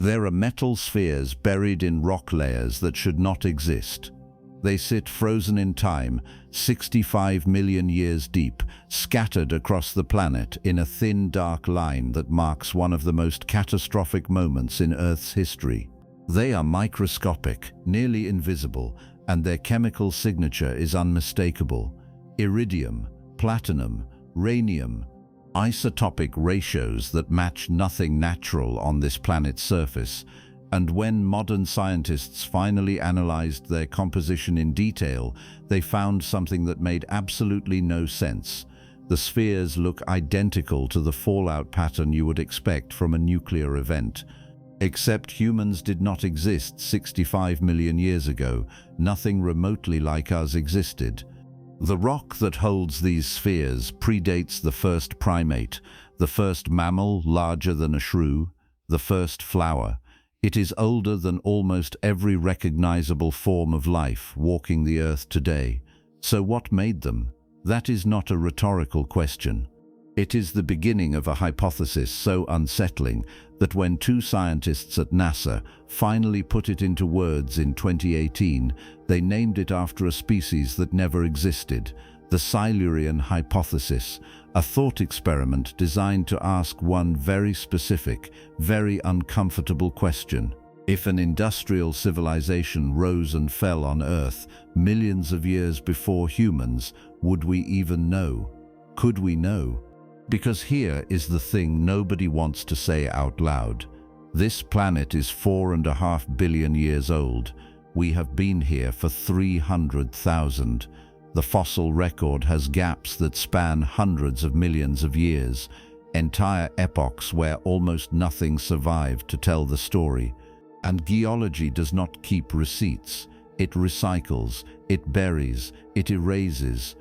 There are metal spheres buried in rock layers that should not exist. They sit frozen in time, 65 million years deep, scattered across the planet in a thin, dark line that marks one of the most catastrophic moments in Earth's history. They are microscopic, nearly invisible, and their chemical signature is unmistakable. Iridium, platinum, rhenium, isotopic ratios that match nothing natural on this planet's surface. And when modern scientists finally analyzed their composition in detail, they found something that made absolutely no sense. The spheres look identical to the fallout pattern you would expect from a nuclear event. Except humans did not exist 65 million years ago. Nothing remotely like us existed. The rock that holds these spheres predates the first primate, the first mammal larger than a shrew, the first flower. It is older than almost every recognizable form of life walking the earth today. So what made them? That is not a rhetorical question. It is the beginning of a hypothesis so unsettling that when two scientists at NASA finally put it into words in 2018, they named it after a species that never existed, the Silurian Hypothesis, a thought experiment designed to ask one very specific, very uncomfortable question. If an industrial civilization rose and fell on Earth millions of years before humans, would we even know? Could we know? Because here is the thing nobody wants to say out loud. This planet is 4.5 billion years old. We have been here for 300,000. The fossil record has gaps that span hundreds of millions of years, entire epochs where almost nothing survived to tell the story. And geology does not keep receipts. It recycles, it buries, it erases.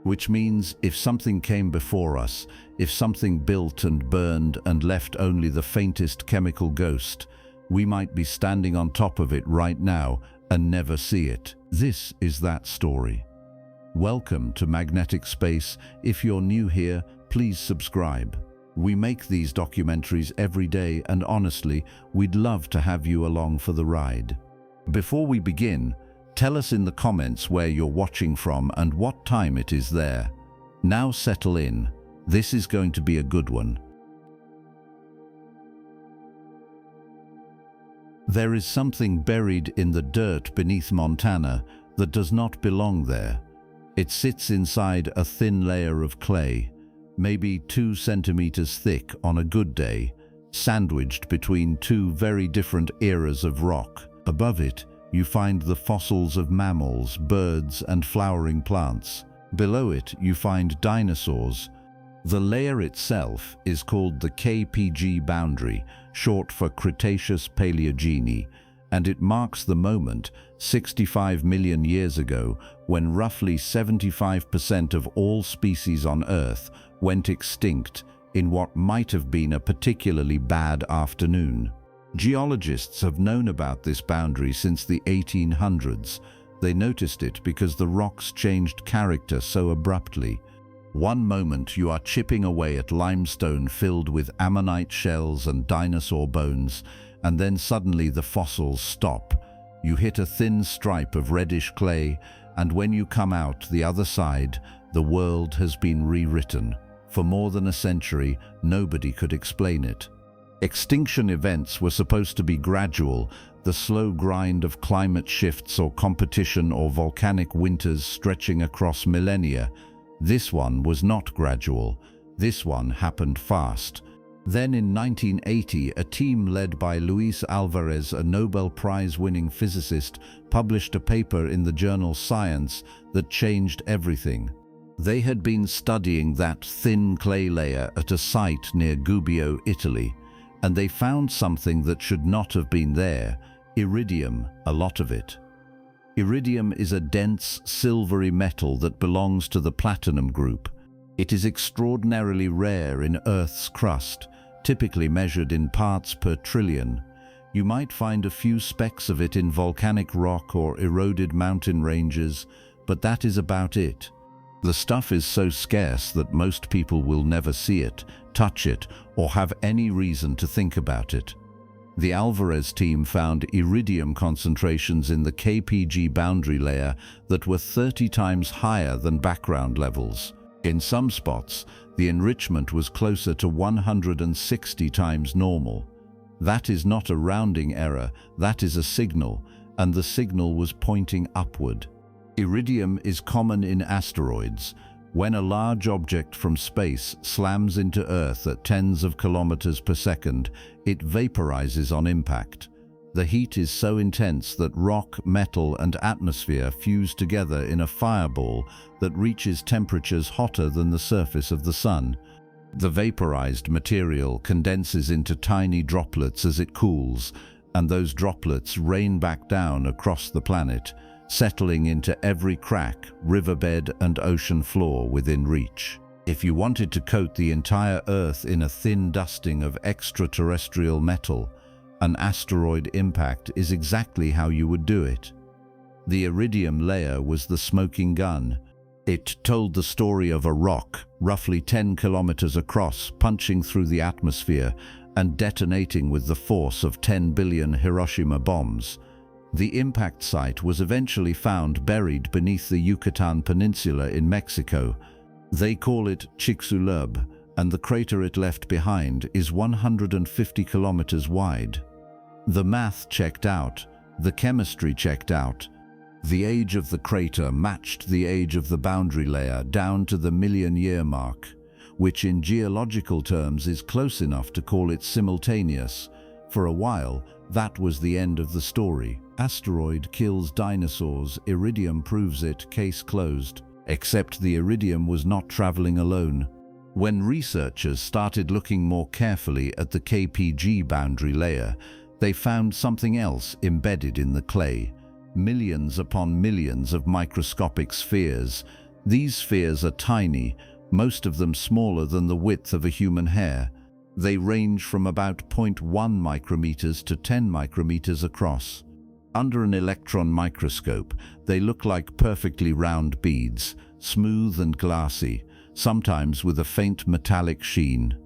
Which means if something came before us, if something built and burned and left only the faintest chemical ghost, we might be standing on top of it right now and never see it. This is that story. Welcome to Magnetic Space. If you're new here, please subscribe. We make these documentaries every day, and honestly, we'd love to have you along for the ride. Before we begin, tell us in the comments where you're watching from and what time it is there. Now settle in. This is going to be a good one. There is something buried in the dirt beneath Montana that does not belong there. It sits inside a thin layer of clay, maybe 2 centimeters thick on a good day, sandwiched between two very different eras of rock. Above it, you find the fossils of mammals, birds, and flowering plants. Below it, you find dinosaurs. The layer itself is called the KPG boundary, short for Cretaceous Paleogene, and it marks the moment, 65 million years ago, when roughly 75% of all species on Earth went extinct in what might have been a particularly bad afternoon. Geologists have known about this boundary since the 1800s. They noticed it because the rocks changed character so abruptly. One moment you are chipping away at limestone filled with ammonite shells and dinosaur bones, and then suddenly the fossils stop. You hit a thin stripe of reddish clay, and when you come out the other side, the world has been rewritten. For more than a century, nobody could explain it. Extinction events were supposed to be gradual, the slow grind of climate shifts or competition or volcanic winters stretching across millennia. This one was not gradual. This one happened fast. Then in 1980, a team led by Luis Alvarez, a Nobel Prize-winning physicist, published a paper in the journal Science that changed everything. They had been studying that thin clay layer at a site near Gubbio, Italy, and they found something that should not have been there: iridium, a lot of it. Iridium is a dense, silvery metal that belongs to the platinum group. It is extraordinarily rare in Earth's crust, typically measured in parts per trillion. You might find a few specks of it in volcanic rock or eroded mountain ranges, but that is about it. The stuff is so scarce that most people will never see it, touch it, or have any reason to think about it. The Alvarez team found iridium concentrations in the KPG boundary layer that were 30 times higher than background levels. In some spots, the enrichment was closer to 160 times normal. That is not a rounding error, that is a signal, and the signal was pointing upward. Iridium is common in asteroids. When a large object from space slams into Earth at tens of kilometers per second, it vaporizes on impact. The heat is so intense that rock, metal, and atmosphere fuse together in a fireball that reaches temperatures hotter than the surface of the sun. The vaporized material condenses into tiny droplets as it cools, and those droplets rain back down across the planet, settling into every crack, riverbed, and ocean floor within reach. If you wanted to coat the entire Earth in a thin dusting of extraterrestrial metal, an asteroid impact is exactly how you would do it. The iridium layer was the smoking gun. It told the story of a rock, roughly 10 kilometers across, punching through the atmosphere and detonating with the force of 10 billion Hiroshima bombs. The impact site was eventually found buried beneath the Yucatan Peninsula in Mexico. They call it Chicxulub, and the crater it left behind is 150 kilometers wide. The math checked out, the chemistry checked out. The age of the crater matched the age of the boundary layer down to the million-year mark, which in geological terms is close enough to call it simultaneous. For a while, that was the end of the story. Asteroid kills dinosaurs, iridium proves it, case closed. Except the iridium was not traveling alone. When researchers started looking more carefully at the KPG boundary layer, they found something else embedded in the clay. Millions upon millions of microscopic spheres. These spheres are tiny, most of them smaller than the width of a human hair. They range from about 0.1 micrometers to 10 micrometers across. Under an electron microscope, they look like perfectly round beads, smooth and glassy, sometimes with a faint metallic sheen.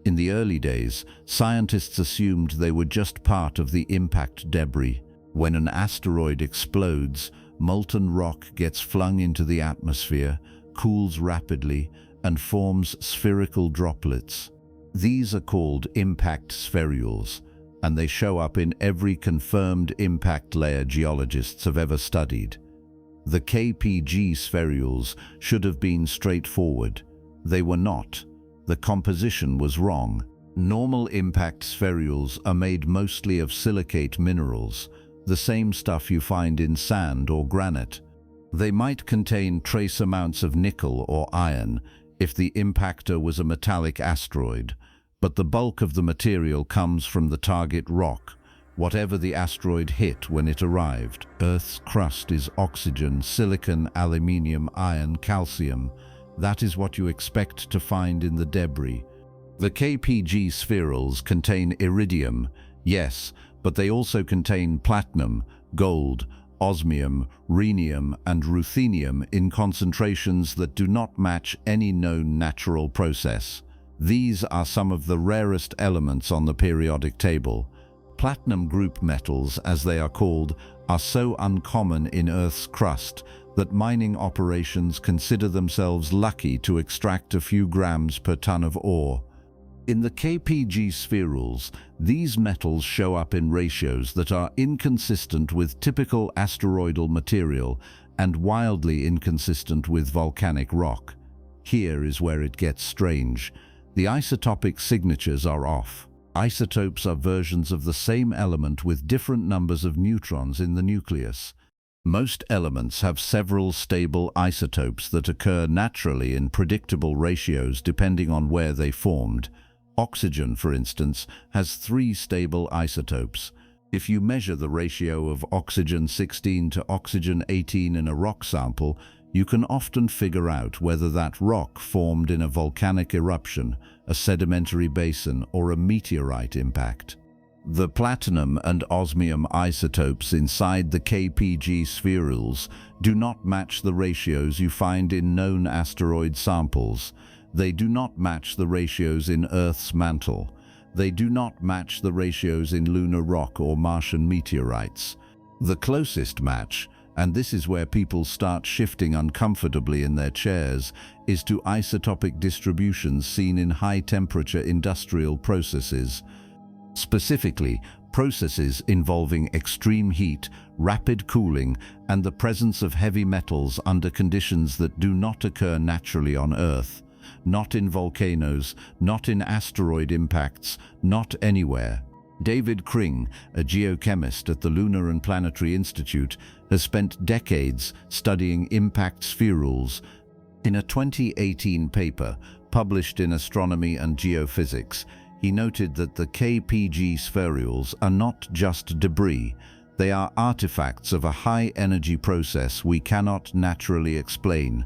In the early days, scientists assumed they were just part of the impact debris. When an asteroid explodes, molten rock gets flung into the atmosphere, cools rapidly, and forms spherical droplets. These are called impact spherules, and they show up in every confirmed impact layer geologists have ever studied. The KPG spherules should have been straightforward. They were not. The composition was wrong. Normal impact spherules are made mostly of silicate minerals, the same stuff you find in sand or granite. They might contain trace amounts of nickel or iron if the impactor was a metallic asteroid, but the bulk of the material comes from the target rock, whatever the asteroid hit when it arrived. Earth's crust is oxygen, silicon, aluminium, iron, calcium. That is what you expect to find in the debris. The KPG spherules contain iridium, yes, but they also contain platinum, gold, osmium, rhenium, and ruthenium in concentrations that do not match any known natural process. These are some of the rarest elements on the periodic table. Platinum group metals, as they are called, are so uncommon in Earth's crust that mining operations consider themselves lucky to extract a few grams per ton of ore. In the KPG spherules, these metals show up in ratios that are inconsistent with typical asteroidal material and wildly inconsistent with volcanic rock. Here is where it gets strange. The isotopic signatures are off. Isotopes are versions of the same element with different numbers of neutrons in the nucleus. Most elements have several stable isotopes that occur naturally in predictable ratios depending on where they formed. Oxygen, for instance, has 3 stable isotopes. If you measure the ratio of oxygen-16 to oxygen-18 in a rock sample, you can often figure out whether that rock formed in a volcanic eruption, a sedimentary basin, or a meteorite impact. The platinum and osmium isotopes inside the KPG spherules do not match the ratios you find in known asteroid samples. They do not match the ratios in Earth's mantle. They do not match the ratios in lunar rock or Martian meteorites. The closest match, and this is where people start shifting uncomfortably in their chairs, is to isotopic distributions seen in high-temperature industrial processes. Specifically, processes involving extreme heat, rapid cooling, and the presence of heavy metals under conditions that do not occur naturally on Earth. Not in volcanoes, not in asteroid impacts, not anywhere. David Kring, a geochemist at the Lunar and Planetary Institute, has spent decades studying impact spherules. In a 2018 paper published in Astronomy and Geophysics, he noted that the KPG spherules are not just debris, they are artifacts of a high-energy process we cannot naturally explain.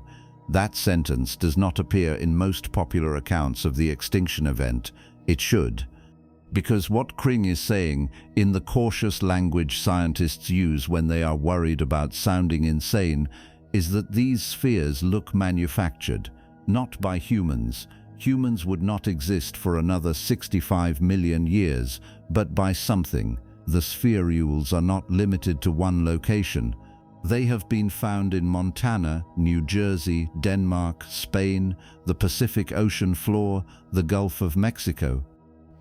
That sentence does not appear in most popular accounts of the extinction event. It should. Because what Kring is saying, in the cautious language scientists use when they are worried about sounding insane, is that these spheres look manufactured, not by humans. Humans would not exist for another 65 million years, but by something. The spherules are not limited to one location. They have been found in Montana, New Jersey, Denmark, Spain, the Pacific Ocean floor, the Gulf of Mexico.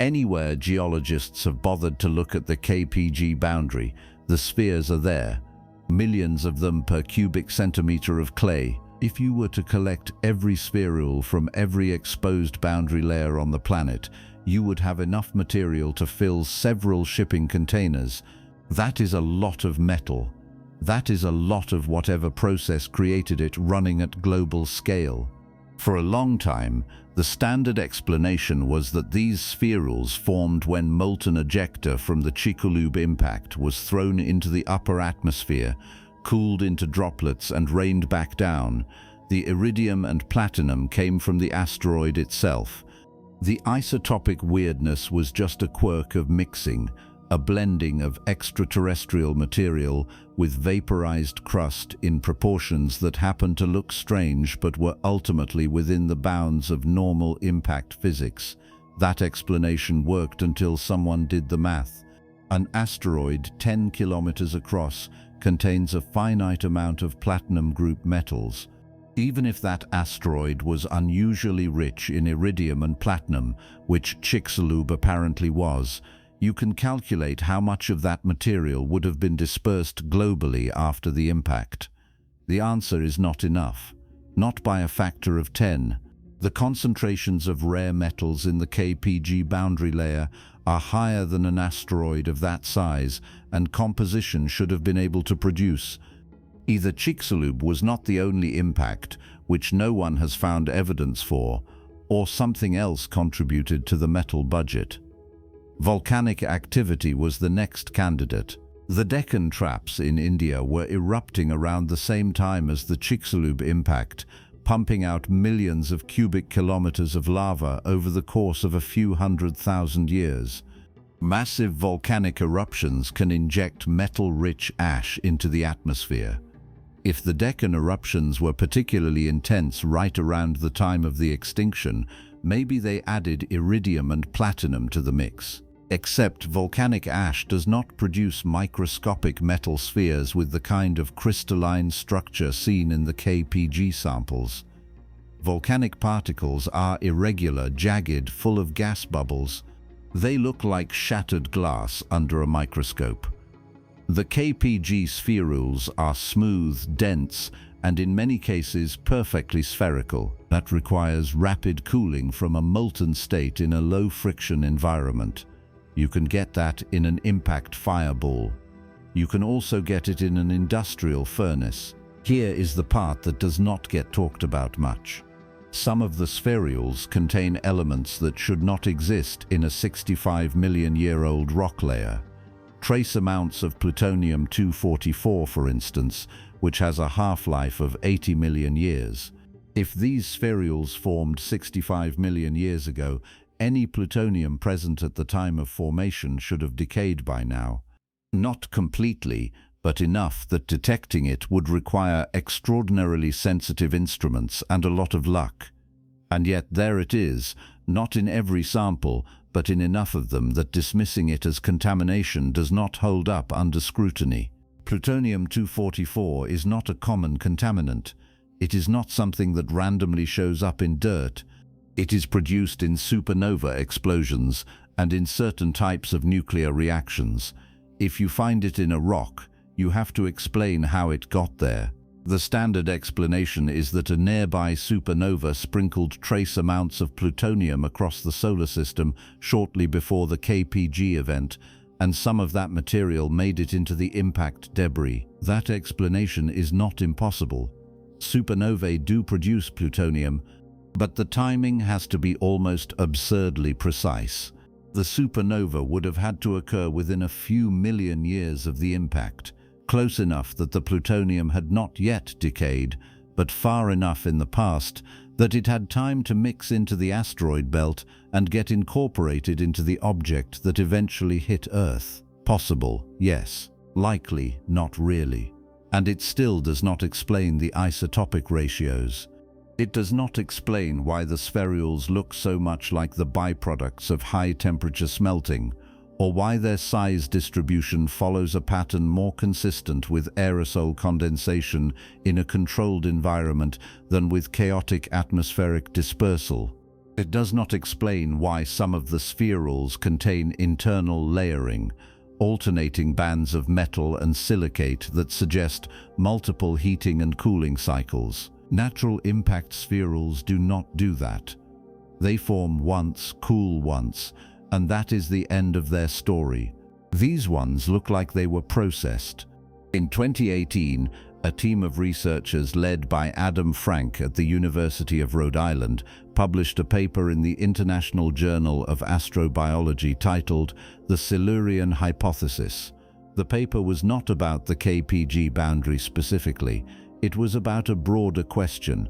Anywhere geologists have bothered to look at the KPG boundary, the spheres are there. Millions of them per cubic centimeter of clay. If you were to collect every spherule from every exposed boundary layer on the planet, you would have enough material to fill several shipping containers. That is a lot of metal. That is a lot of whatever process created it running at global scale. For a long time, the standard explanation was that these spherules formed when molten ejecta from the Chicxulub impact was thrown into the upper atmosphere, cooled into droplets and rained back down. The iridium and platinum came from the asteroid itself. The isotopic weirdness was just a quirk of mixing, a blending of extraterrestrial material with vaporized crust in proportions that happened to look strange but were ultimately within the bounds of normal impact physics. That explanation worked until someone did the math. An asteroid 10 kilometers across contains a finite amount of platinum group metals. Even if that asteroid was unusually rich in iridium and platinum, which Chicxulub apparently was, you can calculate how much of that material would have been dispersed globally after the impact. The answer is not enough, not by a factor of 10. The concentrations of rare metals in the KPG boundary layer are higher than an asteroid of that size, and composition should have been able to produce. Either Chicxulub was not the only impact, which no one has found evidence for, or something else contributed to the metal budget. Volcanic activity was the next candidate. The Deccan traps in India were erupting around the same time as the Chicxulub impact, pumping out millions of cubic kilometers of lava over the course of a few 100,000 years. Massive volcanic eruptions can inject metal-rich ash into the atmosphere. If the Deccan eruptions were particularly intense right around the time of the extinction, maybe they added iridium and platinum to the mix. Except volcanic ash does not produce microscopic metal spheres with the kind of crystalline structure seen in the KPG samples. Volcanic particles are irregular, jagged, full of gas bubbles. They look like shattered glass under a microscope. The KPG spherules are smooth, dense, and in many cases perfectly spherical. That requires rapid cooling from a molten state in a low-friction environment. You can get that in an impact fireball. You can also get it in an industrial furnace. Here is the part that does not get talked about much. Some of the spherules contain elements that should not exist in a 65 million year old rock layer. Trace amounts of plutonium-244, for instance, which has a half-life of 80 million years. If these spherules formed 65 million years ago, any plutonium present at the time of formation should have decayed by now. Not completely, but enough that detecting it would require extraordinarily sensitive instruments and a lot of luck. And yet there it is, not in every sample, but in enough of them that dismissing it as contamination does not hold up under scrutiny. Plutonium-244 is not a common contaminant. It is not something that randomly shows up in dirt. It is produced in supernova explosions and in certain types of nuclear reactions. If you find it in a rock, you have to explain how it got there. The standard explanation is that a nearby supernova sprinkled trace amounts of plutonium across the solar system shortly before the KPG event, and some of that material made it into the impact debris. That explanation is not impossible. Supernovae do produce plutonium, but the timing has to be almost absurdly precise. The supernova would have had to occur within a few million years of the impact, close enough that the plutonium had not yet decayed, but far enough in the past that it had time to mix into the asteroid belt and get incorporated into the object that eventually hit Earth. Possible, yes. Likely, not really. And it still does not explain the isotopic ratios. It does not explain why the spherules look so much like the byproducts of high-temperature smelting, or why their size distribution follows a pattern more consistent with aerosol condensation in a controlled environment than with chaotic atmospheric dispersal. It does not explain why some of the spherules contain internal layering, alternating bands of metal and silicate that suggest multiple heating and cooling cycles. Natural impact spherules do not do that. They form once, cool once, and that is the end of their story. These ones look like they were processed. In 2018, a team of researchers led by Adam Frank at the University of Rhode Island published a paper in the International Journal of Astrobiology titled The Silurian Hypothesis. The paper was not about the KPG boundary specifically. It was about a broader question.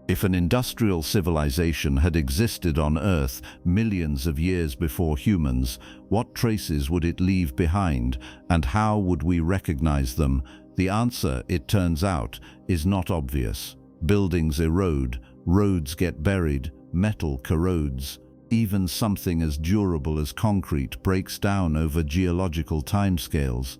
If an industrial civilization had existed on Earth millions of years before humans, what traces would it leave behind, and how would we recognize them? The answer, it turns out, is not obvious. Buildings erode, roads get buried, metal corrodes. Even something as durable as concrete breaks down over geological timescales.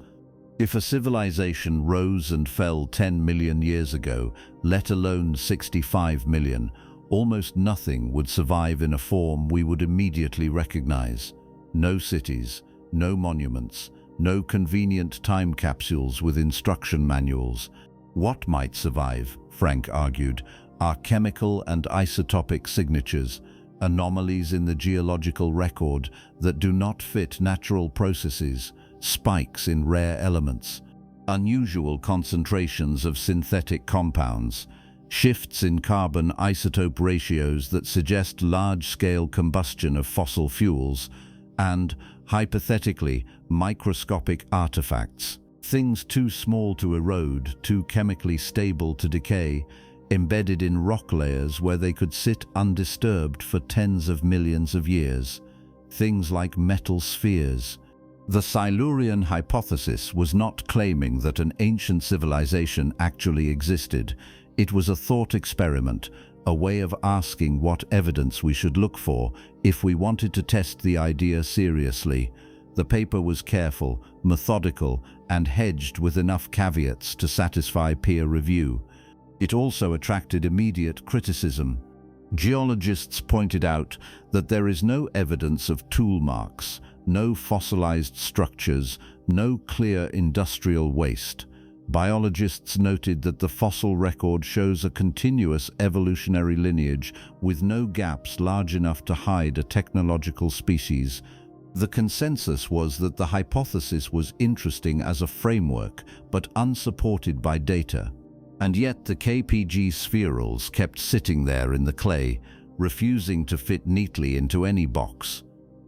If a civilization rose and fell 10 million years ago, let alone 65 million, almost nothing would survive in a form we would immediately recognize. No cities, no monuments, no convenient time capsules with instruction manuals. What might survive, Frank argued, are chemical and isotopic signatures, anomalies in the geological record that do not fit natural processes, spikes in rare elements, unusual concentrations of synthetic compounds, shifts in carbon isotope ratios that suggest large-scale combustion of fossil fuels, and, hypothetically, microscopic artifacts, things too small to erode, too chemically stable to decay, embedded in rock layers where they could sit undisturbed for tens of millions of years, things like metal spheres. The Silurian hypothesis was not claiming that an ancient civilization actually existed. It was a thought experiment, a way of asking what evidence we should look for if we wanted to test the idea seriously. The paper was careful, methodical, and hedged with enough caveats to satisfy peer review. It also attracted immediate criticism. Geologists pointed out that there is no evidence of tool marks, no fossilized structures, no clear industrial waste. Biologists noted that the fossil record shows a continuous evolutionary lineage with no gaps large enough to hide a technological species. The consensus was that the hypothesis was interesting as a framework, but unsupported by data. And yet the KPG spherules kept sitting there in the clay, refusing to fit neatly into any box.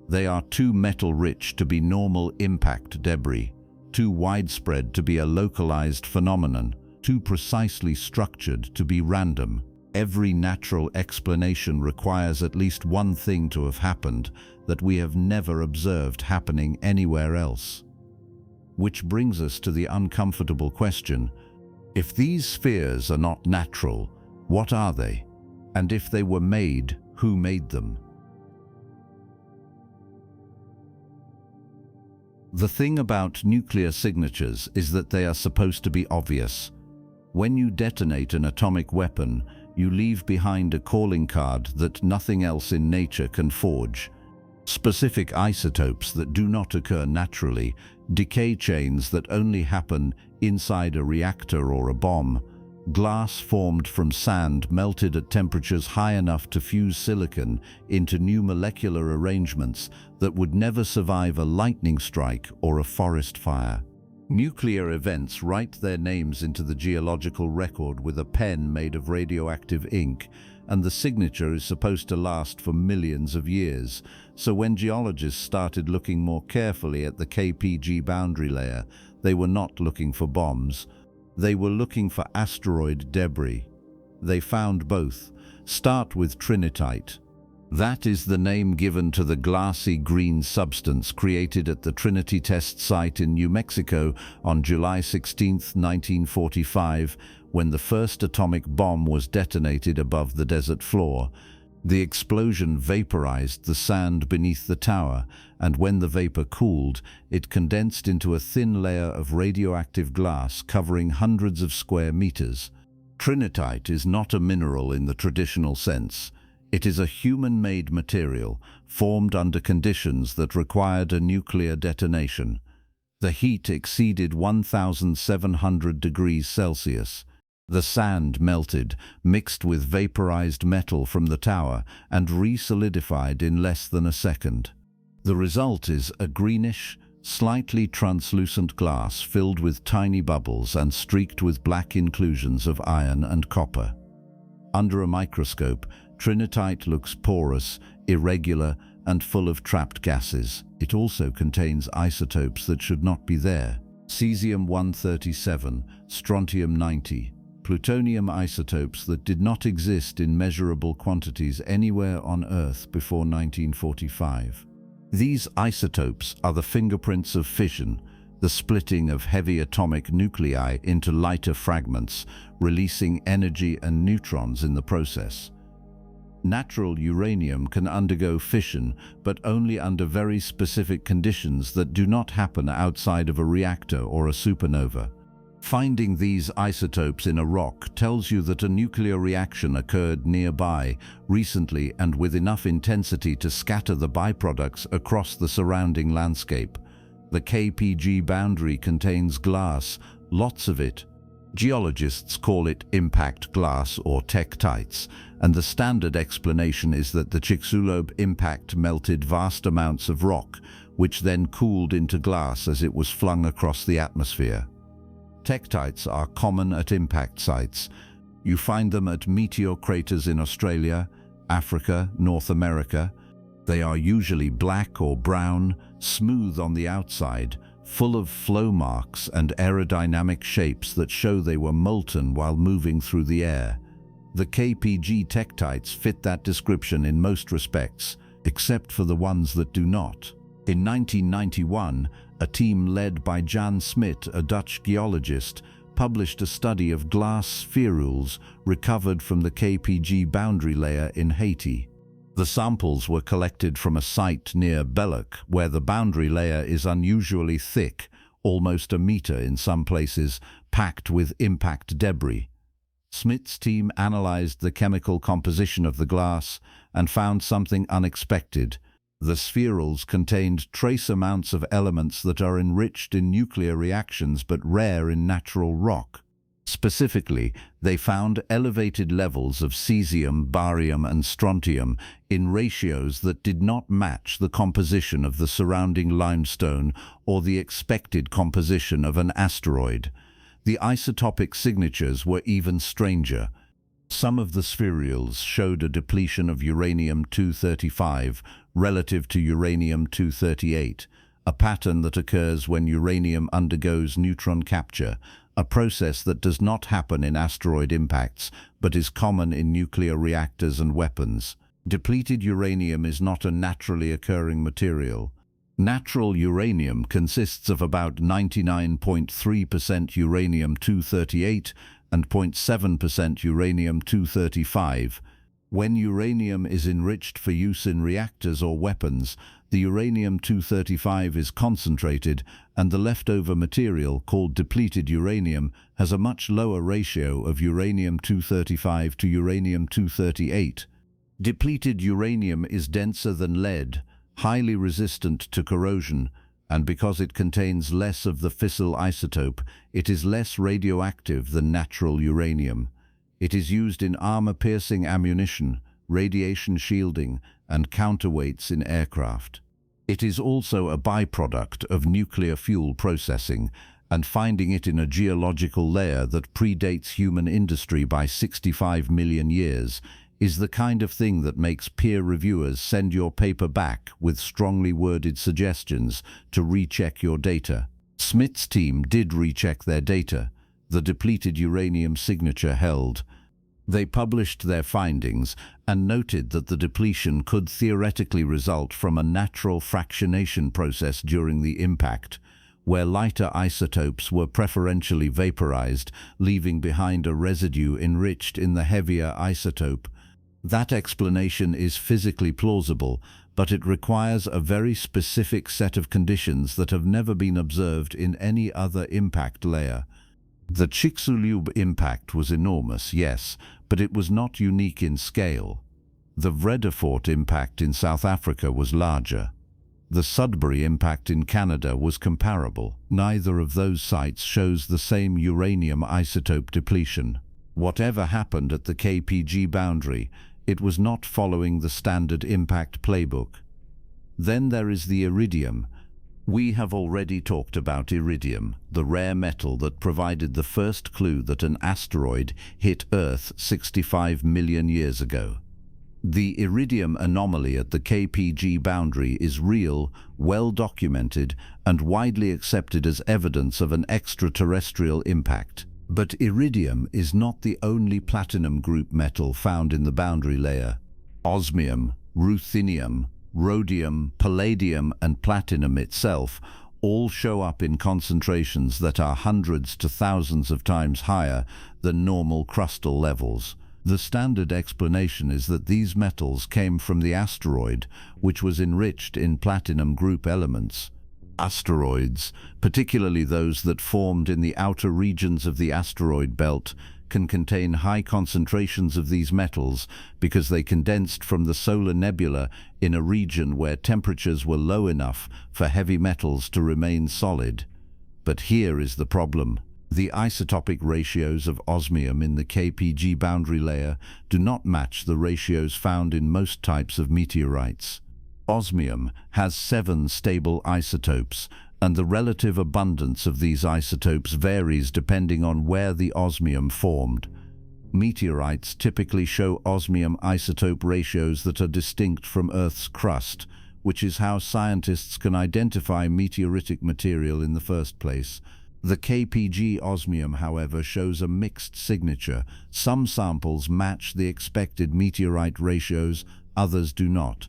They are too metal-rich to be normal impact debris, too widespread to be a localized phenomenon, too precisely structured to be random. Every natural explanation requires at least one thing to have happened that we have never observed happening anywhere else. Which brings us to the uncomfortable question: if these spheres are not natural, what are they? And if they were made, who made them? The thing about nuclear signatures is that they are supposed to be obvious. When you detonate an atomic weapon, you leave behind a calling card that nothing else in nature can forge. Specific isotopes that do not occur naturally, decay chains that only happen inside a reactor or a bomb, glass formed from sand melted at temperatures high enough to fuse silicon into new molecular arrangements that would never survive a lightning strike or a forest fire. Nuclear events write their names into the geological record with a pen made of radioactive ink, and the signature is supposed to last for millions of years. So when geologists started looking more carefully at the KPG boundary layer, they were not looking for bombs. They were looking for asteroid debris. They found both. Start with trinitite. That is the name given to the glassy green substance created at the Trinity test site in New Mexico on July 16, 1945, when the first atomic bomb was detonated above the desert floor. The explosion vaporized the sand beneath the tower, and when the vapor cooled, it condensed into a thin layer of radioactive glass covering hundreds of square meters. Trinitite is not a mineral in the traditional sense. It is a human-made material formed under conditions that required a nuclear detonation. The heat exceeded 1,700 degrees Celsius. The sand melted, mixed with vaporized metal from the tower, and re-solidified in less than a second. The result is a greenish, slightly translucent glass filled with tiny bubbles and streaked with black inclusions of iron and copper. Under a microscope, trinitite looks porous, irregular, and full of trapped gases. It also contains isotopes that should not be there. Cesium-137, strontium-90, plutonium isotopes that did not exist in measurable quantities anywhere on Earth before 1945. These isotopes are the fingerprints of fission, the splitting of heavy atomic nuclei into lighter fragments, releasing energy and neutrons in the process. Natural uranium can undergo fission, but only under very specific conditions that do not happen outside of a reactor or a supernova. Finding these isotopes in a rock tells you that a nuclear reaction occurred nearby, recently, and with enough intensity to scatter the byproducts across the surrounding landscape. The KPG boundary contains glass, lots of it. Geologists call it impact glass or tektites, and the standard explanation is that the Chicxulub impact melted vast amounts of rock, which then cooled into glass as it was flung across the atmosphere. Tektites are common at impact sites. You find them at meteor craters in Australia, Africa, North America. They are usually black or brown, smooth on the outside, full of flow marks and aerodynamic shapes that show they were molten while moving through the air. The KPG tektites fit that description in most respects, except for the ones that do not. In 1991, a team led by Jan Smit, a Dutch geologist, published a study of glass spherules recovered from the KPG boundary layer in Haiti. The samples were collected from a site near Belloc, where the boundary layer is unusually thick, almost a meter in some places, packed with impact debris. Smith's team analyzed the chemical composition of the glass and found something unexpected. The spherules contained trace amounts of elements that are enriched in nuclear reactions but rare in natural rock. Specifically, they found elevated levels of cesium, barium, and strontium in ratios that did not match the composition of the surrounding limestone or the expected composition of an asteroid. The isotopic signatures were even stranger. Some of the spherules showed a depletion of uranium-235 relative to uranium-238, a pattern that occurs when uranium undergoes neutron capture, a process that does not happen in asteroid impacts but is common in nuclear reactors and weapons. Depleted uranium is not a naturally occurring material. Natural uranium consists of about 99.3% uranium-238 and 0.7% uranium-235. When uranium is enriched for use in reactors or weapons, the uranium-235 is concentrated, and the leftover material, called depleted uranium, has a much lower ratio of uranium-235 to uranium-238. Depleted uranium is denser than lead, highly resistant to corrosion, and because it contains less of the fissile isotope, it is less radioactive than natural uranium. It is used in armor-piercing ammunition, radiation shielding, and counterweights in aircraft. It is also a byproduct of nuclear fuel processing, and finding it in a geological layer that predates human industry by 65 million years is the kind of thing that makes peer reviewers send your paper back with strongly worded suggestions to recheck your data. Smith's team did recheck their data. The depleted uranium signature held. They published their findings and noted that the depletion could theoretically result from a natural fractionation process during the impact, where lighter isotopes were preferentially vaporized, leaving behind a residue enriched in the heavier isotope. That explanation is physically plausible, but it requires a very specific set of conditions that have never been observed in any other impact layer. The Chicxulub impact was enormous, yes, but it was not unique in scale. The Vredefort impact in South Africa was larger. The Sudbury impact in Canada was comparable. Neither of those sites shows the same uranium isotope depletion. Whatever happened at the KPG boundary, it was not following the standard impact playbook. Then there is the iridium. We have already talked about iridium, the rare metal that provided the first clue that an asteroid hit Earth 65 million years ago. The iridium anomaly at the KPG boundary is real, well documented, and widely accepted as evidence of an extraterrestrial impact. But iridium is not the only platinum group metal found in the boundary layer. Osmium, ruthenium, rhodium, palladium, and platinum itself all show up in concentrations that are hundreds to thousands of times higher than normal crustal levels. The standard explanation is that these metals came from the asteroid, which was enriched in platinum group elements. Asteroids, particularly those that formed in the outer regions of the asteroid belt, can contain high concentrations of these metals because they condensed from the solar nebula in a region where temperatures were low enough for heavy metals to remain solid. But here is the problem. The isotopic ratios of osmium in the KPG boundary layer do not match the ratios found in most types of meteorites. Osmium has 7 stable isotopes, and the relative abundance of these isotopes varies depending on where the osmium formed. Meteorites typically show osmium isotope ratios that are distinct from Earth's crust, which is how scientists can identify meteoritic material in the first place. The KPG osmium, however, shows a mixed signature. Some samples match the expected meteorite ratios, others do not.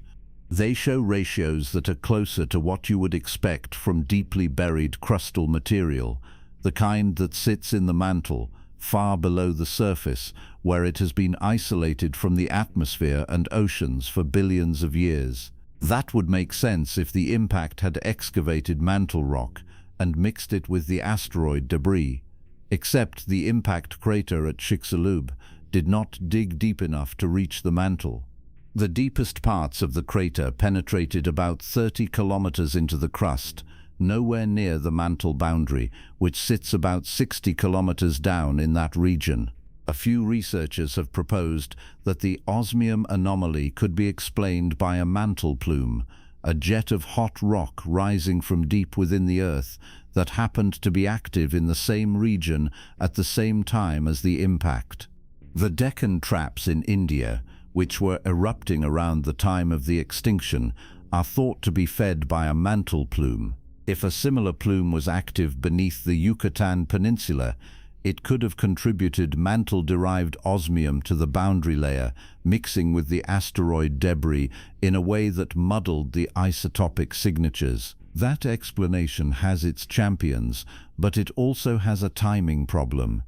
They show ratios that are closer to what you would expect from deeply buried crustal material, the kind that sits in the mantle, far below the surface, where it has been isolated from the atmosphere and oceans for billions of years. That would make sense if the impact had excavated mantle rock and mixed it with the asteroid debris, except the impact crater at Chicxulub did not dig deep enough to reach the mantle. The deepest parts of the crater penetrated about 30 kilometers into the crust, nowhere near the mantle boundary, which sits about 60 kilometers down in that region. A few researchers have proposed that the osmium anomaly could be explained by a mantle plume, a jet of hot rock rising from deep within the Earth that happened to be active in the same region at the same time as the impact. The Deccan traps in India, which were erupting around the time of the extinction, are thought to be fed by a mantle plume. If a similar plume was active beneath the Yucatan Peninsula, it could have contributed mantle-derived osmium to the boundary layer, mixing with the asteroid debris in a way that muddled the isotopic signatures. That explanation has its champions, but it also has a timing problem.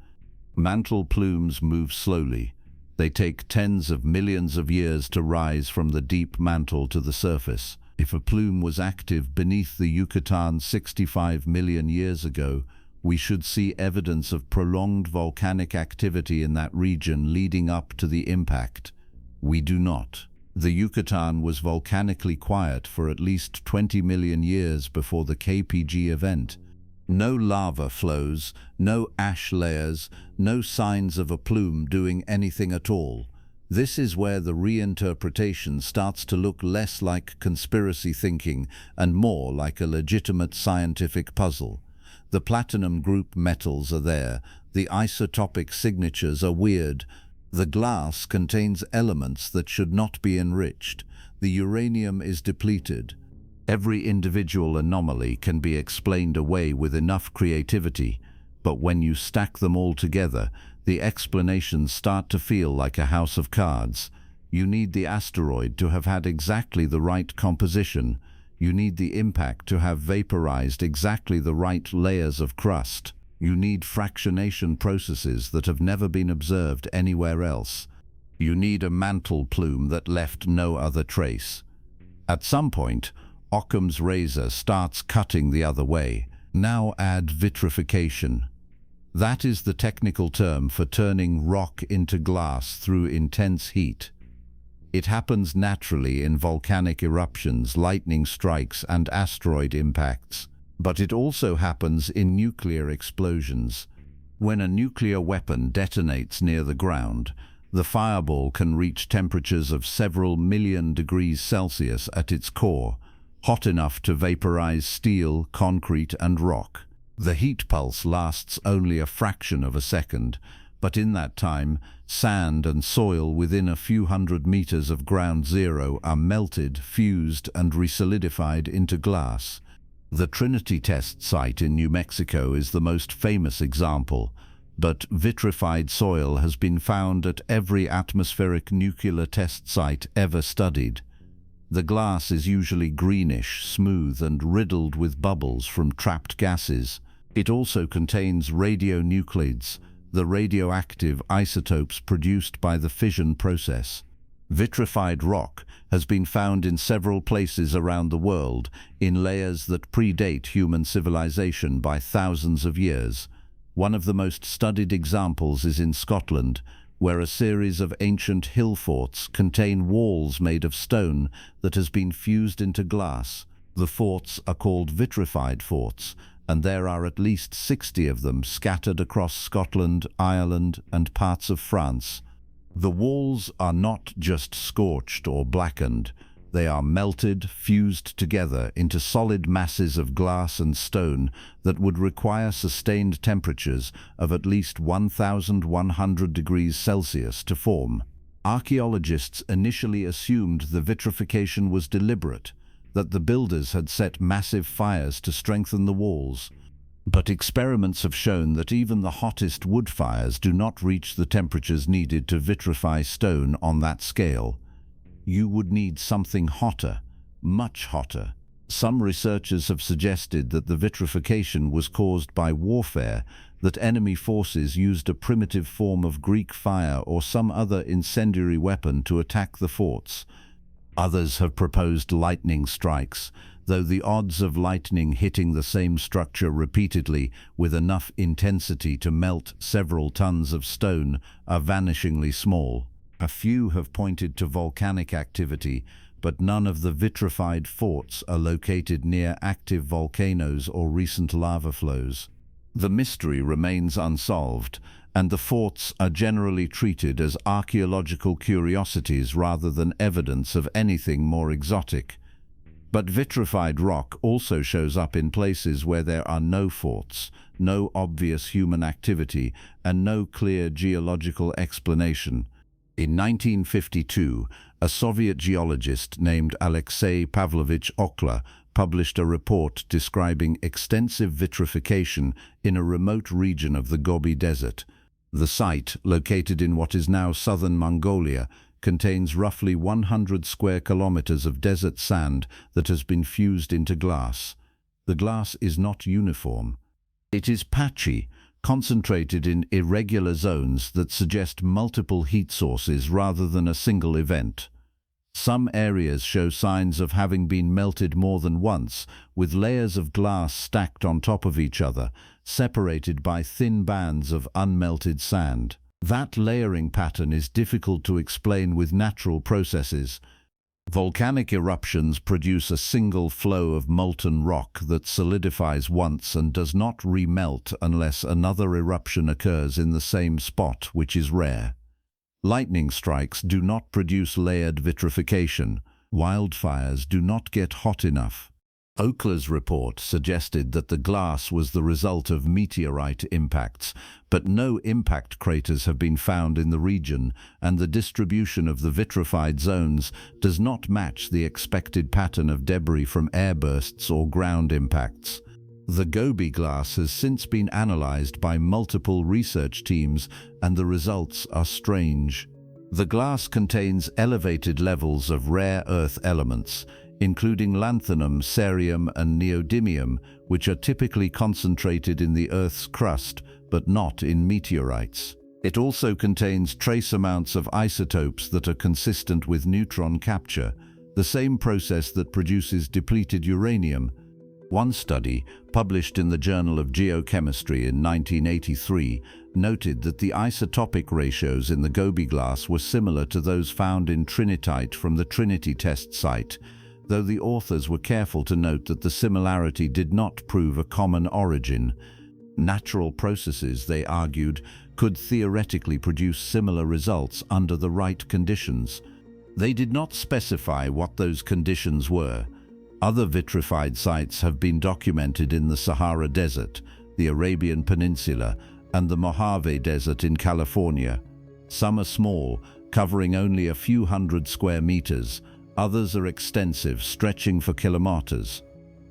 Mantle plumes move slowly. They take tens of millions of years to rise from the deep mantle to the surface. If a plume was active beneath the Yucatan 65 million years ago, we should see evidence of prolonged volcanic activity in that region leading up to the impact. We do not. The Yucatan was volcanically quiet for at least 20 million years before the KPG event. No lava flows, no ash layers, no signs of a plume doing anything at all. This is where the reinterpretation starts to look less like conspiracy thinking and more like a legitimate scientific puzzle. The platinum group metals are there, the isotopic signatures are weird, the glass contains elements that should not be enriched, the uranium is depleted. Every individual anomaly can be explained away with enough creativity, but when you stack them all together, the explanations start to feel like a house of cards. You need the asteroid to have had exactly the right composition. You need the impact to have vaporized exactly the right layers of crust. You need fractionation processes that have never been observed anywhere else. You need a mantle plume that left no other trace. At some point, Occam's razor starts cutting the other way. Now add vitrification. That is the technical term for turning rock into glass through intense heat. It happens naturally in volcanic eruptions, lightning strikes, and asteroid impacts. But it also happens in nuclear explosions. When a nuclear weapon detonates near the ground, the fireball can reach temperatures of several million degrees Celsius at its core, hot enough to vaporize steel, concrete, and rock. The heat pulse lasts only a fraction of a second, but in that time, sand and soil within a few hundred meters of ground zero are melted, fused, and resolidified into glass. The Trinity test site in New Mexico is the most famous example, but vitrified soil has been found at every atmospheric nuclear test site ever studied. The glass is usually greenish, smooth, and riddled with bubbles from trapped gases. It also contains radionuclides, the radioactive isotopes produced by the fission process. Vitrified rock has been found in several places around the world, in layers that predate human civilization by thousands of years. One of the most studied examples is in Scotland, where a series of ancient hill forts contain walls made of stone that has been fused into glass. The forts are called vitrified forts, and there are at least 60 of them scattered across Scotland, Ireland, and parts of France. The walls are not just scorched or blackened. They are melted, fused together into solid masses of glass and stone that would require sustained temperatures of at least 1,100 degrees Celsius to form. Archaeologists initially assumed the vitrification was deliberate, that the builders had set massive fires to strengthen the walls. But experiments have shown that even the hottest wood fires do not reach the temperatures needed to vitrify stone on that scale. You would need something hotter, much hotter. Some researchers have suggested that the vitrification was caused by warfare, that enemy forces used a primitive form of Greek fire or some other incendiary weapon to attack the forts. Others have proposed lightning strikes, though the odds of lightning hitting the same structure repeatedly with enough intensity to melt several tons of stone are vanishingly small. A few have pointed to volcanic activity, but none of the vitrified forts are located near active volcanoes or recent lava flows. The mystery remains unsolved, and the forts are generally treated as archaeological curiosities rather than evidence of anything more exotic. But vitrified rock also shows up in places where there are no forts, no obvious human activity, and no clear geological explanation. In 1952, a Soviet geologist named Alexei Pavlovich Okla published a report describing extensive vitrification in a remote region of the Gobi Desert. The site, located in what is now southern Mongolia, contains roughly 100 square kilometers of desert sand that has been fused into glass. The glass is not uniform. It is patchy, concentrated in irregular zones that suggest multiple heat sources rather than a single event. Some areas show signs of having been melted more than once, with layers of glass stacked on top of each other, separated by thin bands of unmelted sand. That layering pattern is difficult to explain with natural processes. Volcanic eruptions produce a single flow of molten rock that solidifies once and does not remelt unless another eruption occurs in the same spot, which is rare. Lightning strikes do not produce layered vitrification. Wildfires do not get hot enough. Oakler's report suggested that the glass was the result of meteorite impacts, but no impact craters have been found in the region, and the distribution of the vitrified zones does not match the expected pattern of debris from airbursts or ground impacts. The Gobi glass has since been analyzed by multiple research teams, and the results are strange. The glass contains elevated levels of rare earth elements, including lanthanum, cerium, and neodymium, which are typically concentrated in the Earth's crust, but not in meteorites. It also contains trace amounts of isotopes that are consistent with neutron capture, the same process that produces depleted uranium. One study, published in the Journal of Geochemistry in 1983, noted that the isotopic ratios in the Gobi glass were similar to those found in trinitite from the Trinity test site, though the authors were careful to note that the similarity did not prove a common origin. Natural processes, they argued, could theoretically produce similar results under the right conditions. They did not specify what those conditions were. Other vitrified sites have been documented in the Sahara Desert, the Arabian Peninsula, and the Mojave Desert in California. Some are small, covering only a few hundred square meters. Others are extensive, stretching for kilometers.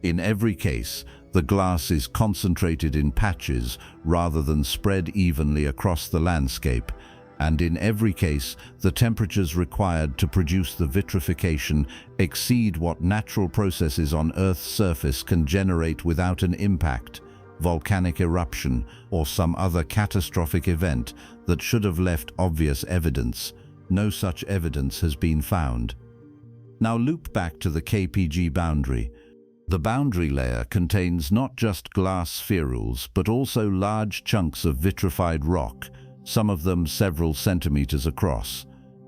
In every case, the glass is concentrated in patches rather than spread evenly across the landscape, and in every case, the temperatures required to produce the vitrification exceed what natural processes on Earth's surface can generate without an impact, volcanic eruption, or some other catastrophic event that should have left obvious evidence. No such evidence has been found. Now loop back to the KPG boundary. The boundary layer contains not just glass spherules, but also large chunks of vitrified rock, some of them several centimeters across.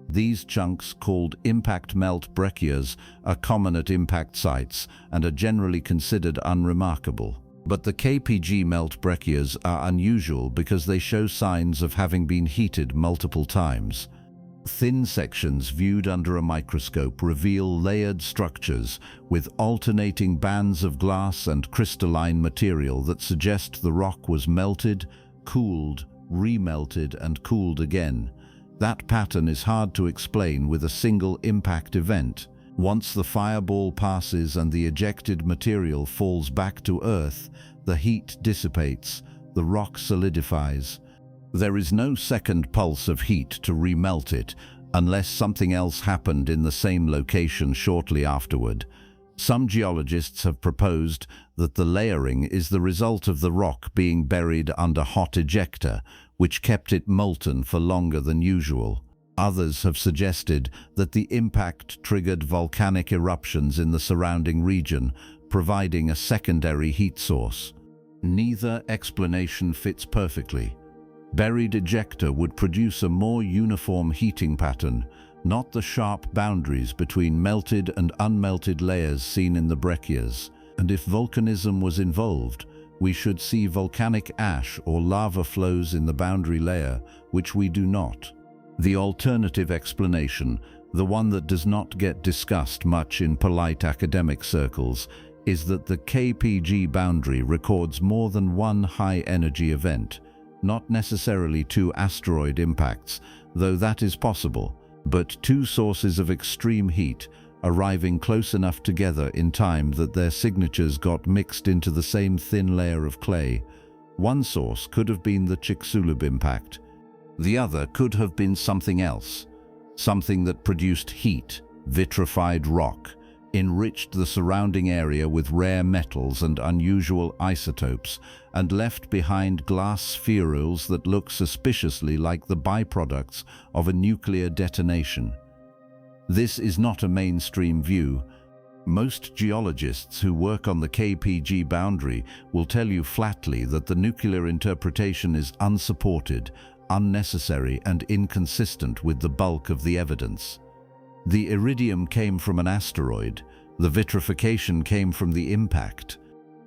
These chunks, called impact melt breccias, are common at impact sites and are generally considered unremarkable. But the KPG melt breccias are unusual because they show signs of having been heated multiple times. Thin sections viewed under a microscope reveal layered structures with alternating bands of glass and crystalline material that suggest the rock was melted, cooled, remelted, and cooled again. That pattern is hard to explain with a single impact event. Once the fireball passes and the ejected material falls back to Earth, the heat dissipates, the rock solidifies. There is no second pulse of heat to remelt it, unless something else happened in the same location shortly afterward. Some geologists have proposed that the layering is the result of the rock being buried under hot ejecta, which kept it molten for longer than usual. Others have suggested that the impact triggered volcanic eruptions in the surrounding region, providing a secondary heat source. Neither explanation fits perfectly. Buried ejecta would produce a more uniform heating pattern, not the sharp boundaries between melted and unmelted layers seen in the breccias. And if volcanism was involved, we should see volcanic ash or lava flows in the boundary layer, which we do not. The alternative explanation, the one that does not get discussed much in polite academic circles, is that the KPG boundary records more than one high-energy event. Not necessarily two asteroid impacts, though that is possible, but two sources of extreme heat arriving close enough together in time that their signatures got mixed into the same thin layer of clay. One source could have been the Chicxulub impact. The other could have been something else, something that produced heat, vitrified rock, enriched the surrounding area with rare metals and unusual isotopes, and left behind glass spherules that look suspiciously like the byproducts of a nuclear detonation. This is not a mainstream view. Most geologists who work on the KPG boundary will tell you flatly that the nuclear interpretation is unsupported, unnecessary, and inconsistent with the bulk of the evidence. The iridium came from an asteroid. The vitrification came from the impact.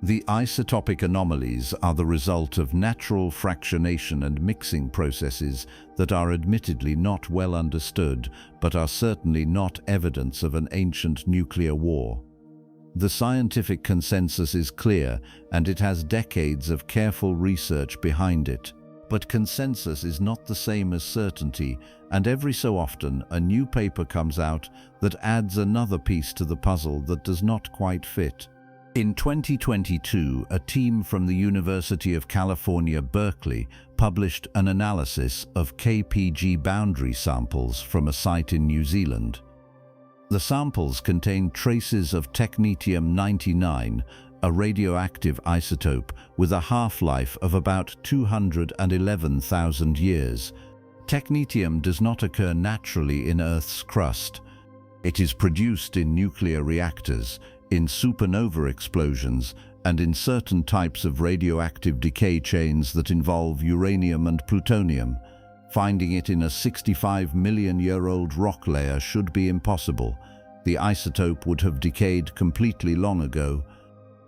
The isotopic anomalies are the result of natural fractionation and mixing processes that are admittedly not well understood, but are certainly not evidence of an ancient nuclear war. The scientific consensus is clear, and it has decades of careful research behind it. But consensus is not the same as certainty, and every so often a new paper comes out that adds another piece to the puzzle that does not quite fit. In 2022, a team from the University of California, Berkeley, published an analysis of KPG boundary samples from a site in New Zealand. The samples contained traces of technetium-99, a radioactive isotope with a half-life of about 211,000 years. Technetium does not occur naturally in Earth's crust. It is produced in nuclear reactors, in supernova explosions, and in certain types of radioactive decay chains that involve uranium and plutonium. Finding it in a 65-million-year-old rock layer should be impossible. The isotope would have decayed completely long ago.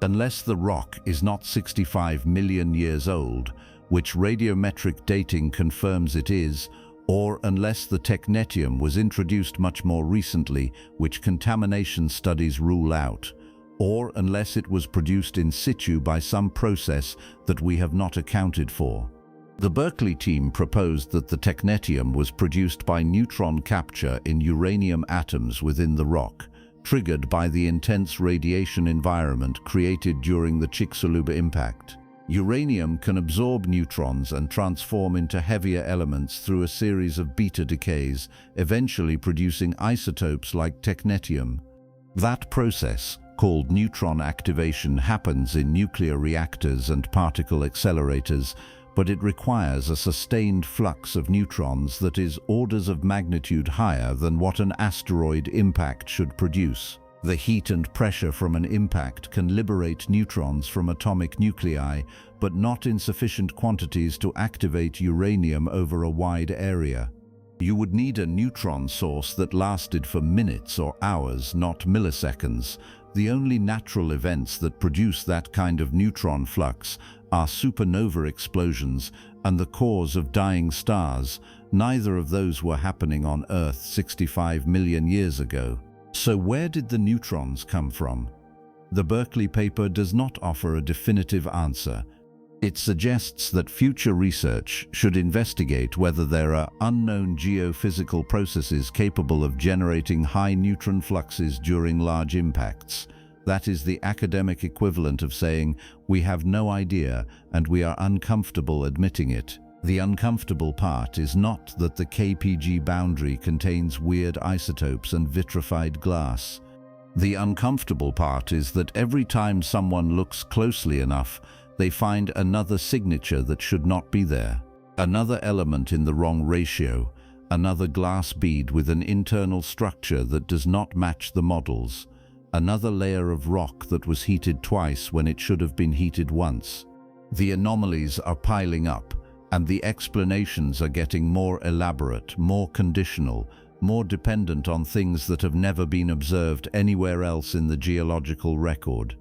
Unless the rock is not 65 million years old, which radiometric dating confirms it is, or unless the technetium was introduced much more recently, which contamination studies rule out, or unless it was produced in situ by some process that we have not accounted for. The Berkeley team proposed that the technetium was produced by neutron capture in uranium atoms within the rock, triggered by the intense radiation environment created during the Chicxulub impact. Uranium can absorb neutrons and transform into heavier elements through a series of beta decays, eventually producing isotopes like technetium. That process, called neutron activation, happens in nuclear reactors and particle accelerators, but it requires a sustained flux of neutrons that is orders of magnitude higher than what an asteroid impact should produce. The heat and pressure from an impact can liberate neutrons from atomic nuclei, but not in sufficient quantities to activate uranium over a wide area. You would need a neutron source that lasted for minutes or hours, not milliseconds. The only natural events that produce that kind of neutron flux are supernova explosions and the cores of dying stars. Neither of those were happening on Earth 65 million years ago. So where did the neutrons come from? The Berkeley paper does not offer a definitive answer. It suggests that future research should investigate whether there are unknown geophysical processes capable of generating high neutron fluxes during large impacts. That is the academic equivalent of saying, we have no idea and we are uncomfortable admitting it. The uncomfortable part is not that the KPG boundary contains weird isotopes and vitrified glass. The uncomfortable part is that every time someone looks closely enough, they find another signature that should not be there. Another element in the wrong ratio, another glass bead with an internal structure that does not match the models, another layer of rock that was heated twice when it should have been heated once. The anomalies are piling up, and the explanations are getting more elaborate, more conditional, more dependent on things that have never been observed anywhere else in the geological record.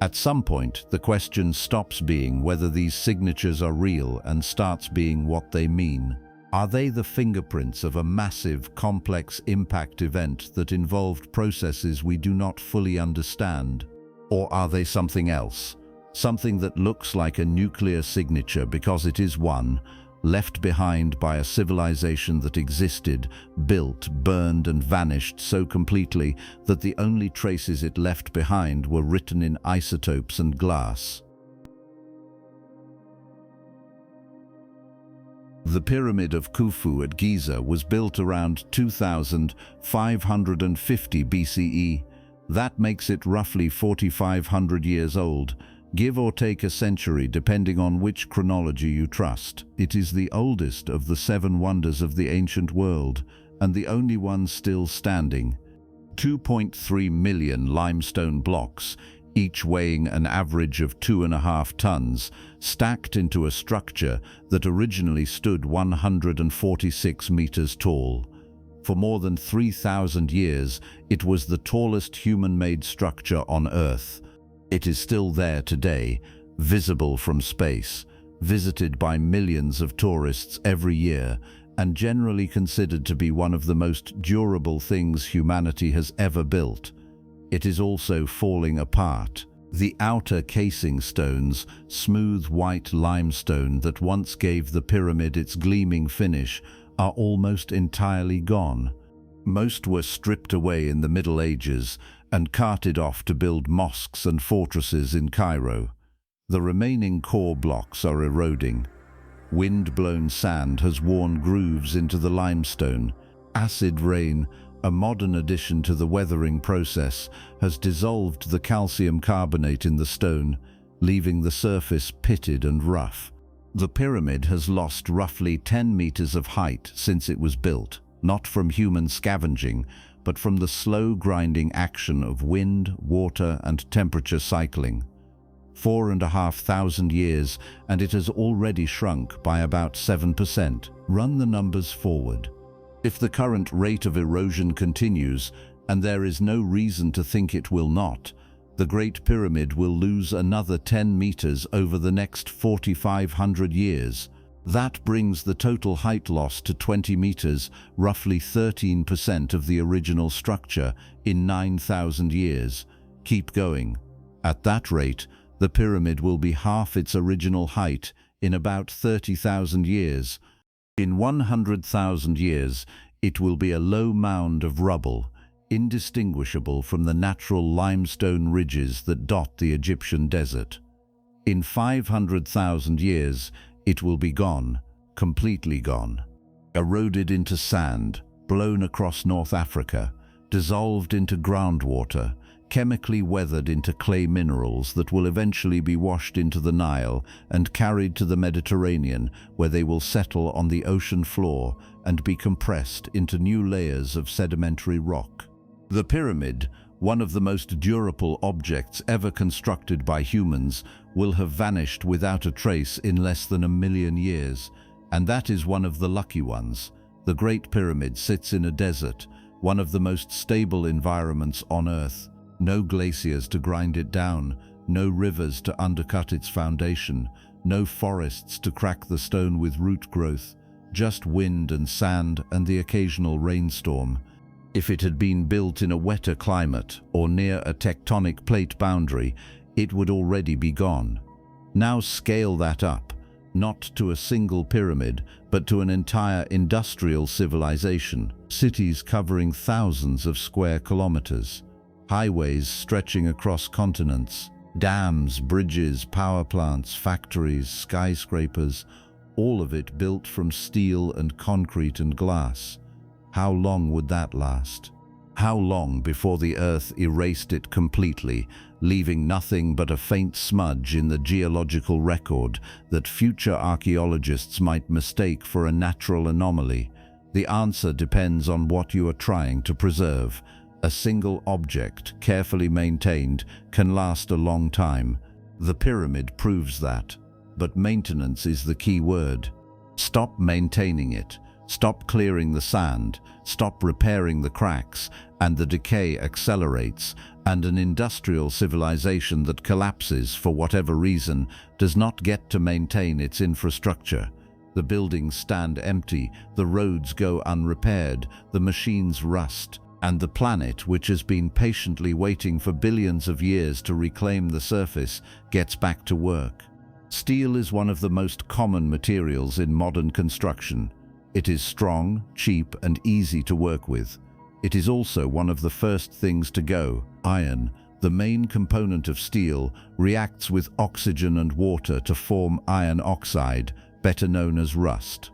At some point, the question stops being whether these signatures are real and starts being what they mean. Are they the fingerprints of a massive, complex impact event that involved processes we do not fully understand? Or are they something else? Something that looks like a nuclear signature because it is one, left behind by a civilization that existed, built, burned, and vanished so completely that the only traces it left behind were written in isotopes and glass. The Pyramid of Khufu at Giza was built around 2550 BCE. That makes it roughly 4,500 years old, give or take a century depending on which chronology you trust. It is the oldest of the 7 wonders of the ancient world, and the only one still standing. 2.3 million limestone blocks, each weighing an average of 2.5 tons, stacked into a structure that originally stood 146 meters tall. For more than 3,000 years, it was the tallest human-made structure on Earth. It is still there today, visible from space, visited by millions of tourists every year, and generally considered to be one of the most durable things humanity has ever built. It is also falling apart. The outer casing stones, smooth white limestone that once gave the pyramid its gleaming finish, are almost entirely gone. Most were stripped away in the Middle Ages and carted off to build mosques and fortresses in Cairo. The remaining core blocks are eroding. Wind-blown sand has worn grooves into the limestone. Acid rain, a modern addition to the weathering process, has dissolved the calcium carbonate in the stone, leaving the surface pitted and rough. The pyramid has lost roughly 10 meters of height since it was built, not from human scavenging, but from the slow grinding action of wind, water, and temperature cycling. 4,500 years, and it has already shrunk by about 7%. Run the numbers forward. If the current rate of erosion continues, and there is no reason to think it will not, the Great Pyramid will lose another 10 meters over the next 4,500 years. That brings the total height loss to 20 meters, roughly 13% of the original structure, in 9,000 years. Keep going. At that rate, the pyramid will be half its original height in about 30,000 years. In 100,000 years, it will be a low mound of rubble, indistinguishable from the natural limestone ridges that dot the Egyptian desert. In 500,000 years, it will be gone, completely gone. Eroded into sand, blown across North Africa, dissolved into groundwater, chemically weathered into clay minerals that will eventually be washed into the Nile and carried to the Mediterranean, where they will settle on the ocean floor and be compressed into new layers of sedimentary rock. The pyramid, one of the most durable objects ever constructed by humans, will have vanished without a trace in less than 1 million years, and that is one of the lucky ones. The Great Pyramid sits in a desert, one of the most stable environments on Earth. No glaciers to grind it down, no rivers to undercut its foundation, no forests to crack the stone with root growth, just wind and sand and the occasional rainstorm. If it had been built in a wetter climate or near a tectonic plate boundary, it would already be gone. Now scale that up, not to a single pyramid, but to an entire industrial civilization, cities covering thousands of square kilometers. Highways stretching across continents, dams, bridges, power plants, factories, skyscrapers, all of it built from steel and concrete and glass. How long would that last? How long before the Earth erased it completely, leaving nothing but a faint smudge in the geological record that future archaeologists might mistake for a natural anomaly? The answer depends on what you are trying to preserve. A single object, carefully maintained, can last a long time. The pyramid proves that. But maintenance is the key word. Stop maintaining it. Stop clearing the sand. Stop repairing the cracks, and the decay accelerates, and an industrial civilization that collapses for whatever reason does not get to maintain its infrastructure. The buildings stand empty, the roads go unrepaired, the machines rust, and the planet, which has been patiently waiting for billions of years to reclaim the surface, gets back to work. Steel is one of the most common materials in modern construction. It is strong, cheap, and easy to work with. It is also one of the first things to go. Iron, the main component of steel, reacts with oxygen and water to form iron oxide, better known as rust.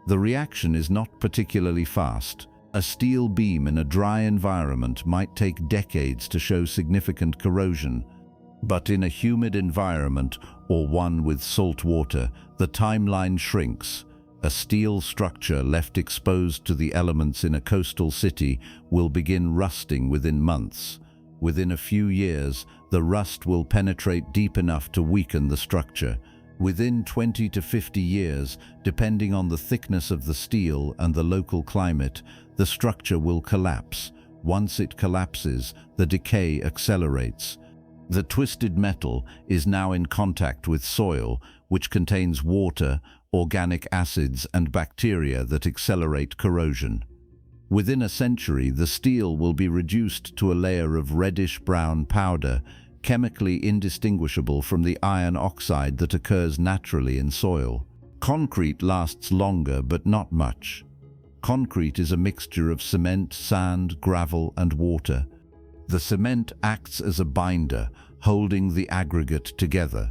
The reaction is not particularly fast. A steel beam in a dry environment might take decades to show significant corrosion, but in a humid environment or one with salt water, the timeline shrinks. A steel structure left exposed to the elements in a coastal city will begin rusting within months. Within a few years, the rust will penetrate deep enough to weaken the structure. Within 20 to 50 years, depending on the thickness of the steel and the local climate, the structure will collapse. Once it collapses, the decay accelerates. The twisted metal is now in contact with soil, which contains water, organic acids, and bacteria that accelerate corrosion. Within a century, the steel will be reduced to a layer of reddish-brown powder, chemically indistinguishable from the iron oxide that occurs naturally in soil. Concrete lasts longer, but not much. Concrete is a mixture of cement, sand, gravel, and water. The cement acts as a binder, holding the aggregate together.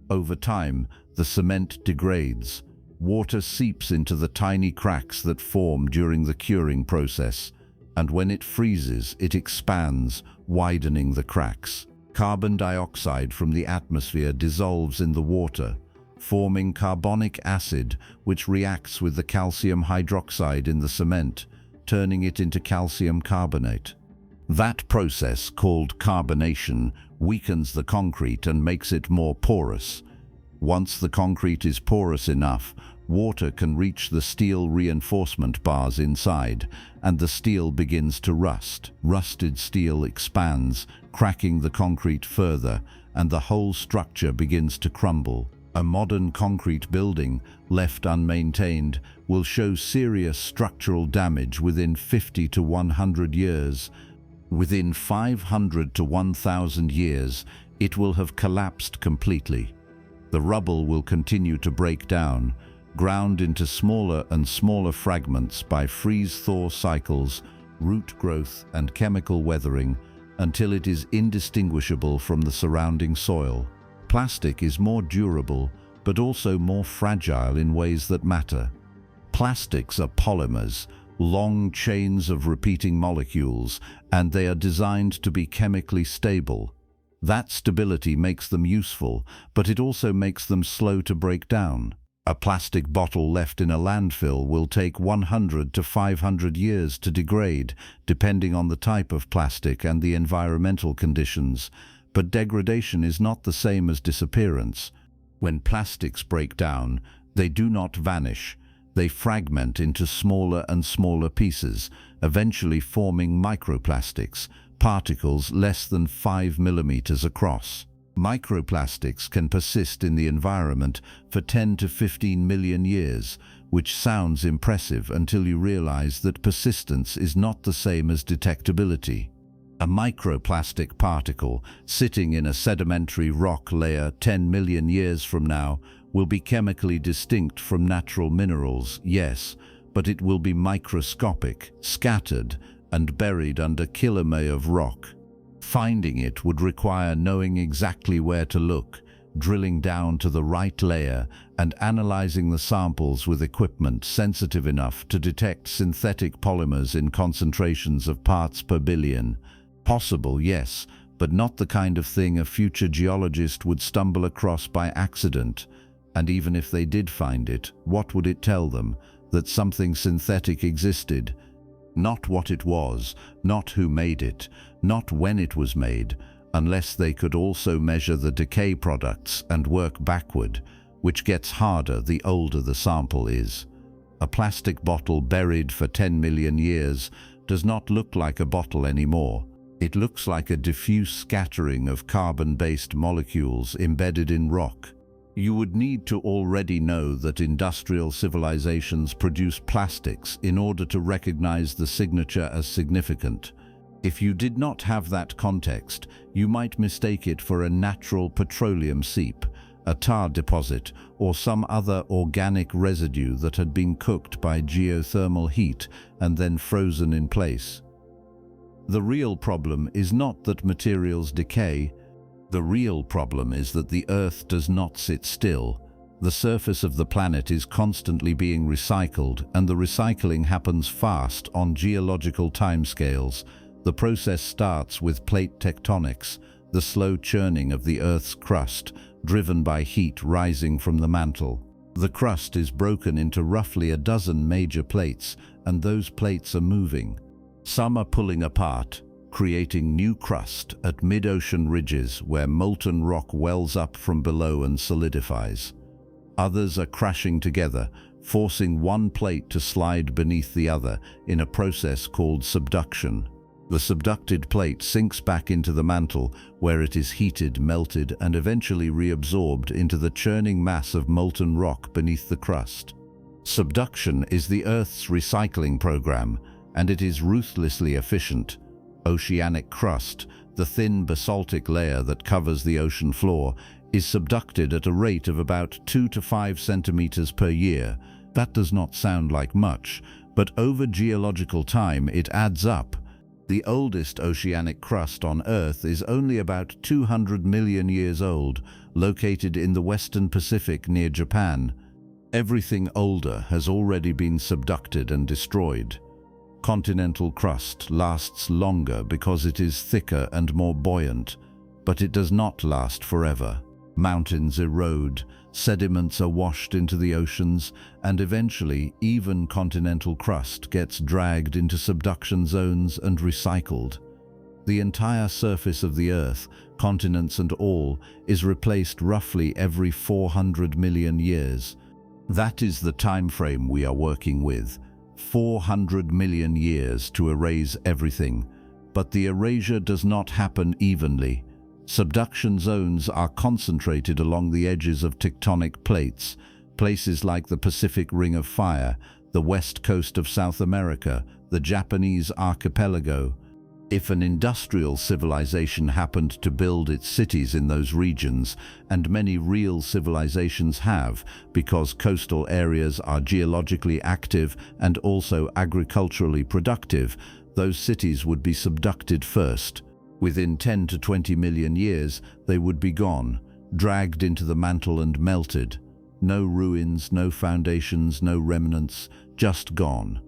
Over time, the cement degrades. Water seeps into the tiny cracks that form during the curing process, and when it freezes, it expands, widening the cracks. Carbon dioxide from the atmosphere dissolves in the water, forming carbonic acid, which reacts with the calcium hydroxide in the cement, turning it into calcium carbonate. That process, called carbonation, weakens the concrete and makes it more porous. Once the concrete is porous enough, water can reach the steel reinforcement bars inside, and the steel begins to rust. Rusted steel expands, cracking the concrete further, and the whole structure begins to crumble. A modern concrete building, left unmaintained, will show serious structural damage within 50 to 100 years. Within 500 to 1,000 years, it will have collapsed completely. The rubble will continue to break down, ground into smaller and smaller fragments by freeze-thaw cycles, root growth, and chemical weathering, until it is indistinguishable from the surrounding soil. Plastic is more durable, but also more fragile in ways that matter. Plastics are polymers, long chains of repeating molecules, and they are designed to be chemically stable. That stability makes them useful, but it also makes them slow to break down. A plastic bottle left in a landfill will take 100 to 500 years to degrade, depending on the type of plastic and the environmental conditions. But degradation is not the same as disappearance. When plastics break down, they do not vanish. They fragment into smaller and smaller pieces, eventually forming microplastics, particles less than 5 millimeters across. Microplastics can persist in the environment for 10 to 15 million years, which sounds impressive until you realize that persistence is not the same as detectability. A microplastic particle sitting in a sedimentary rock layer 10 million years from now will be chemically distinct from natural minerals, yes, but it will be microscopic, scattered, and buried under kilometers of rock. Finding it would require knowing exactly where to look, drilling down to the right layer, and analyzing the samples with equipment sensitive enough to detect synthetic polymers in concentrations of parts per billion. Possible, yes, but not the kind of thing a future geologist would stumble across by accident. And even if they did find it, what would it tell them? That something synthetic existed? Not what it was, not who made it, not when it was made, unless they could also measure the decay products and work backward, which gets harder the older the sample is. A plastic bottle buried for 10 million years does not look like a bottle anymore. It looks like a diffuse scattering of carbon-based molecules embedded in rock. You would need to already know that industrial civilizations produce plastics in order to recognize the signature as significant. If you did not have that context, you might mistake it for a natural petroleum seep, a tar deposit, or some other organic residue that had been cooked by geothermal heat and then frozen in place. The real problem is not that materials decay. The real problem is that the Earth does not sit still. The surface of the planet is constantly being recycled, and the recycling happens fast on geological timescales. The process starts with plate tectonics, the slow churning of the Earth's crust, driven by heat rising from the mantle. The crust is broken into roughly a dozen major plates, and those plates are moving. Some are pulling apart, creating new crust at mid-ocean ridges where molten rock wells up from below and solidifies. Others are crashing together, forcing one plate to slide beneath the other in a process called subduction. The subducted plate sinks back into the mantle, where it is heated, melted, and eventually reabsorbed into the churning mass of molten rock beneath the crust. Subduction is the Earth's recycling program, and it is ruthlessly efficient. Oceanic crust, the thin basaltic layer that covers the ocean floor, is subducted at a rate of about 2 to 5 centimeters per year. That does not sound like much, but over geological time it adds up. The oldest oceanic crust on Earth is only about 200 million years old, located in the western Pacific near Japan. Everything older has already been subducted and destroyed. Continental crust lasts longer because it is thicker and more buoyant, but it does not last forever. Mountains erode, sediments are washed into the oceans, and eventually even continental crust gets dragged into subduction zones and recycled. The entire surface of the Earth, continents and all, is replaced roughly every 400 million years. That is the time frame we are working with. 400 million years to erase everything. But the erasure does not happen evenly. Subduction zones are concentrated along the edges of tectonic plates, places like the Pacific Ring of Fire, the west coast of South America, the Japanese archipelago. If an industrial civilization happened to build its cities in those regions, and many real civilizations have, because coastal areas are geologically active and also agriculturally productive, those cities would be subducted first. Within 10 to 20 million years, they would be gone, dragged into the mantle and melted. No ruins, no foundations, no remnants, just gone.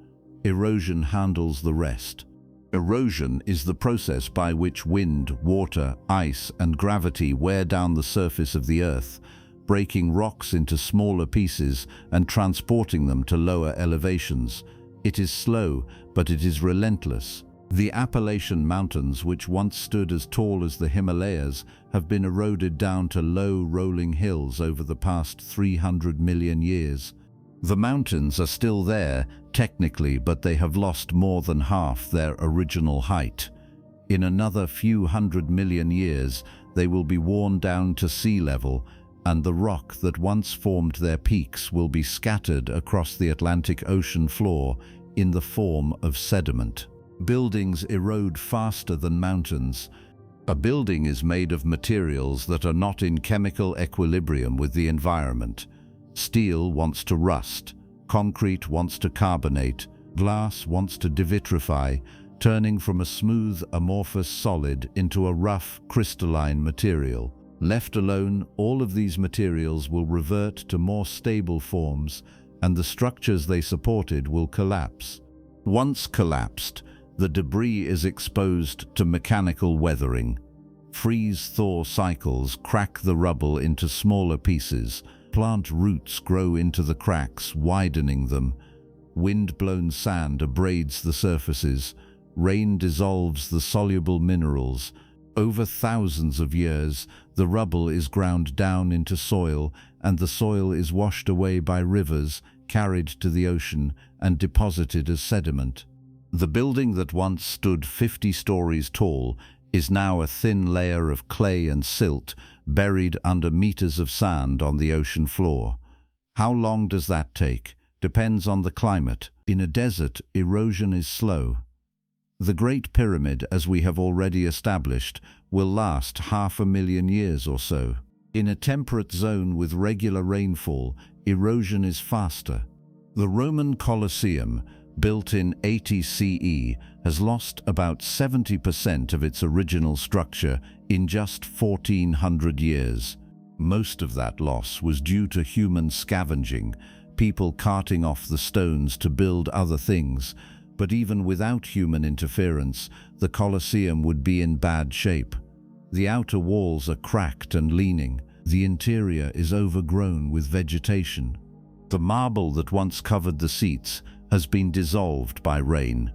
Erosion handles the rest. Erosion is the process by which wind, water, ice, and gravity wear down the surface of the Earth, breaking rocks into smaller pieces and transporting them to lower elevations. It is slow, but it is relentless. The Appalachian Mountains, which once stood as tall as the Himalayas, have been eroded down to low, rolling hills over the past 300 million years. The mountains are still there, technically, but they have lost more than half their original height. In another few 100 million years, they will be worn down to sea level, and the rock that once formed their peaks will be scattered across the Atlantic Ocean floor in the form of sediment. Buildings erode faster than mountains. A building is made of materials that are not in chemical equilibrium with the environment. Steel wants to rust, concrete wants to carbonate, glass wants to devitrify, turning from a smooth, amorphous solid into a rough, crystalline material. Left alone, all of these materials will revert to more stable forms, and the structures they supported will collapse. Once collapsed, the debris is exposed to mechanical weathering. Freeze-thaw cycles crack the rubble into smaller pieces. Plant roots grow into the cracks, widening them. Wind-blown sand abrades the surfaces. Rain dissolves the soluble minerals. Over thousands of years, the rubble is ground down into soil, and the soil is washed away by rivers, carried to the ocean, and deposited as sediment. The building that once stood 50 stories tall is now a thin layer of clay and silt buried under meters of sand on the ocean floor. How long does that take? Depends on the climate. In a desert, erosion is slow. The Great Pyramid, as we have already established, will last 500,000 years or so. In a temperate zone with regular rainfall, erosion is faster. The Roman Colosseum, built in 80 CE, has lost about 70% of its original structure in just 1400 years. Most of that loss was due to human scavenging, people carting off the stones to build other things, but even without human interference, the Colosseum would be in bad shape. The outer walls are cracked and leaning. The interior is overgrown with vegetation. The marble that once covered the seats has been dissolved by rain.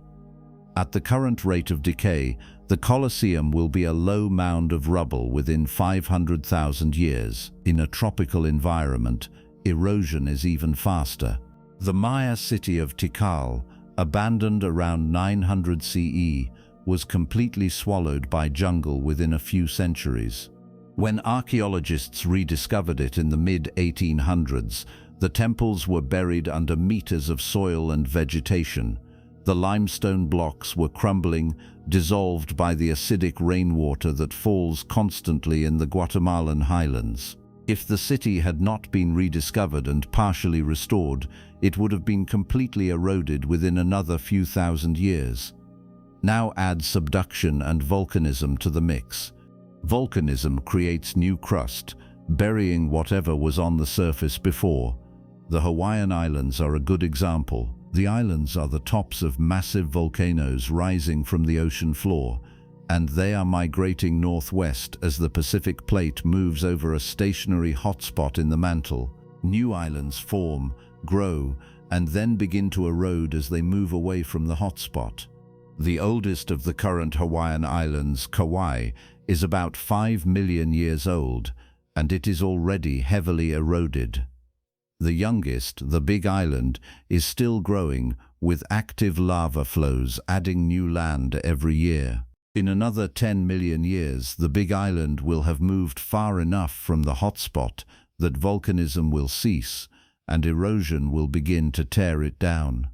At the current rate of decay, the Colosseum will be a low mound of rubble within 500,000 years. In a tropical environment, erosion is even faster. The Maya city of Tikal, abandoned around 900 CE, was completely swallowed by jungle within a few centuries. When archaeologists rediscovered it in the mid-1800s, the temples were buried under meters of soil and vegetation. The limestone blocks were crumbling, dissolved by the acidic rainwater that falls constantly in the Guatemalan highlands. If the city had not been rediscovered and partially restored, it would have been completely eroded within another few thousand years. Now add subduction and volcanism to the mix. Volcanism creates new crust, burying whatever was on the surface before. The Hawaiian Islands are a good example. The islands are the tops of massive volcanoes rising from the ocean floor, and they are migrating northwest as the Pacific Plate moves over a stationary hotspot in the mantle. New islands form, grow, and then begin to erode as they move away from the hotspot. The oldest of the current Hawaiian islands, Kauai, is about 5 million years old, and it is already heavily eroded. The youngest, the Big Island, is still growing, with active lava flows adding new land every year. In another 10 million years, the Big Island will have moved far enough from the hotspot that volcanism will cease, and erosion will begin to tear it down.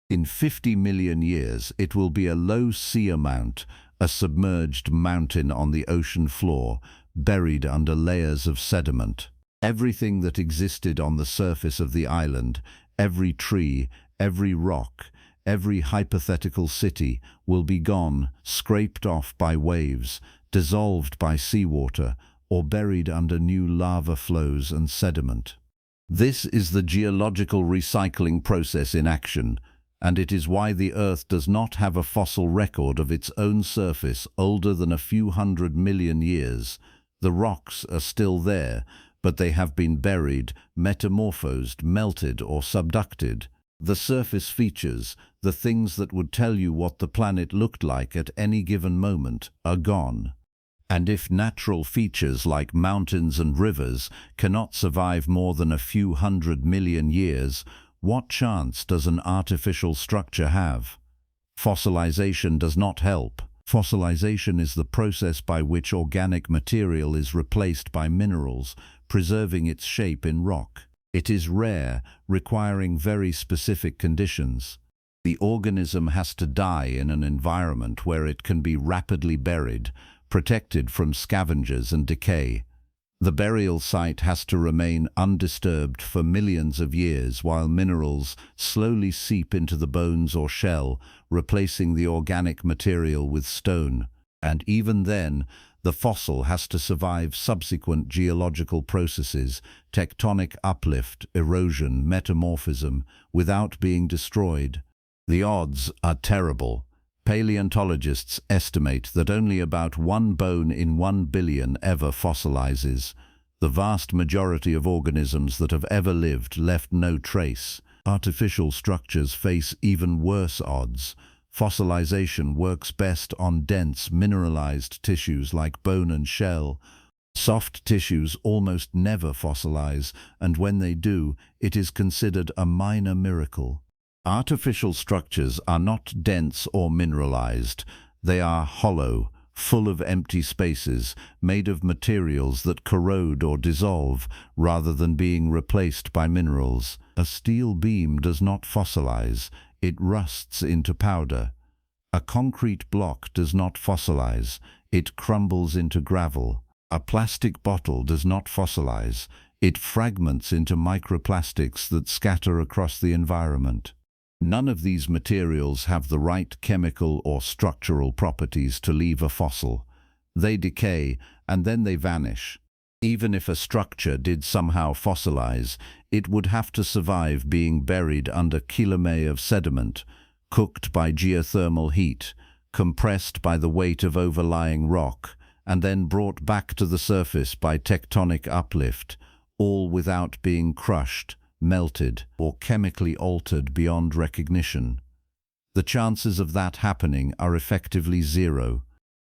In 50 million years, it will be a low seamount, a submerged mountain on the ocean floor, buried under layers of sediment. Everything that existed on the surface of the island, every tree, every rock, every hypothetical city, will be gone, scraped off by waves, dissolved by seawater, or buried under new lava flows and sediment. This is the geological recycling process in action, and it is why the Earth does not have a fossil record of its own surface older than a few 100 million years. The rocks are still there, but they have been buried, metamorphosed, melted, or subducted. The surface features, the things that would tell you what the planet looked like at any given moment, are gone. And if natural features like mountains and rivers cannot survive more than a few 100 million years, what chance does an artificial structure have? Fossilization does not help. Fossilization is the process by which organic material is replaced by minerals, preserving its shape in rock. It is rare, requiring very specific conditions. The organism has to die in an environment where it can be rapidly buried, protected from scavengers and decay. The burial site has to remain undisturbed for millions of years while minerals slowly seep into the bones or shell, replacing the organic material with stone. And even then, the fossil has to survive subsequent geological processes, tectonic uplift, erosion, metamorphism, without being destroyed. The odds are terrible. Paleontologists estimate that only about 1 bone in 1 billion ever fossilizes. The vast majority of organisms that have ever lived left no trace. Artificial structures face even worse odds. Fossilization works best on dense, mineralized tissues like bone and shell. Soft tissues almost never fossilize, and when they do, it is considered a minor miracle. Artificial structures are not dense or mineralized. They are hollow, full of empty spaces, made of materials that corrode or dissolve, rather than being replaced by minerals. A steel beam does not fossilize. It rusts into powder. A concrete block does not fossilize. It crumbles into gravel. A plastic bottle does not fossilize. It fragments into microplastics that scatter across the environment. None of these materials have the right chemical or structural properties to leave a fossil. They decay, and then they vanish. Even if a structure did somehow fossilize, it would have to survive being buried under kilometers of sediment, cooked by geothermal heat, compressed by the weight of overlying rock, and then brought back to the surface by tectonic uplift, all without being crushed, melted, or chemically altered beyond recognition. The chances of that happening are effectively zero.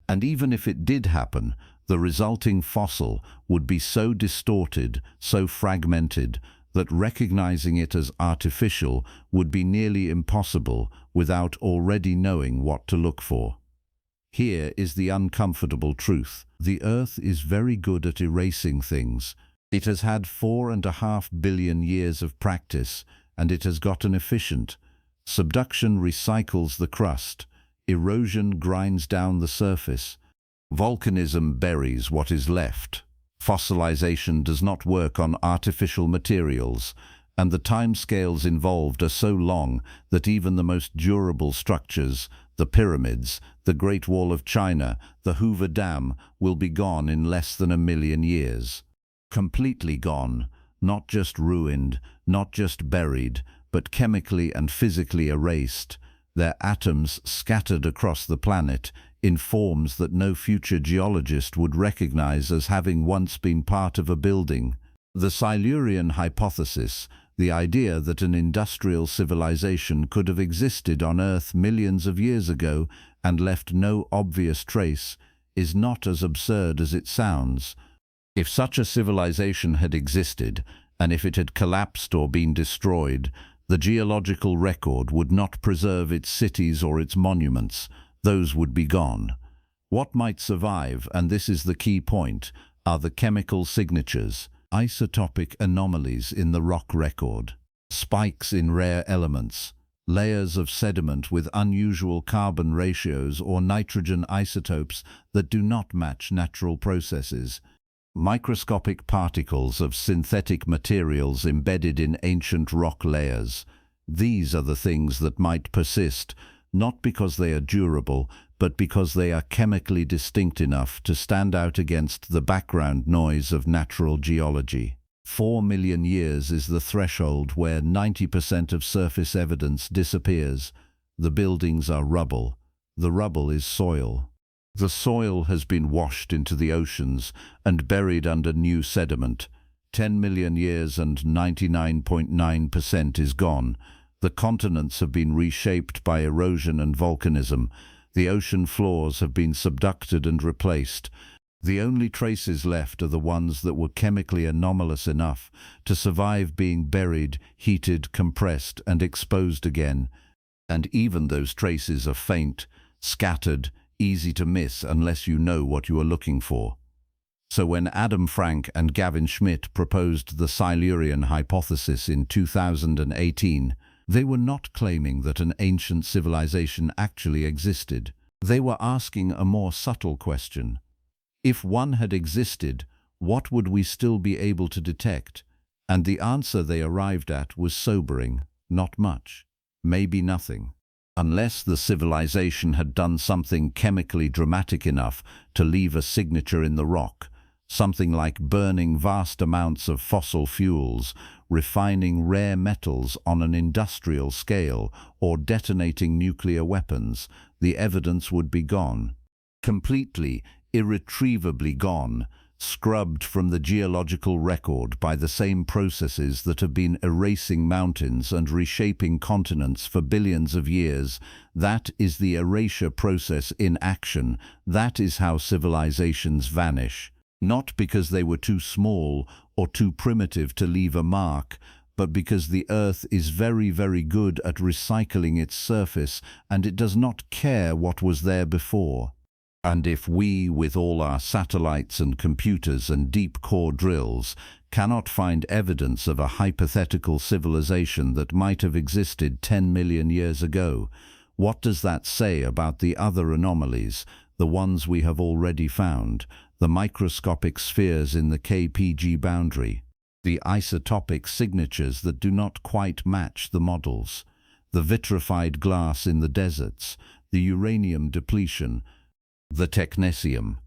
And even if it did happen, the resulting fossil would be so distorted, so fragmented, that recognizing it as artificial would be nearly impossible without already knowing what to look for. Here is the uncomfortable truth. The Earth is very good at erasing things. It has had 4.5 billion years of practice, and it has gotten efficient. Subduction recycles the crust. Erosion grinds down the surface. Volcanism buries what is left. Fossilization does not work on artificial materials, and the timescales involved are so long that even the most durable structures, the pyramids, the Great Wall of China, the Hoover Dam, will be gone in less than 1 million years. Completely gone, not just ruined, not just buried, but chemically and physically erased, their atoms scattered across the planet in forms that no future geologist would recognize as having once been part of a building. The Silurian Hypothesis, the idea that an industrial civilization could have existed on Earth millions of years ago and left no obvious trace, is not as absurd as it sounds. If such a civilization had existed, and if it had collapsed or been destroyed, the geological record would not preserve its cities or its monuments. Those would be gone. What might survive, and this is the key point, are the chemical signatures, isotopic anomalies in the rock record, spikes in rare elements, layers of sediment with unusual carbon ratios or nitrogen isotopes that do not match natural processes, microscopic particles of synthetic materials embedded in ancient rock layers. These are the things that might persist, not because they are durable, but because they are chemically distinct enough to stand out against the background noise of natural geology. 4 million years is the threshold where 90% of surface evidence disappears. The buildings are rubble. The rubble is soil. The soil has been washed into the oceans and buried under new sediment. 10 million years and 99.9% is gone. The continents have been reshaped by erosion and volcanism. The ocean floors have been subducted and replaced. The only traces left are the ones that were chemically anomalous enough to survive being buried, heated, compressed, and exposed again. And even those traces are faint, scattered, easy to miss unless you know what you are looking for. So when Adam Frank and Gavin Schmidt proposed the Silurian Hypothesis in 2018, they were not claiming that an ancient civilization actually existed. They were asking a more subtle question. If one had existed, what would we still be able to detect? And the answer they arrived at was sobering. Not much. Maybe nothing. Unless the civilization had done something chemically dramatic enough to leave a signature in the rock, something like burning vast amounts of fossil fuels, refining rare metals on an industrial scale, or detonating nuclear weapons, the evidence would be gone. Completely, irretrievably gone, scrubbed from the geological record by the same processes that have been erasing mountains and reshaping continents for billions of years. That is the erasure process in action. That is how civilizations vanish. Not because they were too small or too primitive to leave a mark, but because the Earth is very, very good at recycling its surface, and it does not care what was there before. And if we, with all our satellites and computers and deep core drills, cannot find evidence of a hypothetical civilization that might have existed 10 million years ago, what does that say about the other anomalies, the ones we have already found, the microscopic spheres in the KPG boundary, the isotopic signatures that do not quite match the models, the vitrified glass in the deserts, the uranium depletion, the technetium?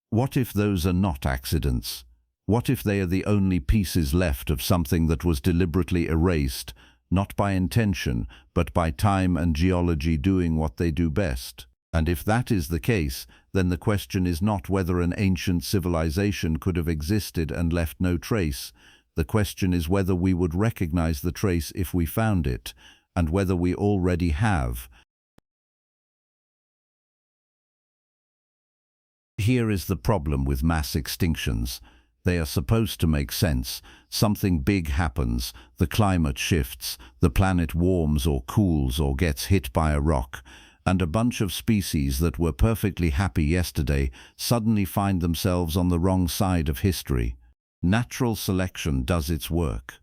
What if those are not accidents? What if they are the only pieces left of something that was deliberately erased, not by intention, but by time and geology doing what they do best? And if that is the case, then the question is not whether an ancient civilization could have existed and left no trace. The question is whether we would recognize the trace if we found it, and whether we already have. Here is the problem with mass extinctions. They are supposed to make sense. Something big happens, the climate shifts, the planet warms or cools or gets hit by a rock, and a bunch of species that were perfectly happy yesterday suddenly find themselves on the wrong side of history. Natural selection does its work.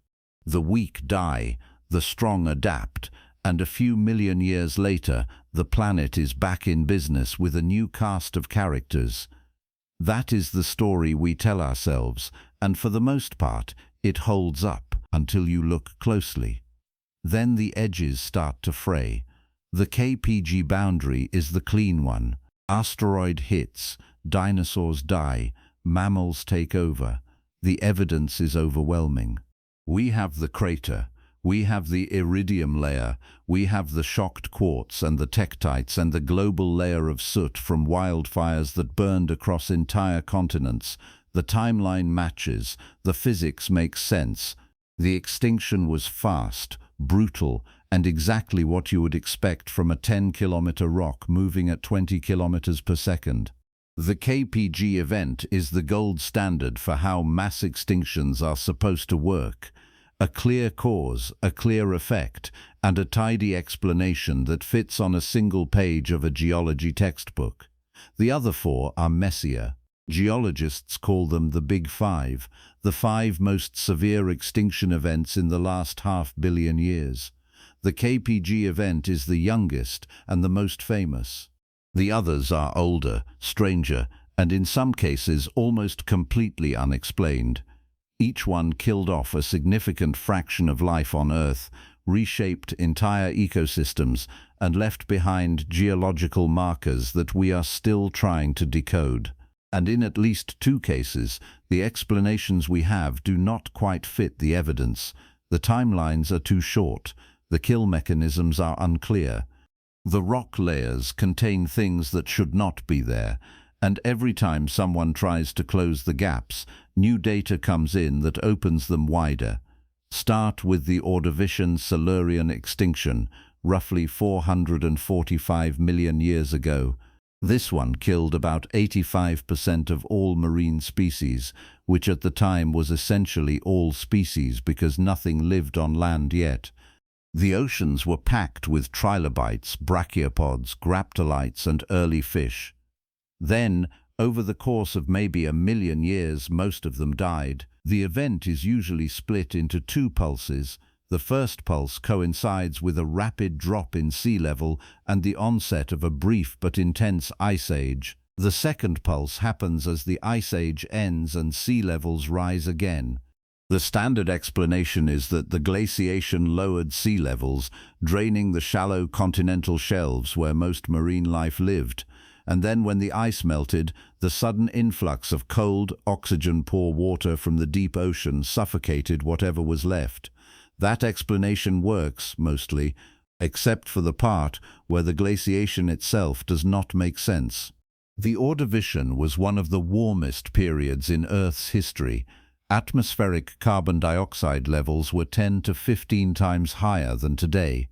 The weak die, the strong adapt, and a few million years later, the planet is back in business with a new cast of characters. That is the story we tell ourselves, and for the most part, it holds up until you look closely. Then the edges start to fray. The KPG boundary is the clean one. Asteroid hits, dinosaurs die, mammals take over. The evidence is overwhelming. We have the crater, we have the iridium layer, we have the shocked quartz and the tektites and the global layer of soot from wildfires that burned across entire continents. The timeline matches, the physics makes sense. The extinction was fast, brutal, and exactly what you would expect from a 10-kilometer rock moving at 20 kilometers per second. The KPG event is the gold standard for how mass extinctions are supposed to work. A clear cause, a clear effect, and a tidy explanation that fits on a single page of a geology textbook. The other four are messier. Geologists call them the Big Five, the 5 most severe extinction events in the last half-billion years. The KPG event is the youngest and the most famous. The others are older, stranger, and in some cases almost completely unexplained. Each one killed off a significant fraction of life on Earth, reshaped entire ecosystems, and left behind geological markers that we are still trying to decode. And in at least 2 cases, the explanations we have do not quite fit the evidence. The timelines are too short. The kill mechanisms are unclear. The rock layers contain things that should not be there, and every time someone tries to close the gaps, new data comes in that opens them wider. Start with the Ordovician Silurian extinction, roughly 445 million years ago. This one killed about 85% of all marine species, which at the time was essentially all species because nothing lived on land yet. The oceans were packed with trilobites, brachiopods, graptolites, and early fish. Then, over the course of maybe 1 million years, most of them died. The event is usually split into 2 pulses. The first pulse coincides with a rapid drop in sea level and the onset of a brief but intense ice age. The second pulse happens as the ice age ends and sea levels rise again. The standard explanation is that the glaciation lowered sea levels, draining the shallow continental shelves where most marine life lived. And then when the ice melted, the sudden influx of cold, oxygen-poor water from the deep ocean suffocated whatever was left. That explanation works, mostly, except for the part where the glaciation itself does not make sense. The Ordovician was one of the warmest periods in Earth's history. Atmospheric carbon dioxide levels were 10 to 15 times higher than today.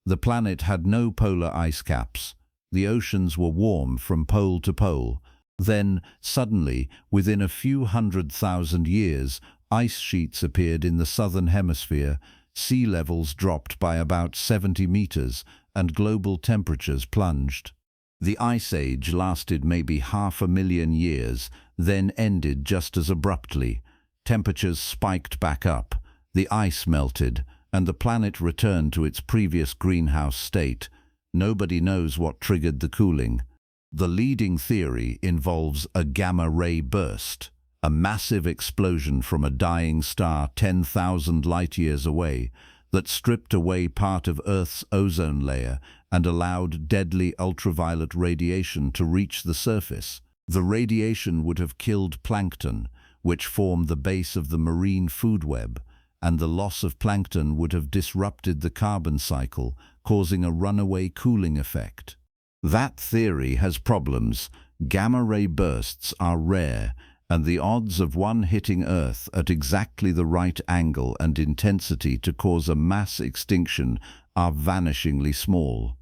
The planet had no polar ice caps. The oceans were warm from pole to pole. Then, suddenly, within a few 100,000 years, ice sheets appeared in the southern hemisphere, sea levels dropped by about 70 meters, and global temperatures plunged. The Ice Age lasted maybe 500,000 years, then ended just as abruptly. Temperatures spiked back up, the ice melted, and the planet returned to its previous greenhouse state. Nobody knows what triggered the cooling. The leading theory involves a gamma-ray burst, a massive explosion from a dying star 10,000 light-years away that stripped away part of Earth's ozone layer and allowed deadly ultraviolet radiation to reach the surface. The radiation would have killed plankton, which form the base of the marine food web, and the loss of plankton would have disrupted the carbon cycle, causing a runaway cooling effect. That theory has problems. Gamma-ray bursts are rare, and the odds of one hitting Earth at exactly the right angle and intensity to cause a mass extinction are vanishingly small.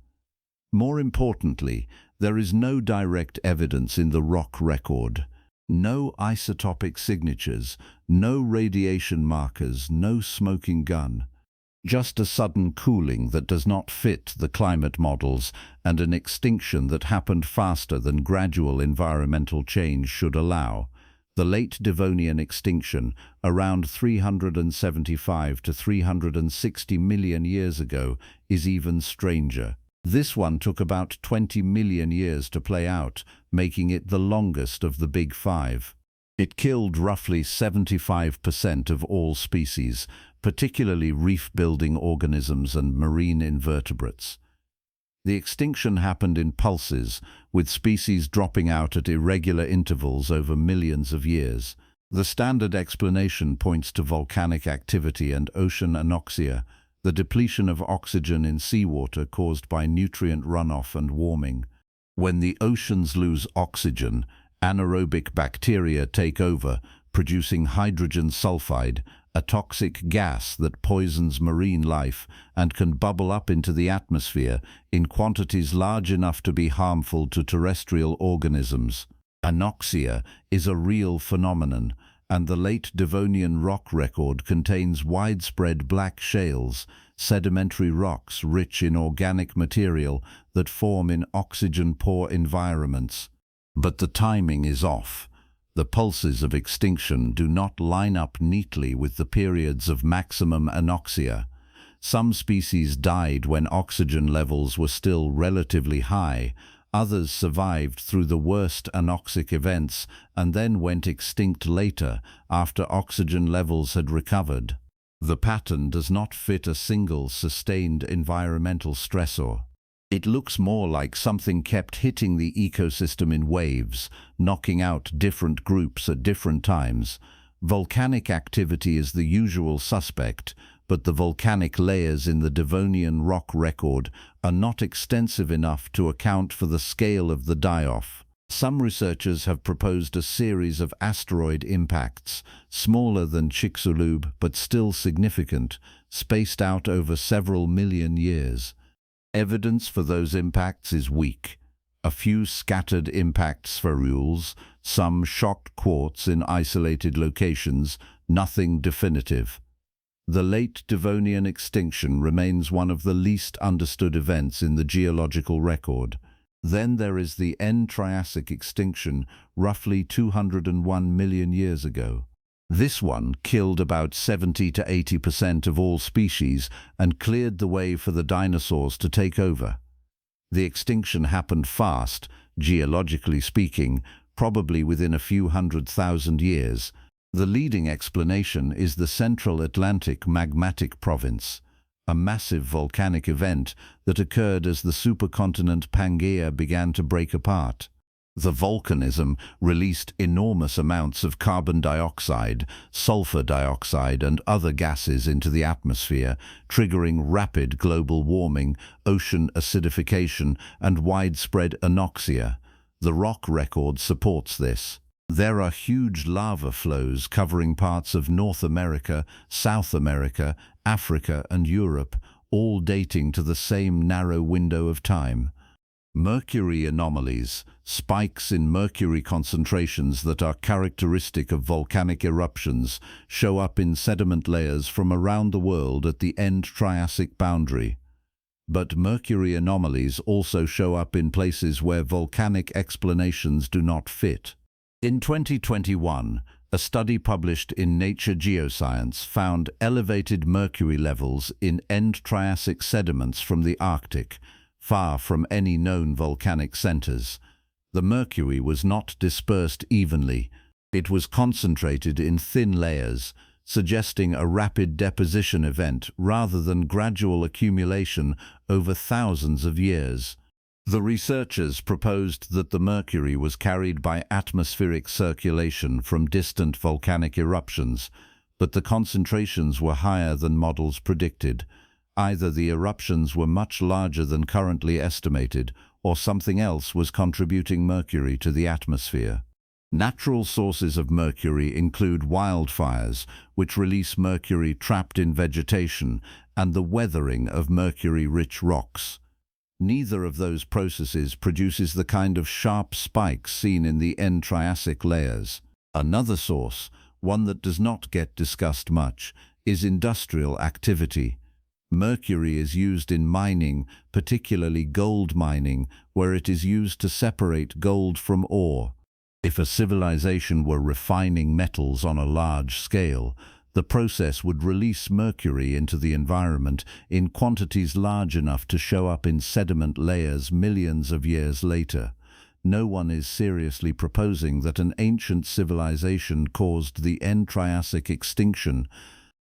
More importantly, there is no direct evidence in the rock record. No isotopic signatures, no radiation markers, no smoking gun. Just a sudden cooling that does not fit the climate models and an extinction that happened faster than gradual environmental change should allow. The late Devonian extinction, around 375 to 360 million years ago, is even stranger. This one took about 20 million years to play out, making it the longest of the Big Five. It killed roughly 75% of all species, particularly reef-building organisms and marine invertebrates. The extinction happened in pulses, with species dropping out at irregular intervals over millions of years. The standard explanation points to volcanic activity and ocean anoxia, the depletion of oxygen in seawater caused by nutrient runoff and warming. When the oceans lose oxygen, anaerobic bacteria take over, producing hydrogen sulfide, a toxic gas that poisons marine life and can bubble up into the atmosphere in quantities large enough to be harmful to terrestrial organisms. Anoxia is a real phenomenon, and the late Devonian rock record contains widespread black shales, sedimentary rocks rich in organic material that form in oxygen-poor environments. But the timing is off. The pulses of extinction do not line up neatly with the periods of maximum anoxia. Some species died when oxygen levels were still relatively high. Others survived through the worst anoxic events and then went extinct later after oxygen levels had recovered. The pattern does not fit a single sustained environmental stressor. It looks more like something kept hitting the ecosystem in waves, knocking out different groups at different times. Volcanic activity is the usual suspect, but the volcanic layers in the Devonian rock record are not extensive enough to account for the scale of the die-off. Some researchers have proposed a series of asteroid impacts, smaller than Chicxulub but still significant, spaced out over several million years. Evidence for those impacts is weak. A few scattered impact spherules, some shocked quartz in isolated locations, nothing definitive. The late Devonian extinction remains one of the least understood events in the geological record. Then there is the End-Triassic extinction, roughly 201 million years ago. This one killed about 70 to 80% of all species and cleared the way for the dinosaurs to take over. The extinction happened fast, geologically speaking, probably within a few 100,000 years. The leading explanation is the Central Atlantic Magmatic Province, a massive volcanic event that occurred as the supercontinent Pangaea began to break apart. The volcanism released enormous amounts of carbon dioxide, sulfur dioxide, and other gases into the atmosphere, triggering rapid global warming, ocean acidification, and widespread anoxia. The rock record supports this. There are huge lava flows covering parts of North America, South America, Africa, and Europe, all dating to the same narrow window of time. Mercury anomalies, spikes in mercury concentrations that are characteristic of volcanic eruptions, show up in sediment layers from around the world at the End-Triassic boundary. But mercury anomalies also show up in places where volcanic explanations do not fit. In 2021, a study published in Nature Geoscience found elevated mercury levels in End-Triassic sediments from the Arctic, far from any known volcanic centers. The mercury was not dispersed evenly. It was concentrated in thin layers, suggesting a rapid deposition event rather than gradual accumulation over thousands of years. The researchers proposed that the mercury was carried by atmospheric circulation from distant volcanic eruptions, but the concentrations were higher than models predicted. Either the eruptions were much larger than currently estimated, or something else was contributing mercury to the atmosphere. Natural sources of mercury include wildfires, which release mercury trapped in vegetation, and the weathering of mercury-rich rocks. Neither of those processes produces the kind of sharp spikes seen in the end-Triassic layers. Another source, one that does not get discussed much, is industrial activity. Mercury is used in mining, particularly gold mining, where it is used to separate gold from ore. If a civilization were refining metals on a large scale, the process would release mercury into the environment in quantities large enough to show up in sediment layers millions of years later. No one is seriously proposing that an ancient civilization caused the end Triassic extinction,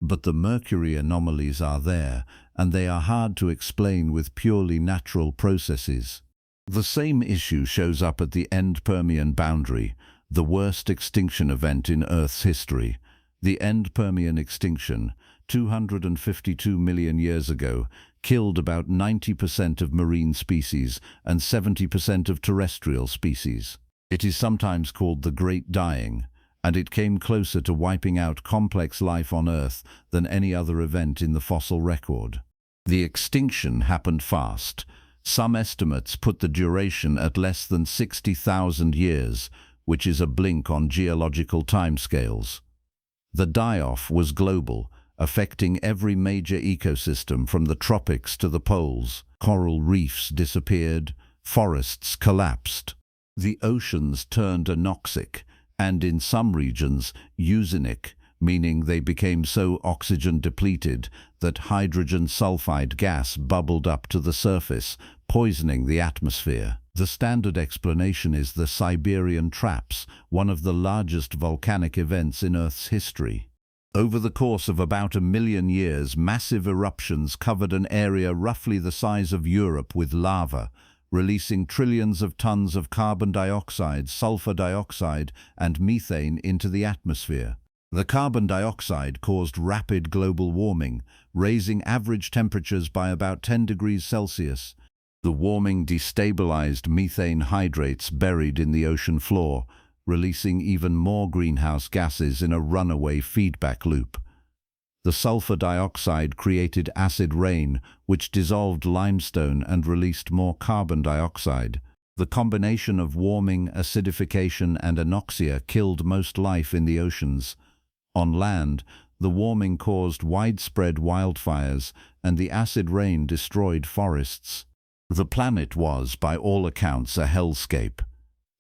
but the mercury anomalies are there, and they are hard to explain with purely natural processes. The same issue shows up at the end Permian boundary, the worst extinction event in Earth's history. The end Permian extinction, 252 million years ago, killed about 90% of marine species and 70% of terrestrial species. It is sometimes called the Great Dying, and it came closer to wiping out complex life on Earth than any other event in the fossil record. The extinction happened fast. Some estimates put the duration at less than 60,000 years, which is a blink on geological timescales. The die-off was global, affecting every major ecosystem from the tropics to the poles. Coral reefs disappeared, forests collapsed. The oceans turned anoxic, and in some regions, eusinic, meaning they became so oxygen-depleted that hydrogen sulfide gas bubbled up to the surface, poisoning the atmosphere. The standard explanation is the Siberian traps, one of the largest volcanic events in Earth's history. Over the course of about 1 million years, massive eruptions covered an area roughly the size of Europe with lava, releasing trillions of tons of carbon dioxide, sulfur dioxide, and methane into the atmosphere. The carbon dioxide caused rapid global warming, raising average temperatures by about 10 degrees Celsius. The warming destabilized methane hydrates buried in the ocean floor, releasing even more greenhouse gases in a runaway feedback loop. The sulfur dioxide created acid rain, which dissolved limestone and released more carbon dioxide. The combination of warming, acidification, and anoxia killed most life in the oceans. On land, the warming caused widespread wildfires, and the acid rain destroyed forests. The planet was, by all accounts, a hellscape.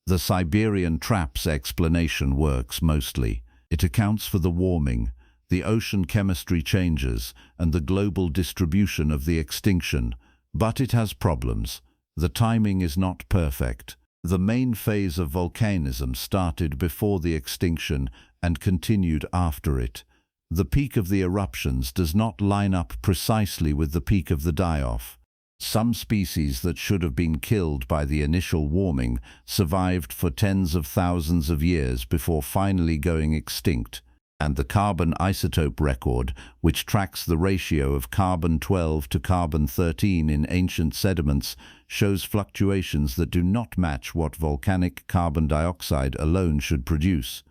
The Siberian traps explanation works mostly. It accounts for the warming, the ocean chemistry changes, and the global distribution of the extinction. But it has problems. The timing is not perfect. The main phase of volcanism started before the extinction and continued after it. The peak of the eruptions does not line up precisely with the peak of the die-off. Some species that should have been killed by the initial warming survived for tens of thousands of years before finally going extinct, and the carbon isotope record, which tracks the ratio of carbon-12 to carbon-13 in ancient sediments, shows fluctuations that do not match what volcanic carbon dioxide alone should produce.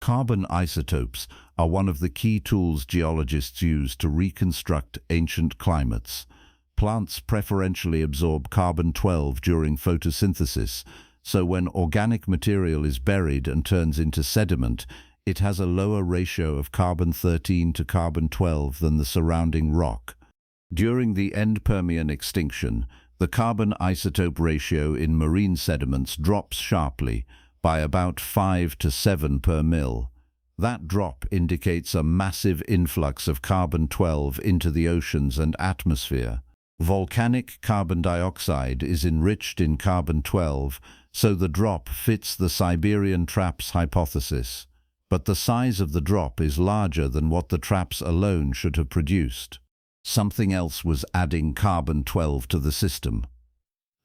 Carbon isotopes are one of the key tools geologists use to reconstruct ancient climates. Plants preferentially absorb carbon-12 during photosynthesis, so when organic material is buried and turns into sediment, it has a lower ratio of carbon-13 to carbon-12 than the surrounding rock. During the end Permian extinction, the carbon isotope ratio in marine sediments drops sharply, by about 5 to 7 per mil. That drop indicates a massive influx of carbon-12 into the oceans and atmosphere. Volcanic carbon dioxide is enriched in carbon-12, so the drop fits the Siberian traps hypothesis. But the size of the drop is larger than what the traps alone should have produced. Something else was adding carbon-12 to the system.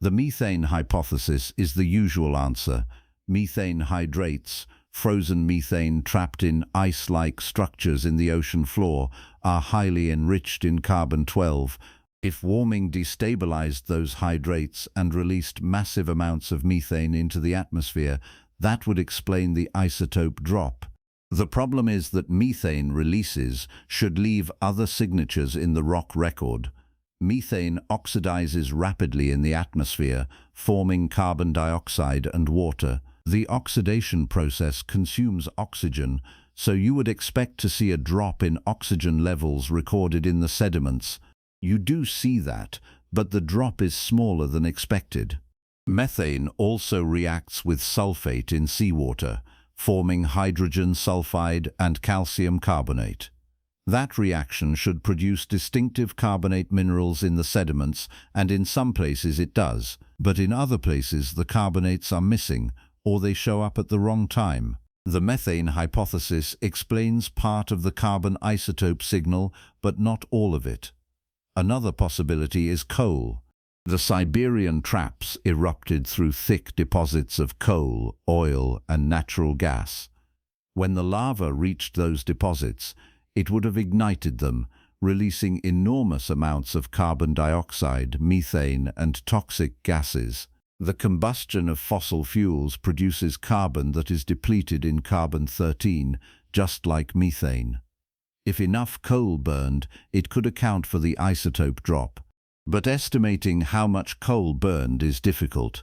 The methane hypothesis is the usual answer. Methane hydrates, frozen methane trapped in ice-like structures in the ocean floor, are highly enriched in carbon-12. If warming destabilized those hydrates and released massive amounts of methane into the atmosphere, that would explain the isotope drop. The problem is that methane releases should leave other signatures in the rock record. Methane oxidizes rapidly in the atmosphere, forming carbon dioxide and water. The oxidation process consumes oxygen, so you would expect to see a drop in oxygen levels recorded in the sediments. You do see that, but the drop is smaller than expected. Methane also reacts with sulfate in seawater, forming hydrogen sulfide and calcium carbonate. That reaction should produce distinctive carbonate minerals in the sediments, and in some places it does, but in other places the carbonates are missing, or they show up at the wrong time. The methane hypothesis explains part of the carbon isotope signal, but not all of it. Another possibility is coal. The Siberian traps erupted through thick deposits of coal, oil, and natural gas. When the lava reached those deposits, it would have ignited them, releasing enormous amounts of carbon dioxide, methane, and toxic gases. The combustion of fossil fuels produces carbon that is depleted in carbon-13, just like methane. If enough coal burned, it could account for the isotope drop. But estimating how much coal burned is difficult.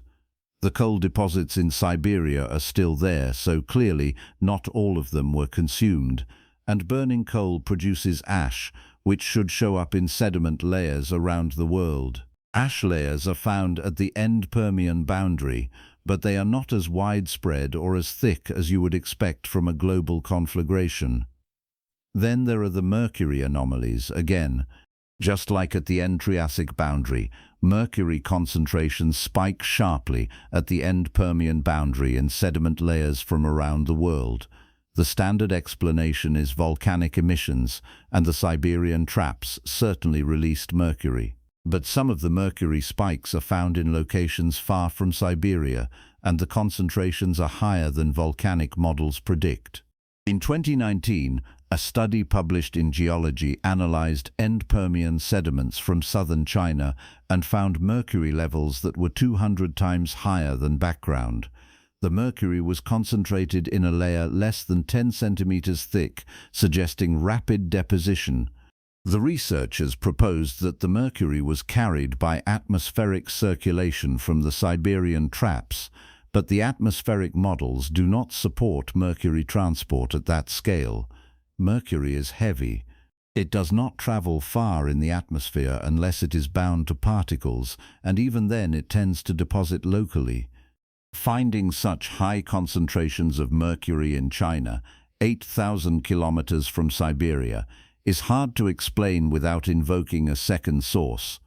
The coal deposits in Siberia are still there, so clearly not all of them were consumed, and burning coal produces ash, which should show up in sediment layers around the world. Ash layers are found at the end Permian boundary, but they are not as widespread or as thick as you would expect from a global conflagration. Then there are the mercury anomalies again. Just like at the end Triassic boundary, mercury concentrations spike sharply at the end Permian boundary in sediment layers from around the world. The standard explanation is volcanic emissions, and the Siberian traps certainly released mercury. But some of the mercury spikes are found in locations far from Siberia, and the concentrations are higher than volcanic models predict. In 2019, a study published in Geology analyzed end Permian sediments from southern China and found mercury levels that were 200 times higher than background. The mercury was concentrated in a layer less than 10 centimeters thick, suggesting rapid deposition. The researchers proposed that the mercury was carried by atmospheric circulation from the Siberian traps, but the atmospheric models do not support mercury transport at that scale. Mercury is heavy. It does not travel far in the atmosphere unless it is bound to particles, and even then it tends to deposit locally. Finding such high concentrations of mercury in China, 8,000 kilometers from Siberia, is hard to explain without invoking a second source.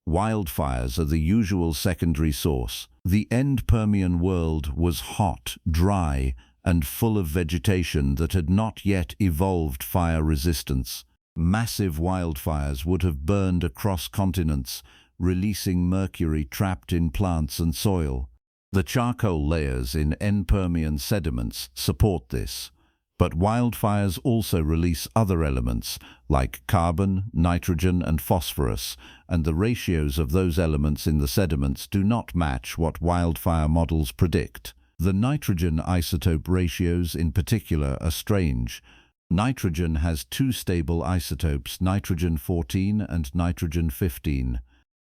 Wildfires are the usual secondary source. The end Permian world was hot, dry, and full of vegetation that had not yet evolved fire resistance. Massive wildfires would have burned across continents, releasing mercury trapped in plants and soil. The charcoal layers in end Permian sediments support this. But wildfires also release other elements like carbon, nitrogen, and phosphorus, and the ratios of those elements in the sediments do not match what wildfire models predict. The nitrogen isotope ratios in particular are strange. Nitrogen has two stable isotopes, nitrogen-14 and nitrogen-15.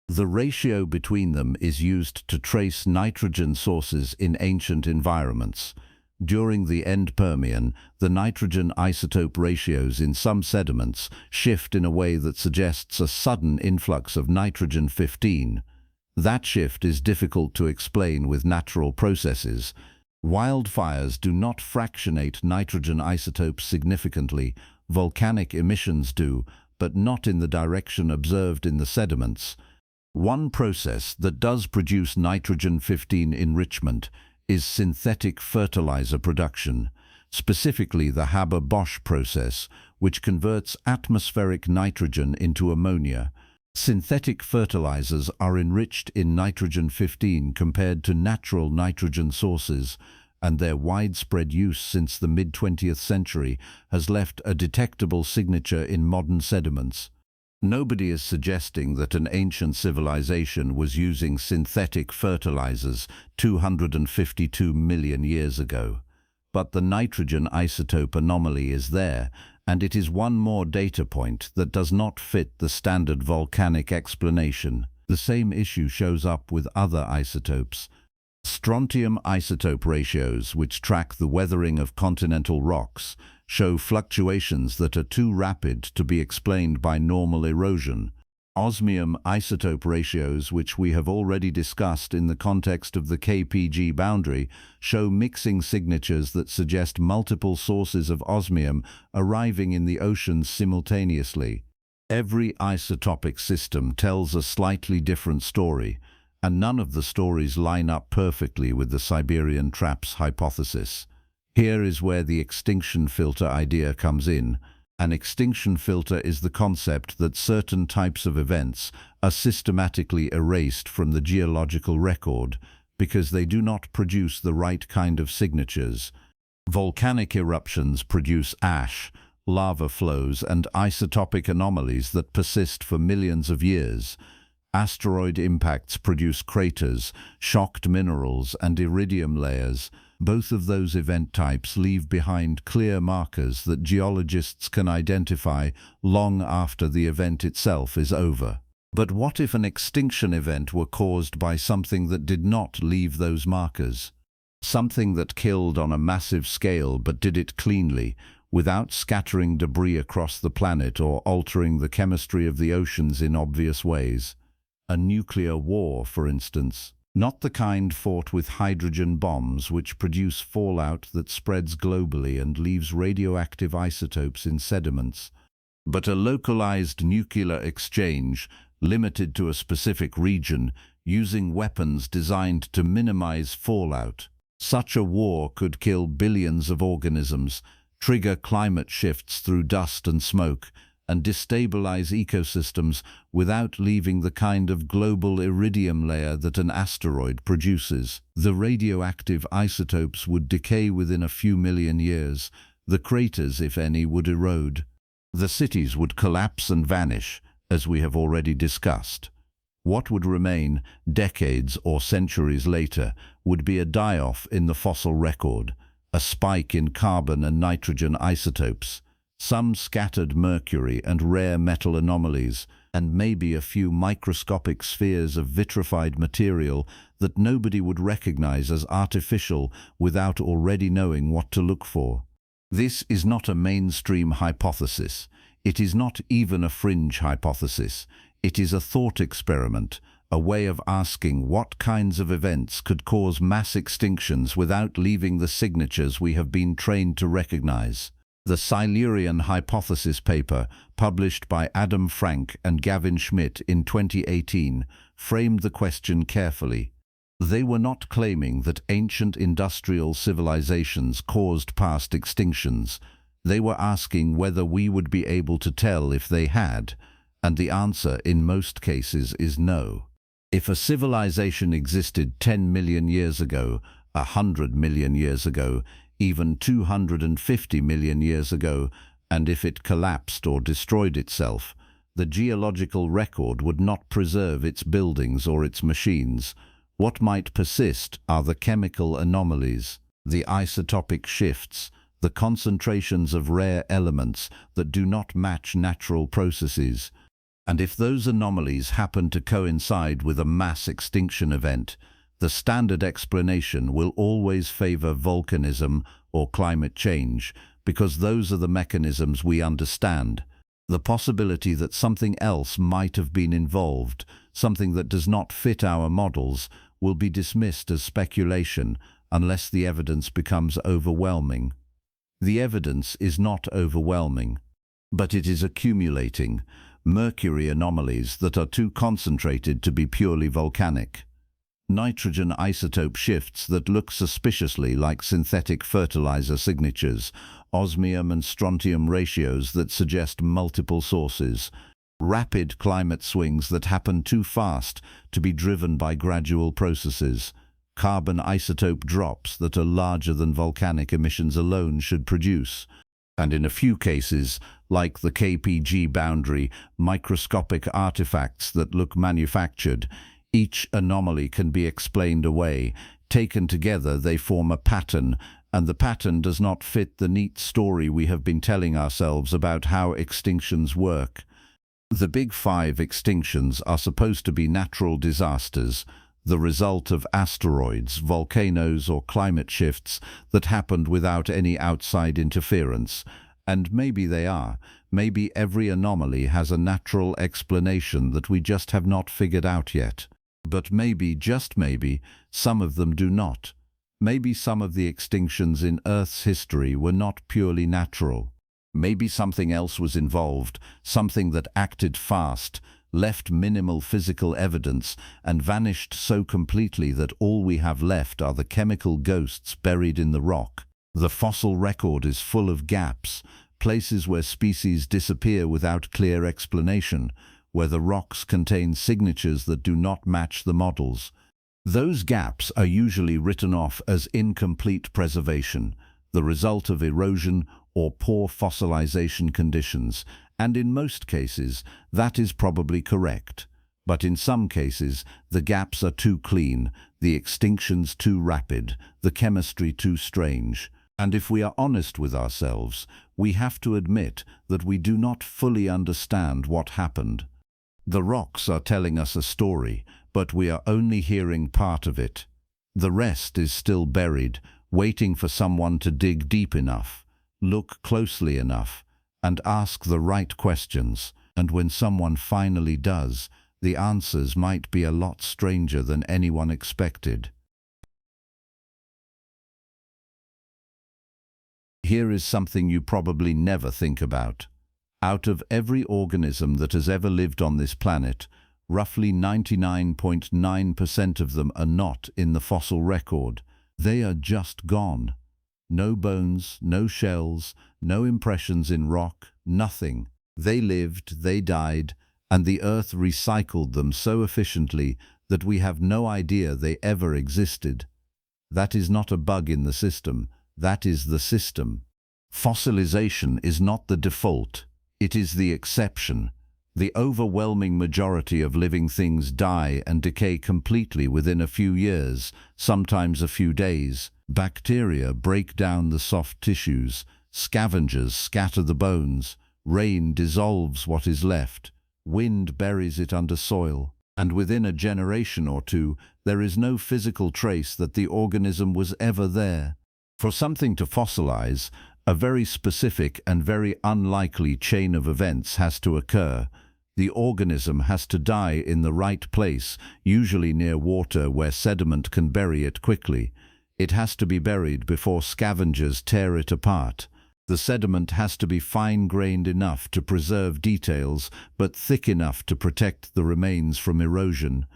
The ratio between them is used to trace nitrogen sources in ancient environments. During the end Permian, the nitrogen isotope ratios in some sediments shift in a way that suggests a sudden influx of nitrogen-15. That shift is difficult to explain with natural processes. Wildfires do not fractionate nitrogen isotopes significantly. Volcanic emissions do, but not in the direction observed in the sediments. One process that does produce nitrogen-15 enrichment is synthetic fertilizer production, specifically the Haber-Bosch process, which converts atmospheric nitrogen into ammonia. Synthetic fertilizers are enriched in nitrogen-15 compared to natural nitrogen sources, and their widespread use since the mid-20th century has left a detectable signature in modern sediments. Nobody is suggesting that an ancient civilization was using synthetic fertilizers 252 million years ago. But the nitrogen isotope anomaly is there, and it is one more data point that does not fit the standard volcanic explanation. The same issue shows up with other isotopes. Strontium isotope ratios, which track the weathering of continental rocks, show fluctuations that are too rapid to be explained by normal erosion. Osmium isotope ratios, which we have already discussed in the context of the KPG boundary, show mixing signatures that suggest multiple sources of osmium arriving in the oceans simultaneously. Every isotopic system tells a slightly different story, and none of the stories line up perfectly with the Siberian traps hypothesis. Here is where the extinction filter idea comes in. An extinction filter is the concept that certain types of events are systematically erased from the geological record because they do not produce the right kind of signatures. Volcanic eruptions produce ash, lava flows, and isotopic anomalies that persist for millions of years. Asteroid impacts produce craters, shocked minerals, and iridium layers. Both of those event types leave behind clear markers that geologists can identify long after the event itself is over. But what if an extinction event were caused by something that did not leave those markers? Something that killed on a massive scale but did it cleanly, without scattering debris across the planet or altering the chemistry of the oceans in obvious ways. A nuclear war, for instance. Not the kind fought with hydrogen bombs which produce fallout that spreads globally and leaves radioactive isotopes in sediments, but a localized nuclear exchange limited to a specific region using weapons designed to minimize fallout. Such a war could kill billions of organisms, trigger climate shifts through dust and smoke, and destabilize ecosystems without leaving the kind of global iridium layer that an asteroid produces. The radioactive isotopes would decay within a few million years. The craters, if any, would erode. The cities would collapse and vanish, as we have already discussed. What would remain, decades or centuries later, would be a die-off in the fossil record, a spike in carbon and nitrogen isotopes, some scattered mercury and rare metal anomalies, and maybe a few microscopic spheres of vitrified material that nobody would recognize as artificial without already knowing what to look for. This is not a mainstream hypothesis. It is not even a fringe hypothesis. It is a thought experiment, a way of asking what kinds of events could cause mass extinctions without leaving the signatures we have been trained to recognize. The Silurian Hypothesis paper, published by Adam Frank and Gavin Schmidt in 2018, framed the question carefully. They were not claiming that ancient industrial civilizations caused past extinctions. They were asking whether we would be able to tell if they had, and the answer in most cases is no. If a civilization existed 10 million years ago, 100 million years ago, even 250 million years ago, and if it collapsed or destroyed itself, the geological record would not preserve its buildings or its machines. What might persist are the chemical anomalies, the isotopic shifts, the concentrations of rare elements that do not match natural processes. And if those anomalies happen to coincide with a mass extinction event, the standard explanation will always favor volcanism or climate change, because those are the mechanisms we understand. The possibility that something else might have been involved, something that does not fit our models, will be dismissed as speculation unless the evidence becomes overwhelming. The evidence is not overwhelming, but it is accumulating. Mercury anomalies that are too concentrated to be purely volcanic. Nitrogen isotope shifts that look suspiciously like synthetic fertilizer signatures, osmium and strontium ratios that suggest multiple sources, rapid climate swings that happen too fast to be driven by gradual processes, carbon isotope drops that are larger than volcanic emissions alone should produce, and in a few cases, like the KPG boundary, microscopic artifacts that look manufactured. Each anomaly can be explained away. Taken together, they form a pattern, and the pattern does not fit the neat story we have been telling ourselves about how extinctions work. The big five extinctions are supposed to be natural disasters, the result of asteroids, volcanoes, or climate shifts that happened without any outside interference. And maybe they are. Maybe every anomaly has a natural explanation that we just have not figured out yet. But maybe, just maybe, some of them do not. Maybe some of the extinctions in Earth's history were not purely natural. Maybe something else was involved, something that acted fast, left minimal physical evidence, and vanished so completely that all we have left are the chemical ghosts buried in the rock. The fossil record is full of gaps, places where species disappear without clear explanation, where the rocks contain signatures that do not match the models. Those gaps are usually written off as incomplete preservation, the result of erosion or poor fossilization conditions, and in most cases, that is probably correct. But in some cases, the gaps are too clean, the extinctions too rapid, the chemistry too strange. And if we are honest with ourselves, we have to admit that we do not fully understand what happened. The rocks are telling us a story, but we are only hearing part of it. The rest is still buried, waiting for someone to dig deep enough, look closely enough, and ask the right questions. And when someone finally does, the answers might be a lot stranger than anyone expected. Here is something you probably never think about. Out of every organism that has ever lived on this planet, roughly 99.9% of them are not in the fossil record. They are just gone. No bones, no shells, no impressions in rock, nothing. They lived, they died, and the Earth recycled them so efficiently that we have no idea they ever existed. That is not a bug in the system. That is the system. Fossilization is not the default. It is the exception. The overwhelming majority of living things die and decay completely within a few years, sometimes a few days. Bacteria break down the soft tissues, scavengers scatter the bones, rain dissolves what is left, wind buries it under soil, and within a generation or two, there is no physical trace that the organism was ever there. For something to fossilize, a very specific and very unlikely chain of events has to occur. The organism has to die in the right place, usually near water where sediment can bury it quickly. It has to be buried before scavengers tear it apart. The sediment has to be fine-grained enough to preserve details, but thick enough to protect the remains from erosion.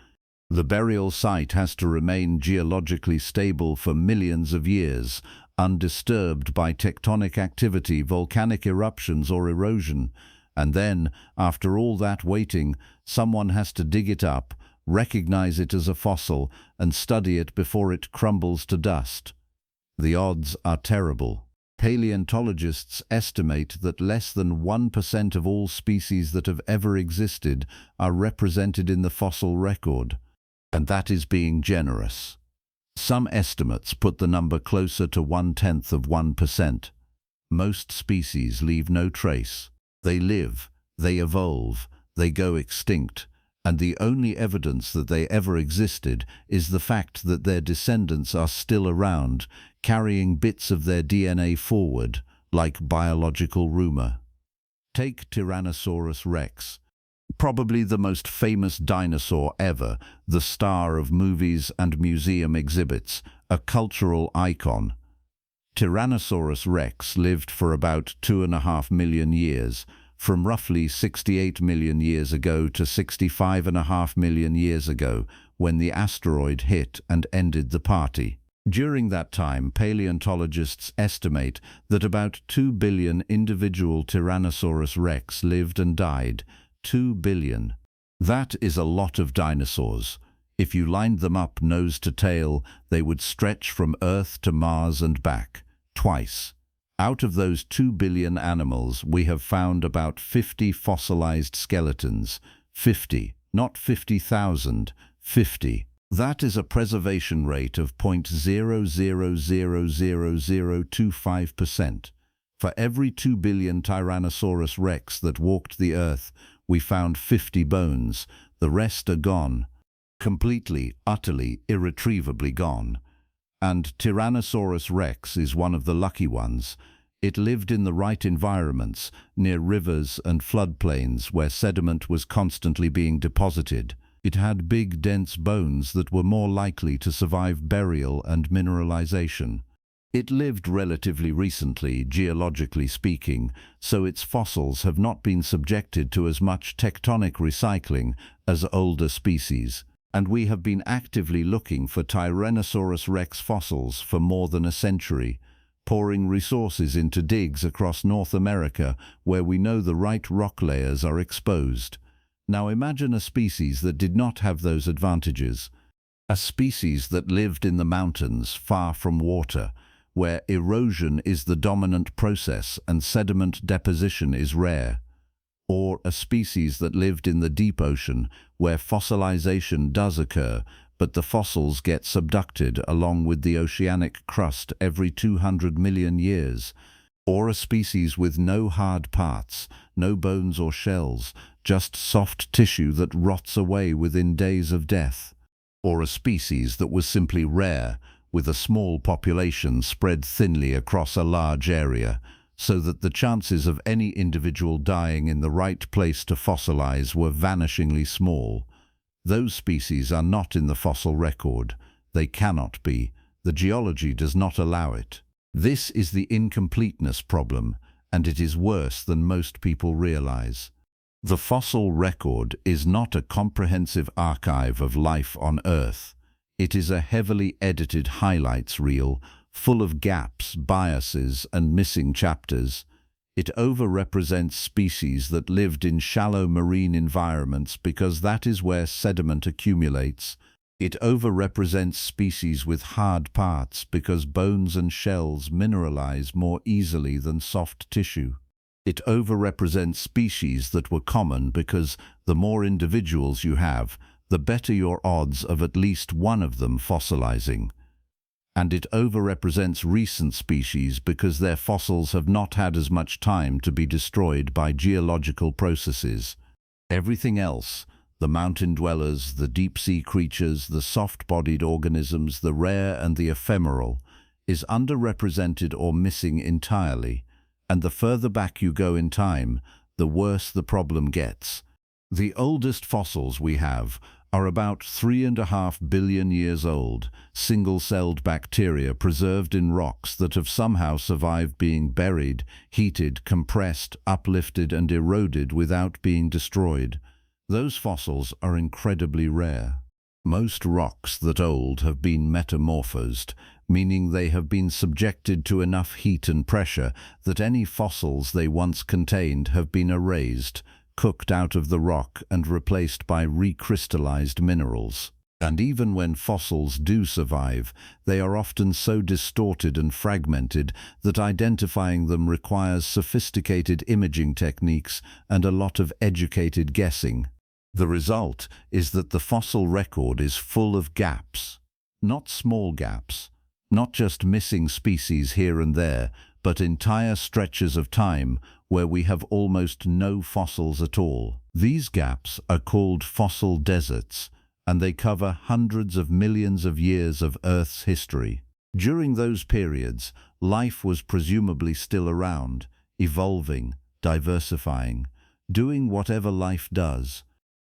The burial site has to remain geologically stable for millions of years, undisturbed by tectonic activity, volcanic eruptions, or erosion. And then, after all that waiting, someone has to dig it up, recognize it as a fossil, and study it before it crumbles to dust. The odds are terrible. Paleontologists estimate that less than 1% of all species that have ever existed are represented in the fossil record, and that is being generous. Some estimates put the number closer to 0.1%. Most species leave no trace. They live, they evolve, they go extinct, and the only evidence that they ever existed is the fact that their descendants are still around, carrying bits of their DNA forward, like biological rumor. Take Tyrannosaurus rex. Probably the most famous dinosaur ever, the star of movies and museum exhibits, a cultural icon. Tyrannosaurus rex lived for about 2.5 million years, from roughly 68 million years ago to 65.5 million years ago, when the asteroid hit and ended the party. During that time, paleontologists estimate that about 2 billion individual Tyrannosaurus rex lived and died, 2 billion. That is a lot of dinosaurs. If you lined them up nose to tail, they would stretch from Earth to Mars and back, twice. Out of those 2 billion animals, we have found about 50 fossilized skeletons. 50, not 50,000, 50. That is a preservation rate of 0.00000025%. For every 2 billion Tyrannosaurus rex that walked the Earth, we found 50 bones. The rest are gone. Completely, utterly, irretrievably gone. And Tyrannosaurus rex is one of the lucky ones. It lived in the right environments, near rivers and floodplains where sediment was constantly being deposited. It had big, dense bones that were more likely to survive burial and mineralization. It lived relatively recently, geologically speaking, so its fossils have not been subjected to as much tectonic recycling as older species. And we have been actively looking for Tyrannosaurus rex fossils for more than a century, pouring resources into digs across North America where we know the right rock layers are exposed. Now imagine a species that did not have those advantages. A species that lived in the mountains, far from water, where erosion is the dominant process and sediment deposition is rare. Or a species that lived in the deep ocean, where fossilization does occur, but the fossils get subducted along with the oceanic crust every 200 million years. Or a species with no hard parts, no bones or shells, just soft tissue that rots away within days of death. Or a species that was simply rare, with a small population spread thinly across a large area, so that the chances of any individual dying in the right place to fossilize were vanishingly small. Those species are not in the fossil record. They cannot be. The geology does not allow it. This is the incompleteness problem, and it is worse than most people realize. The fossil record is not a comprehensive archive of life on Earth. It is a heavily edited highlights reel, full of gaps, biases, and missing chapters. It overrepresents species that lived in shallow marine environments because that is where sediment accumulates. It overrepresents species with hard parts because bones and shells mineralize more easily than soft tissue. It overrepresents species that were common because the more individuals you have, the better your odds of at least one of them fossilizing. And it overrepresents recent species because their fossils have not had as much time to be destroyed by geological processes. Everything else, the mountain dwellers, the deep-sea creatures, the soft-bodied organisms, the rare and the ephemeral, is underrepresented or missing entirely. And the further back you go in time, the worse the problem gets. The oldest fossils we have are about 3.5 billion years old, single-celled bacteria preserved in rocks that have somehow survived being buried, heated, compressed, uplifted and eroded without being destroyed. Those fossils are incredibly rare. Most rocks that old have been metamorphosed, meaning they have been subjected to enough heat and pressure that any fossils they once contained have been erased, cooked out of the rock and replaced by recrystallized minerals. And even when fossils do survive, they are often so distorted and fragmented that identifying them requires sophisticated imaging techniques and a lot of educated guessing. The result is that the fossil record is full of gaps. Not small gaps, not just missing species here and there, but entire stretches of time where we have almost no fossils at all. These gaps are called fossil deserts, and they cover hundreds of millions of years of Earth's history. During those periods, life was presumably still around, evolving, diversifying, doing whatever life does.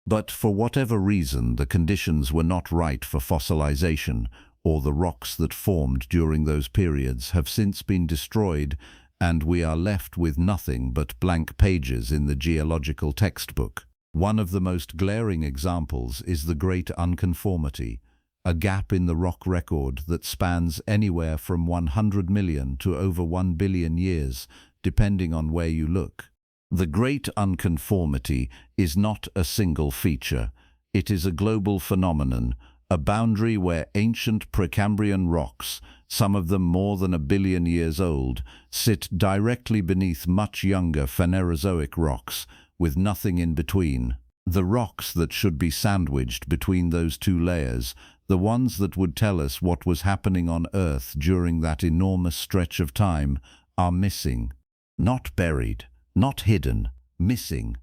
But for whatever reason, the conditions were not right for fossilization, or the rocks that formed during those periods have since been destroyed, and we are left with nothing but blank pages in the geological textbook. One of the most glaring examples is the Great Unconformity, a gap in the rock record that spans anywhere from 100 million to over 1 billion years, depending on where you look. The great unconformity is not a single feature. It is a global phenomenon, a boundary where ancient Precambrian rocks, some of them more than 1 billion years old, sit directly beneath much younger Phanerozoic rocks, with nothing in between. The rocks that should be sandwiched between those two layers, the ones that would tell us what was happening on Earth during that enormous stretch of time, are missing. Not buried, not hidden, missing,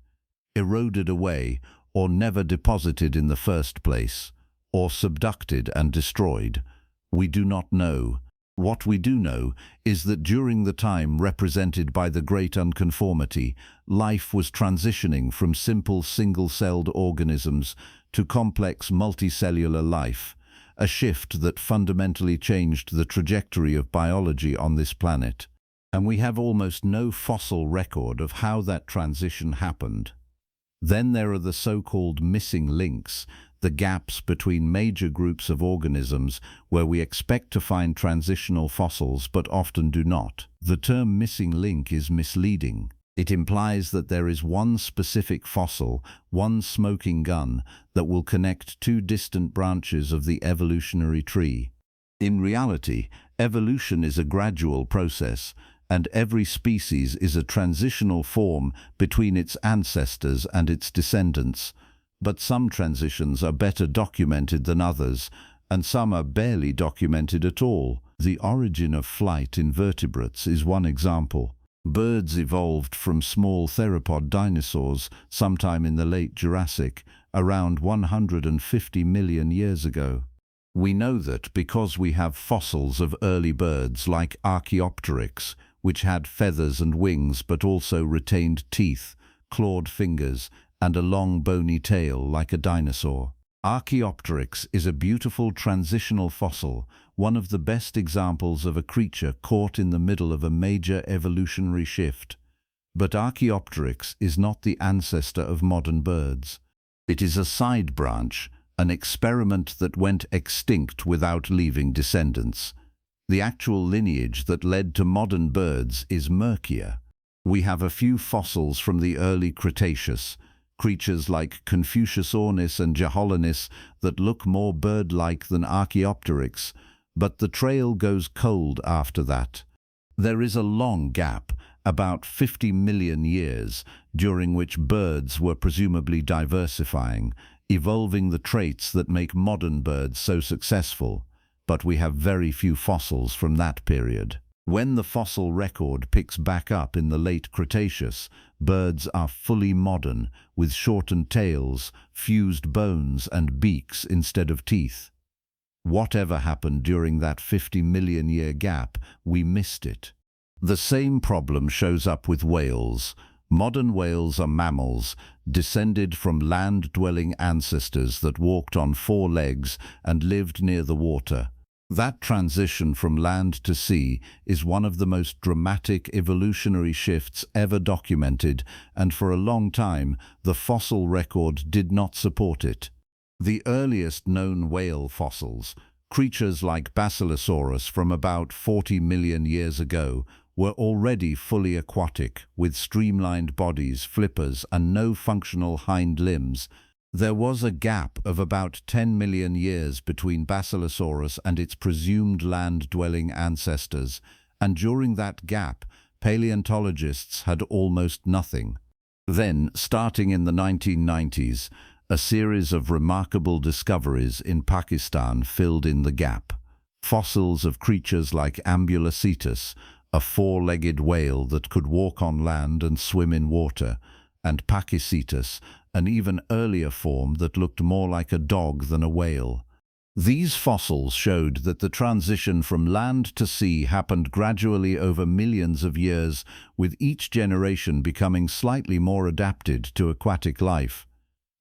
eroded away, or never deposited in the first place, or subducted and destroyed. We do not know. What we do know is that during the time represented by the great unconformity, life was transitioning from simple single-celled organisms to complex multicellular life, a shift that fundamentally changed the trajectory of biology on this planet. And we have almost no fossil record of how that transition happened. Then there are the so-called missing links, the gaps between major groups of organisms where we expect to find transitional fossils but often do not. The term missing link is misleading. It implies that there is one specific fossil, one smoking gun, that will connect two distant branches of the evolutionary tree. In reality, evolution is a gradual process, and every species is a transitional form between its ancestors and its descendants. But some transitions are better documented than others, and some are barely documented at all. The origin of flight in vertebrates is one example. Birds evolved from small theropod dinosaurs sometime in the late Jurassic, around 150 million years ago. We know that because we have fossils of early birds like Archaeopteryx, which had feathers and wings but also retained teeth, clawed fingers, and a long bony tail like a dinosaur. Archaeopteryx is a beautiful transitional fossil, one of the best examples of a creature caught in the middle of a major evolutionary shift. But Archaeopteryx is not the ancestor of modern birds. It is a side branch, an experiment that went extinct without leaving descendants. The actual lineage that led to modern birds is murkier. We have a few fossils from the early Cretaceous, creatures like Confuciusornis and Jeholonis that look more bird-like than Archaeopteryx, but the trail goes cold after that. There is a long gap, about 50 million years, during which birds were presumably diversifying, evolving the traits that make modern birds so successful, but we have very few fossils from that period. When the fossil record picks back up in the late Cretaceous, birds are fully modern, with shortened tails, fused bones and beaks instead of teeth. Whatever happened during that 50 million year gap, we missed it. The same problem shows up with whales. Modern whales are mammals, descended from land-dwelling ancestors that walked on 4 legs and lived near the water. That transition from land to sea is one of the most dramatic evolutionary shifts ever documented, and for a long time the fossil record did not support it. The earliest known whale fossils, creatures like Basilosaurus from about 40 million years ago, were already fully aquatic, with streamlined bodies, flippers, and no functional hind limbs. There was a gap of about 10 million years between Basilosaurus and its presumed land-dwelling ancestors, and during that gap, paleontologists had almost nothing. Then, starting in the 1990s, a series of remarkable discoveries in Pakistan filled in the gap. Fossils of creatures like Ambulocetus, a 4-legged whale that could walk on land and swim in water, and Pachycetus, an even earlier form that looked more like a dog than a whale. These fossils showed that the transition from land to sea happened gradually over millions of years, with each generation becoming slightly more adapted to aquatic life.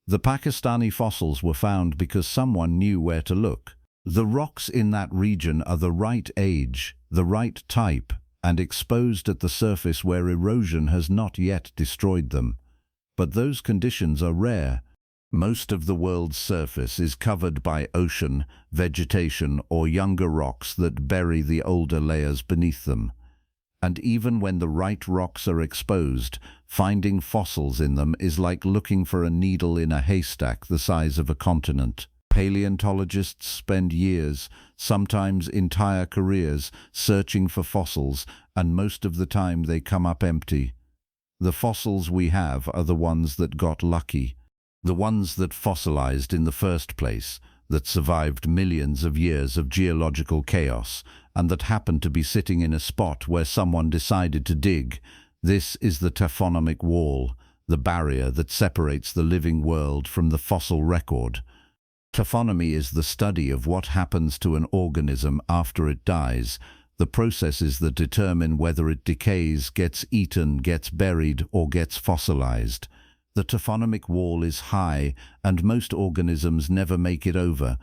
The Pakistani fossils were found because someone knew where to look. The rocks in that region are the right age, the right type, and exposed at the surface where erosion has not yet destroyed them. But those conditions are rare. Most of the world's surface is covered by ocean, vegetation, or younger rocks that bury the older layers beneath them. And even when the right rocks are exposed, Finding fossils in them is like looking for a needle in a haystack the size of a continent. Paleontologists spend years, sometimes entire careers, searching for fossils, and most of the time they come up empty. The fossils we have are the ones that got lucky, the ones that fossilized in the first place, that survived millions of years of geological chaos, and that happened to be sitting in a spot where someone decided to dig. This is the taphonomic wall, the barrier that separates the living world from the fossil record. Taphonomy is the study of what happens to an organism after it dies, the processes that determine whether it decays, gets eaten, gets buried, or gets fossilized. The taphonomic wall is high, and most organisms never make it over.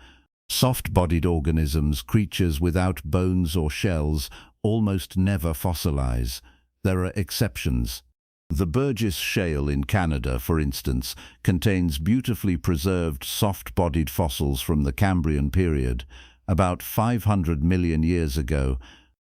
Soft-bodied organisms, creatures without bones or shells, almost never fossilize. There are exceptions. The Burgess Shale in Canada, for instance, contains beautifully preserved soft-bodied fossils from the Cambrian period, about 500 million years ago.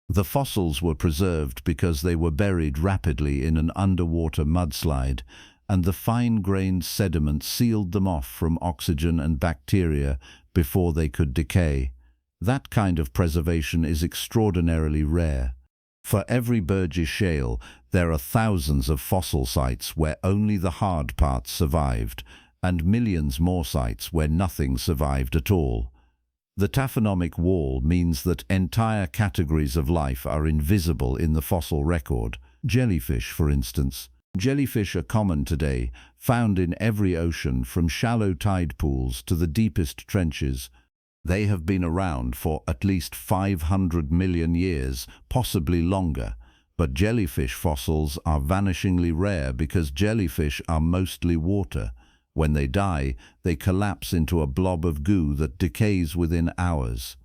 The fossils were preserved because they were buried rapidly in an underwater mudslide, and the fine-grained sediment sealed them off from oxygen and bacteria before they could decay. That kind of preservation is extraordinarily rare. For every Burgess Shale, there are thousands of fossil sites where only the hard parts survived, and millions more sites where nothing survived at all. The taphonomic wall means that entire categories of life are invisible in the fossil record. Jellyfish, for instance. Jellyfish are common today, found in every ocean from shallow tide pools to the deepest trenches. They have been around for at least 500 million years, possibly longer. But jellyfish fossils are vanishingly rare because jellyfish are mostly water. When they die, they collapse into a blob of goo that decays within hours.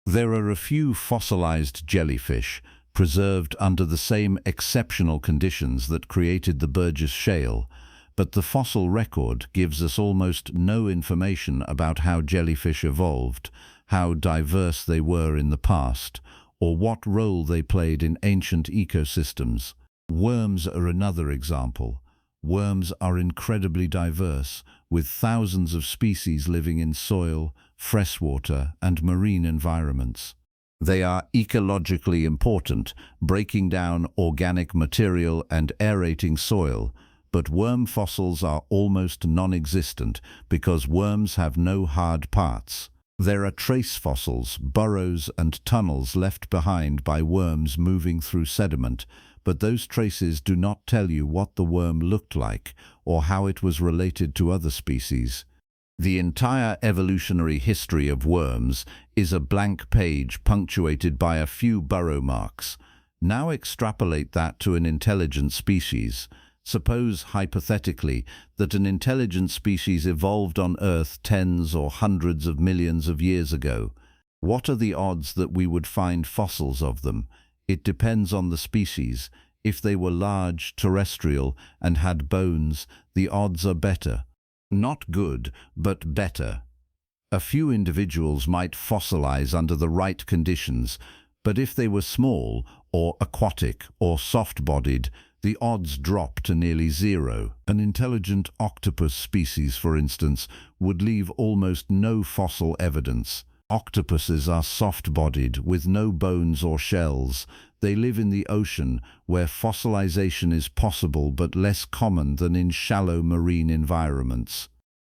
There are a few fossilized jellyfish, preserved under the same exceptional conditions that created the Burgess Shale, but the fossil record gives us almost no information about how jellyfish evolved, how diverse they were in the past, or what role they played in ancient ecosystems. Worms are another example. Worms are incredibly diverse, with thousands of species living in soil, freshwater, and marine environments. They are ecologically important, breaking down organic material and aerating soil, but worm fossils are almost non-existent because worms have no hard parts. There are trace fossils, burrows and tunnels left behind by worms moving through sediment, but those traces do not tell you what the worm looked like or how it was related to other species. The entire evolutionary history of worms is a blank page punctuated by a few burrow marks. Now extrapolate that to an intelligent species. Suppose, hypothetically, that an intelligent species evolved on Earth tens or hundreds of millions of years ago. What are the odds that we would find fossils of them? It depends on the species. If they were large, terrestrial, and had bones, the odds are better. Not good, but better. A few individuals might fossilize under the right conditions, but if they were small, or aquatic, or soft-bodied, the odds drop to nearly zero. An intelligent octopus species, for instance, would leave almost no fossil evidence. Octopuses are soft-bodied, with no bones or shells. They live in the ocean, where fossilization is possible but less common than in shallow marine environments.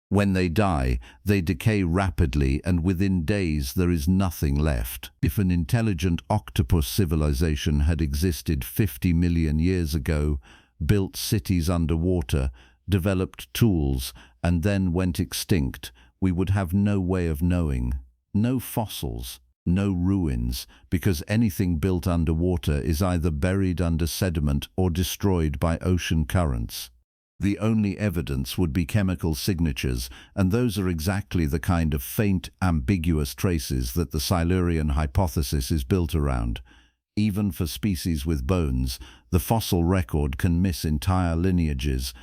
When they die, they decay rapidly, and within days there is nothing left. If an intelligent octopus civilization had existed 50 million years ago, built cities underwater, developed tools, and then went extinct, we would have no way of knowing. No fossils, no ruins, because anything built underwater is either buried under sediment or destroyed by ocean currents. The only evidence would be chemical signatures, and those are exactly the kind of faint, ambiguous traces that the Silurian hypothesis is built around. Even for species with bones, the fossil record can miss entire lineages.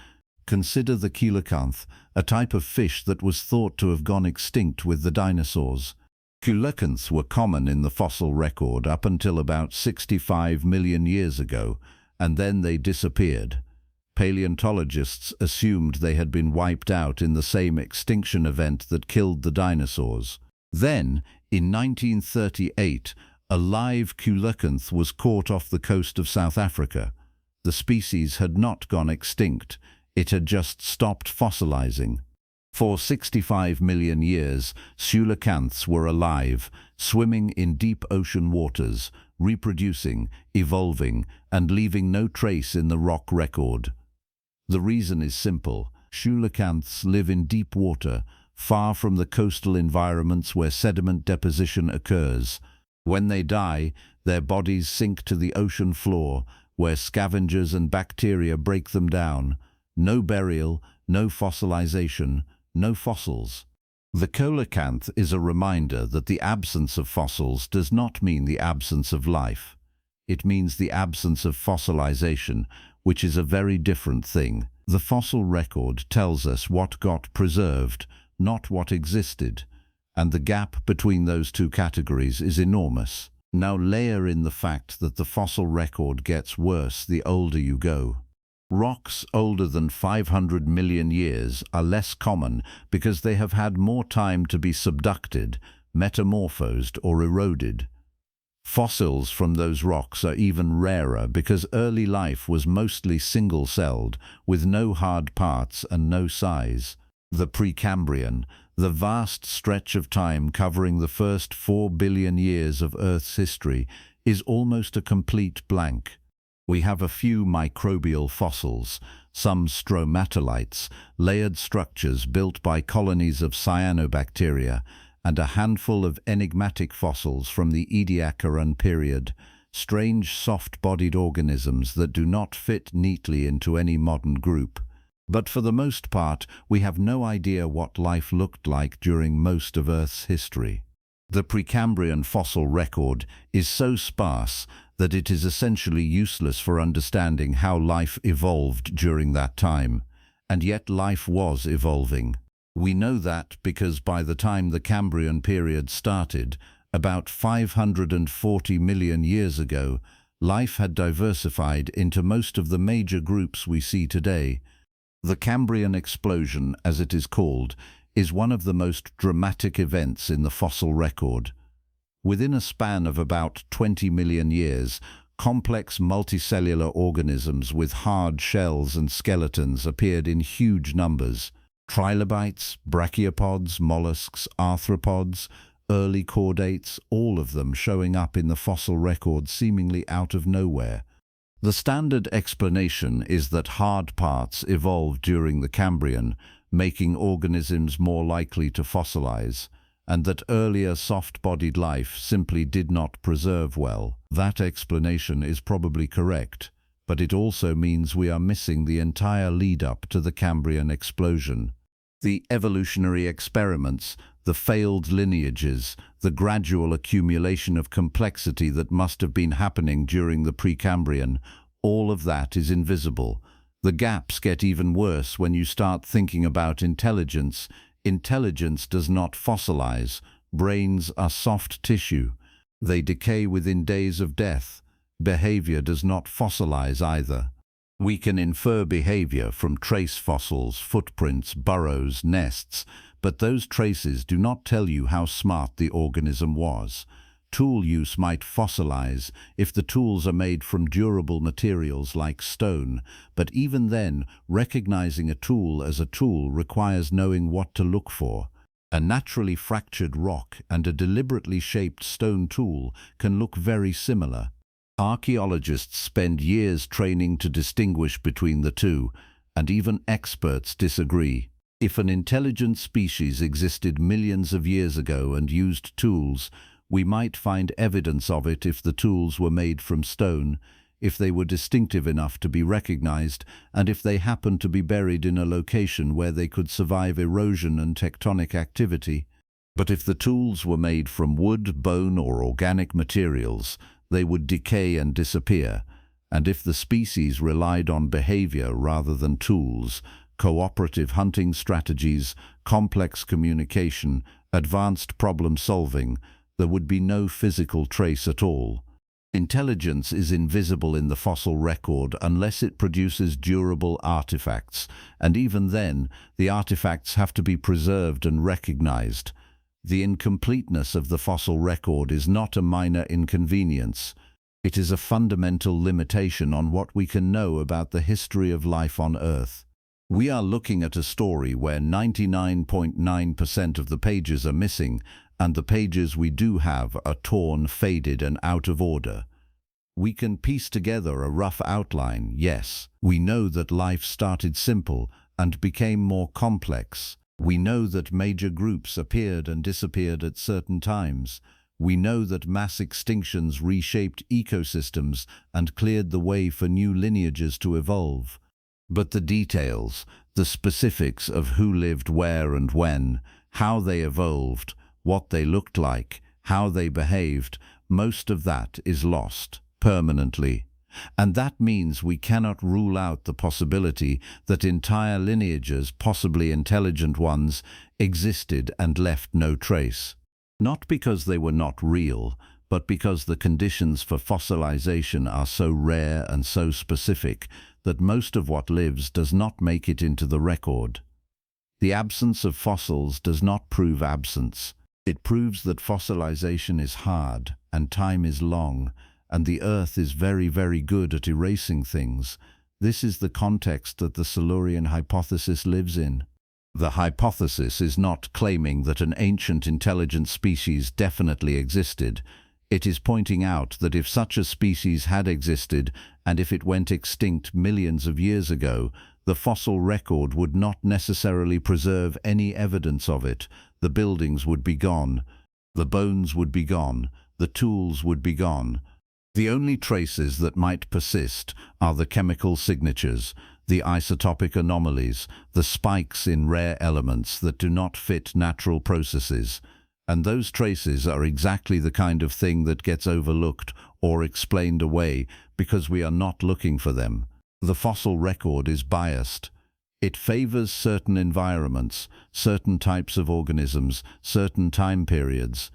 Consider the coelacanth, a type of fish that was thought to have gone extinct with the dinosaurs. Coelacanths were common in the fossil record up until about 65 million years ago, and then they disappeared. paleontologists assumed they had been wiped out in the same extinction event that killed the dinosaurs. Then, in 1938, a live coelacanth was caught off the coast of South Africa. The species had not gone extinct, it had just stopped fossilizing. For 65 million years, coelacanths were alive, swimming in deep ocean waters, reproducing, evolving, and leaving no trace in the rock record. The reason is simple. Coelacanths live in deep water, far from the coastal environments where sediment deposition occurs. When they die, their bodies sink to the ocean floor, where scavengers and bacteria break them down. No burial, no fossilization, no fossils. The coelacanth is a reminder that the absence of fossils does not mean the absence of life. It means the absence of fossilization, which is a very different thing. The fossil record tells us what got preserved, not what existed, and the gap between those two categories is enormous. Now layer in the fact that the fossil record gets worse the older you go. Rocks older than 500 million years are less common because they have had more time to be subducted, metamorphosed, or eroded. Fossils from those rocks are even rarer because early life was mostly single-celled, with no hard parts and no size. The Precambrian, the vast stretch of time covering the first 4 billion years of Earth's history, is almost a complete blank. We have a few microbial fossils, some stromatolites, layered structures built by colonies of cyanobacteria, and a handful of enigmatic fossils from the Ediacaran period, strange soft-bodied organisms that do not fit neatly into any modern group. But for the most part, we have no idea what life looked like during most of Earth's history. The Precambrian fossil record is so sparse that it is essentially useless for understanding how life evolved during that time. And yet life was evolving. We know that because by the time the Cambrian period started, about 540 million years ago, life had diversified into most of the major groups we see today. The Cambrian explosion, as it is called, is one of the most dramatic events in the fossil record. Within a span of about 20 million years, complex multicellular organisms with hard shells and skeletons appeared in huge numbers. Trilobites, brachiopods, mollusks, arthropods, early chordates, all of them showing up in the fossil record seemingly out of nowhere. The standard explanation is that hard parts evolved during the Cambrian, making organisms more likely to fossilize, and that earlier soft-bodied life simply did not preserve well. That explanation is probably correct, but it also means we are missing the entire lead-up to the Cambrian explosion. The evolutionary experiments, the failed lineages, the gradual accumulation of complexity that must have been happening during the Precambrian, all of that is invisible. The gaps get even worse when you start thinking about intelligence. Intelligence does not fossilize. Brains are soft tissue. They decay within days of death. Behavior does not fossilize either. We can infer behavior from trace fossils, footprints, burrows, nests, but those traces do not tell you how smart the organism was. Tool use might fossilize if the tools are made from durable materials like stone, but even then, recognizing a tool as a tool requires knowing what to look for. A naturally fractured rock and a deliberately shaped stone tool can look very similar. Archaeologists spend years training to distinguish between the two, and even experts disagree. If an intelligent species existed millions of years ago and used tools, we might find evidence of it if the tools were made from stone, if they were distinctive enough to be recognized, and if they happened to be buried in a location where they could survive erosion and tectonic activity. But if the tools were made from wood, bone, or organic materials, they would decay and disappear, and if the species relied on behavior rather than tools, cooperative hunting strategies, complex communication, advanced problem-solving, there would be no physical trace at all. Intelligence is invisible in the fossil record unless it produces durable artifacts, and even then, the artifacts have to be preserved and recognized. The incompleteness of the fossil record is not a minor inconvenience. It is a fundamental limitation on what we can know about the history of life on Earth. We are looking at a story where 99.9% of the pages are missing, and the pages we do have are torn, faded, and out of order. We can piece together a rough outline, yes. We know that life started simple and became more complex. We know that major groups appeared and disappeared at certain times. We know that mass extinctions reshaped ecosystems and cleared the way for new lineages to evolve. But the details, the specifics of who lived where and when, how they evolved, what they looked like, how they behaved, most of that is lost permanently. And that means we cannot rule out the possibility that entire lineages, possibly intelligent ones, existed and left no trace. Not because they were not real, but because the conditions for fossilization are so rare and so specific that most of what lives does not make it into the record. The absence of fossils does not prove absence. It proves that fossilization is hard and time is long, and the Earth is very, very good at erasing things. This is the context that the Silurian hypothesis lives in. The hypothesis is not claiming that an ancient intelligent species definitely existed. It is pointing out that if such a species had existed, and if it went extinct millions of years ago, the fossil record would not necessarily preserve any evidence of it. The buildings would be gone. The bones would be gone. The tools would be gone. The only traces that might persist are the chemical signatures, the isotopic anomalies, the spikes in rare elements that do not fit natural processes. And those traces are exactly the kind of thing that gets overlooked or explained away because we are not looking for them. The fossil record is biased. It favors certain environments, certain types of organisms, certain time periods.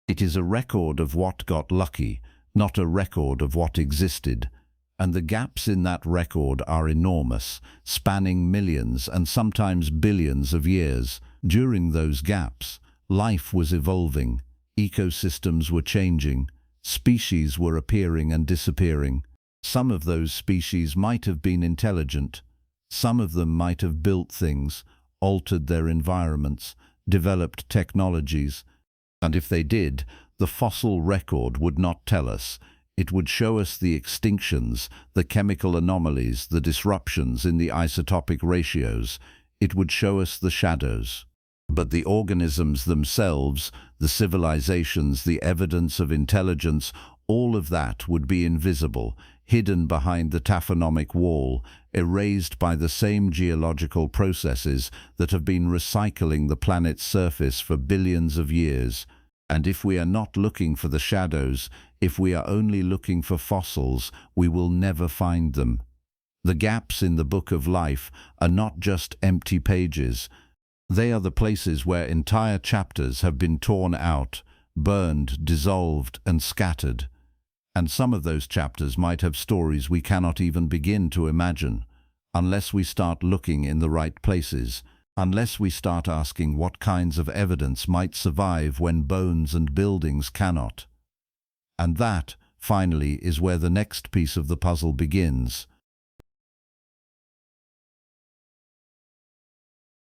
It is a record of what got lucky, not a record of what existed. And the gaps in that record are enormous, spanning millions and sometimes billions of years. During those gaps, life was evolving, ecosystems were changing, species were appearing and disappearing. Some of those species might have been intelligent. Some of them might have built things, altered their environments, developed technologies. And if they did, the fossil record would not tell us. It would show us the extinctions, the chemical anomalies, the disruptions in the isotopic ratios. It would show us the shadows. But the organisms themselves, the civilizations, the evidence of intelligence, all of that would be invisible, hidden behind the taphonomic wall, erased by the same geological processes that have been recycling the planet's surface for billions of years. And if we are not looking for the shadows, if we are only looking for fossils, we will never find them. The gaps in the book of life are not just empty pages. They are the places where entire chapters have been torn out, burned, dissolved, and scattered. And some of those chapters might have stories we cannot even begin to imagine, unless we start looking in the right places. Unless we start asking what kinds of evidence might survive when bones and buildings cannot. And that, finally, is where the next piece of the puzzle begins.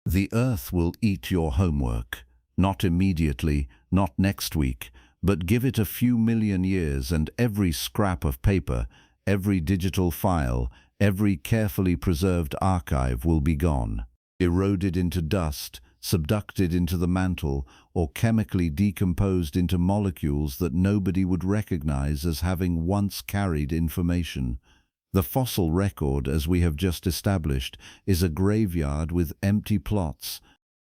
The Earth will eat your homework, not immediately, not next week, but give it a few million years and every scrap of paper, every digital file, every carefully preserved archive will be gone. Eroded into dust, subducted into the mantle, or chemically decomposed into molecules that nobody would recognize as having once carried information. The fossil record, as we have just established, is a graveyard with empty plots.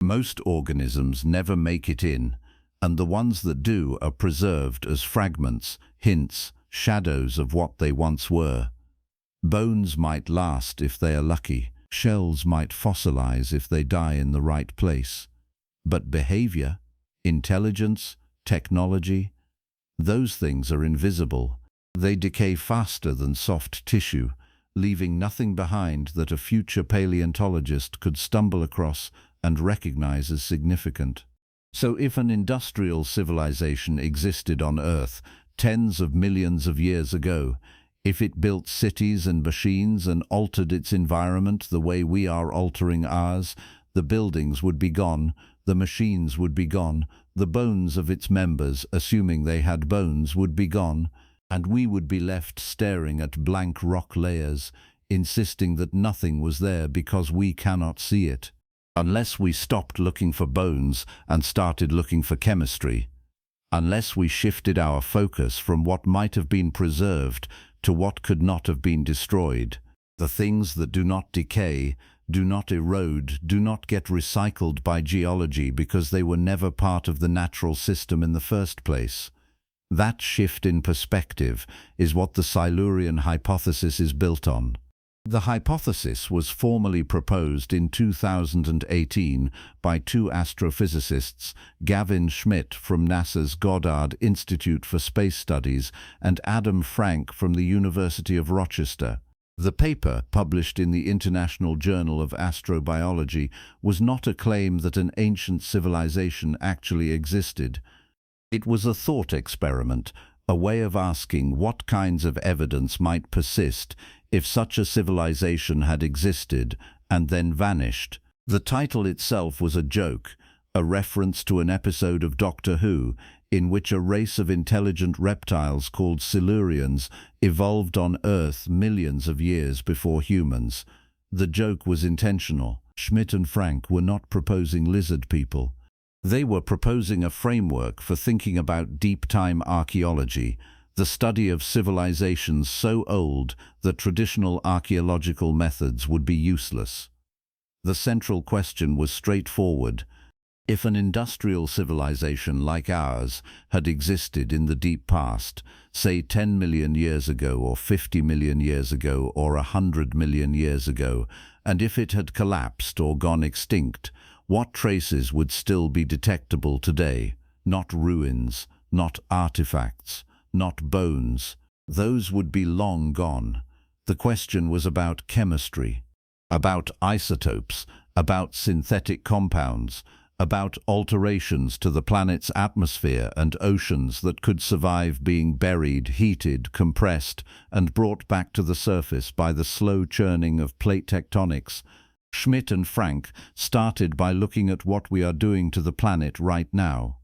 Most organisms never make it in, and the ones that do are preserved as fragments, hints, shadows of what they once were. Bones might last if they are lucky. Shells might fossilize if they die in the right place. But behavior, intelligence, technology, those things are invisible. They decay faster than soft tissue, leaving nothing behind that a future paleontologist could stumble across and recognize as significant. So if an industrial civilization existed on Earth tens of millions of years ago, if it built cities and machines and altered its environment the way we are altering ours, the buildings would be gone, the machines would be gone, the bones of its members, assuming they had bones, would be gone, and we would be left staring at blank rock layers, insisting that nothing was there because we cannot see it. Unless we stopped looking for bones and started looking for chemistry, unless we shifted our focus from what might have been preserved to what could not have been destroyed, the things that do not decay, do not erode, do not get recycled by geology because they were never part of the natural system in the first place. That shift in perspective is what the Silurian hypothesis is built on. The hypothesis was formally proposed in 2018 by two astrophysicists, Gavin Schmidt from NASA's Goddard Institute for Space Studies and Adam Frank from the University of Rochester. The paper, published in the International Journal of Astrobiology, was not a claim that an ancient civilization actually existed. It was a thought experiment, a way of asking what kinds of evidence might persist if such a civilization had existed and then vanished. The title itself was a joke, a reference to an episode of Doctor Who, in which a race of intelligent reptiles called Silurians evolved on Earth millions of years before humans. The joke was intentional. Schmidt and Frank were not proposing lizard people. They were proposing a framework for thinking about deep-time archaeology, the study of civilizations so old that traditional archaeological methods would be useless. The central question was straightforward. If an industrial civilization like ours had existed in the deep past, say 10 million years ago or 50 million years ago or 100 million years ago, and if it had collapsed or gone extinct, what traces would still be detectable today? Not ruins, not artifacts, not bones. Those would be long gone. The question was about chemistry, about isotopes, about synthetic compounds, about alterations to the planet's atmosphere and oceans that could survive being buried, heated, compressed, and brought back to the surface by the slow churning of plate tectonics. Schmidt and Frank started by looking at what we are doing to the planet right now.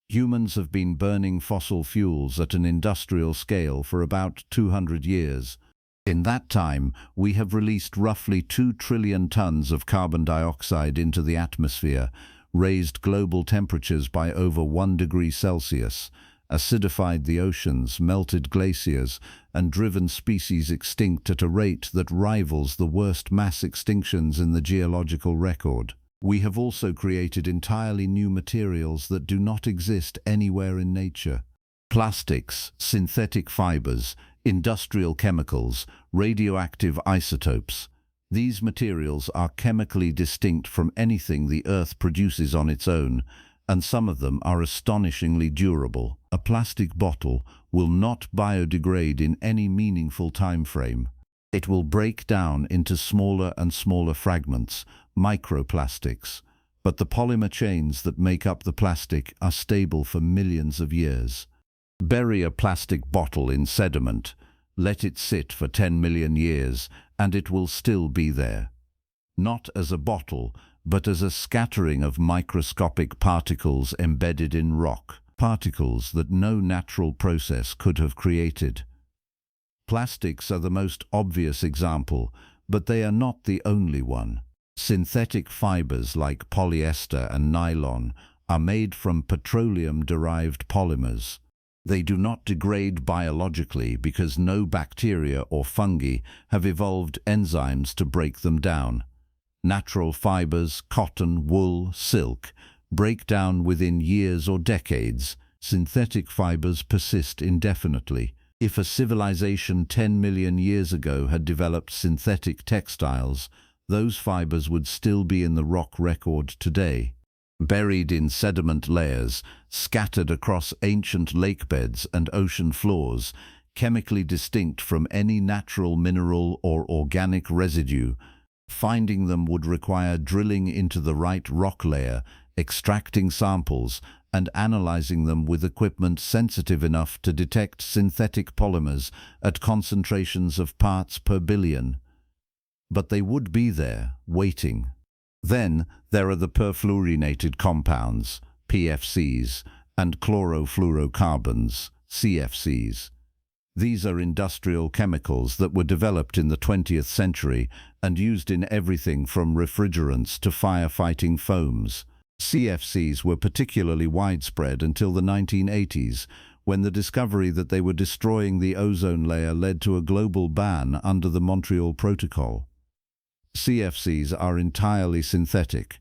Humans have been burning fossil fuels at an industrial scale for about 200 years. In that time, we have released roughly 2 trillion tons of carbon dioxide into the atmosphere, raised global temperatures by over 1 degree Celsius, acidified the oceans, melted glaciers, and driven species extinct at a rate that rivals the worst mass extinctions in the geological record. We have also created entirely new materials that do not exist anywhere in nature. Plastics, synthetic fibers, industrial chemicals, radioactive isotopes. These materials are chemically distinct from anything the Earth produces on its own, and some of them are astonishingly durable. A plastic bottle will not biodegrade in any meaningful time frame. It will break down into smaller and smaller fragments, microplastics, but the polymer chains that make up the plastic are stable for millions of years. Bury a plastic bottle in sediment, let it sit for 10 million years, and it will still be there. Not as a bottle, but as a scattering of microscopic particles embedded in rock, particles that no natural process could have created. Plastics are the most obvious example, but they are not the only one. Synthetic fibers like polyester and nylon are made from petroleum-derived polymers. They do not degrade biologically because no bacteria or fungi have evolved enzymes to break them down. Natural fibers, cotton, wool, silk, break down within years or decades. Synthetic fibers persist indefinitely. If a civilization 10 million years ago had developed synthetic textiles, those fibers would still be in the rock record today. Buried in sediment layers, scattered across ancient lake beds and ocean floors, chemically distinct from any natural mineral or organic residue. Finding them would require drilling into the right rock layer, extracting samples, and analyzing them with equipment sensitive enough to detect synthetic polymers at concentrations of parts per billion. But they would be there, waiting. Then there are the perfluorinated compounds, PFCs, and chlorofluorocarbons, CFCs. These are industrial chemicals that were developed in the 20th century and used in everything from refrigerants to firefighting foams. CFCs were particularly widespread until the 1980s, when the discovery that they were destroying the ozone layer led to a global ban under the Montreal Protocol. CFCs are entirely synthetic.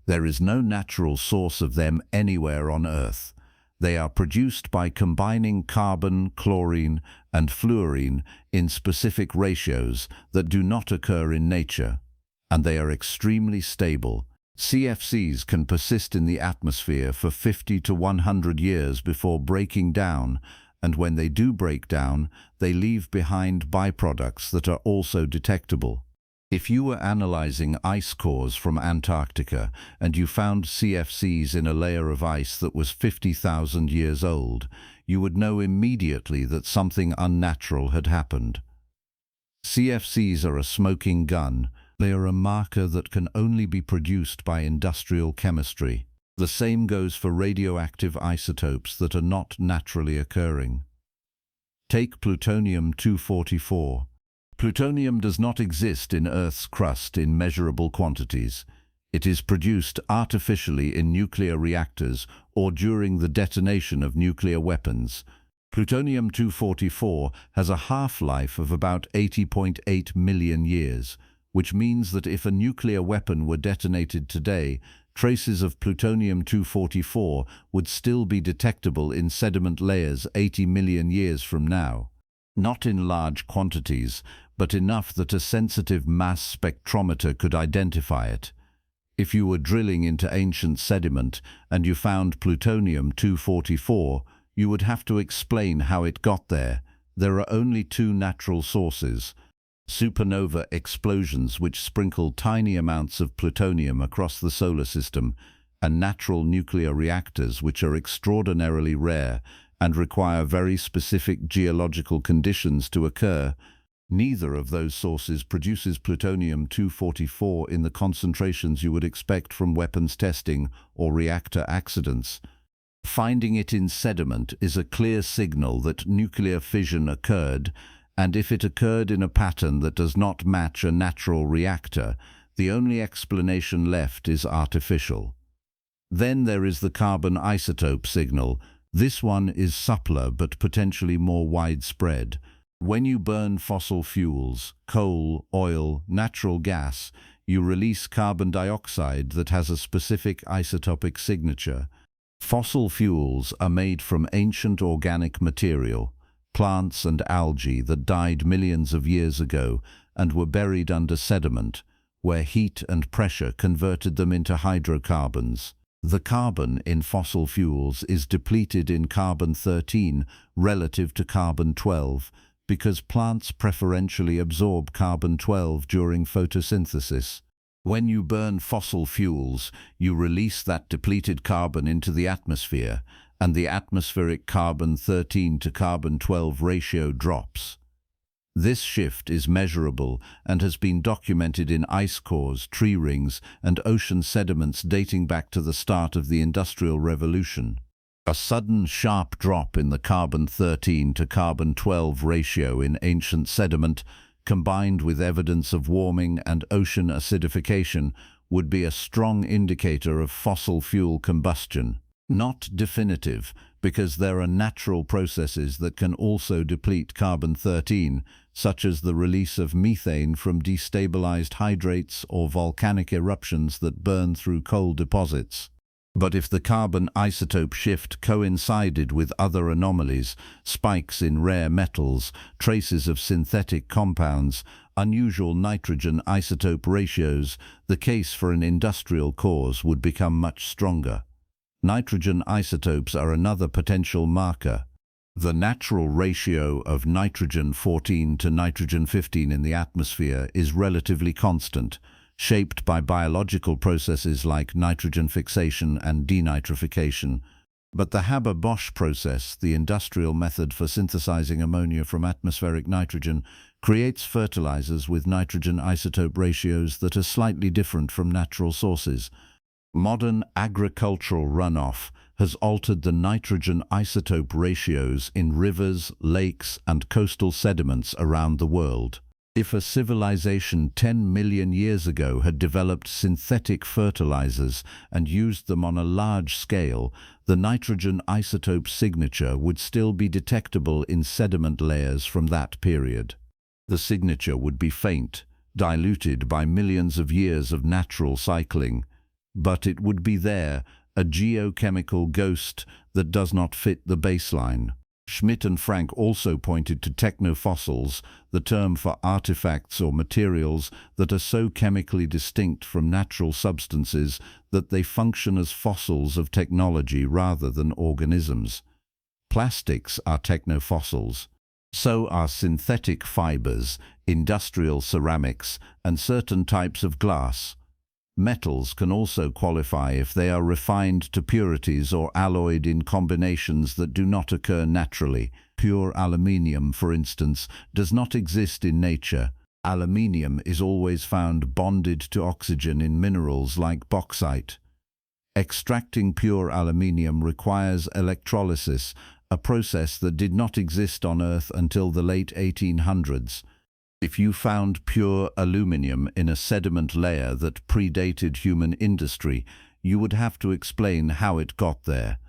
There is no natural source of them anywhere on Earth. They are produced by combining carbon, chlorine, and fluorine in specific ratios that do not occur in nature, and they are extremely stable. CFCs can persist in the atmosphere for 50 to 100 years before breaking down, and when they do break down, they leave behind byproducts that are also detectable. If you were analyzing ice cores from Antarctica and you found CFCs in a layer of ice that was 50,000 years old, you would know immediately that something unnatural had happened. CFCs are a smoking gun. They are a marker that can only be produced by industrial chemistry. The same goes for radioactive isotopes that are not naturally occurring. Take plutonium-244. Plutonium does not exist in Earth's crust in measurable quantities. It is produced artificially in nuclear reactors or during the detonation of nuclear weapons. Plutonium-244 has a half-life of about 80.8 million years, which means that if a nuclear weapon were detonated today, traces of plutonium-244 would still be detectable in sediment layers 80 million years from now. Not in large quantities, but enough that a sensitive mass spectrometer could identify it. If you were drilling into ancient sediment and you found plutonium-244, you would have to explain how it got there. There are only two natural sources: supernova explosions which sprinkle tiny amounts of plutonium across the solar system, and natural nuclear reactors which are extraordinarily rare and require very specific geological conditions to occur. Neither of those sources produces plutonium-244 in the concentrations you would expect from weapons testing or reactor accidents. Finding it in sediment is a clear signal that nuclear fission occurred, and if it occurred in a pattern that does not match a natural reactor, the only explanation left is artificial. Then there is the carbon isotope signal. This one is subtler but potentially more widespread. When you burn fossil fuels, coal, oil, natural gas, you release carbon dioxide that has a specific isotopic signature. Fossil fuels are made from ancient organic material, plants and algae that died millions of years ago and were buried under sediment, where heat and pressure converted them into hydrocarbons. The carbon in fossil fuels is depleted in carbon-13 relative to carbon-12 because plants preferentially absorb carbon-12 during photosynthesis. When you burn fossil fuels, you release that depleted carbon into the atmosphere, and the atmospheric carbon-13 to carbon-12 ratio drops. This shift is measurable and has been documented in ice cores, tree rings, and ocean sediments dating back to the start of the Industrial Revolution. A sudden sharp drop in the carbon-13 to carbon-12 ratio in ancient sediment, combined with evidence of warming and ocean acidification, would be a strong indicator of fossil fuel combustion. Not definitive, because there are natural processes that can also deplete carbon-13, such as the release of methane from destabilized hydrates or volcanic eruptions that burn through coal deposits. But if the carbon isotope shift coincided with other anomalies, spikes in rare metals, traces of synthetic compounds, unusual nitrogen isotope ratios, the case for an industrial cause would become much stronger. Nitrogen isotopes are another potential marker. The natural ratio of nitrogen-14 to nitrogen-15 in the atmosphere is relatively constant, shaped by biological processes like nitrogen fixation and denitrification. But the Haber-Bosch process, the industrial method for synthesizing ammonia from atmospheric nitrogen, creates fertilizers with nitrogen isotope ratios that are slightly different from natural sources. Modern agricultural runoff has altered the nitrogen isotope ratios in rivers, lakes, and coastal sediments around the world. If a civilization 10 million years ago had developed synthetic fertilizers and used them on a large scale, the nitrogen isotope signature would still be detectable in sediment layers from that period. The signature would be faint, diluted by millions of years of natural cycling, but it would be there, a geochemical ghost that does not fit the baseline. Schmidt and Frank also pointed to technofossils, the term for artifacts or materials that are so chemically distinct from natural substances that they function as fossils of technology rather than organisms. Plastics are technofossils. So are synthetic fibers, industrial ceramics, and certain types of glass. Metals can also qualify if they are refined to purities or alloyed in combinations that do not occur naturally. Pure aluminium, for instance, does not exist in nature. Aluminium is always found bonded to oxygen in minerals like bauxite. Extracting pure aluminium requires electrolysis, a process that did not exist on Earth until the late 1800s. If you found pure aluminium in a sediment layer that predated human industry, you would have to explain how it got there.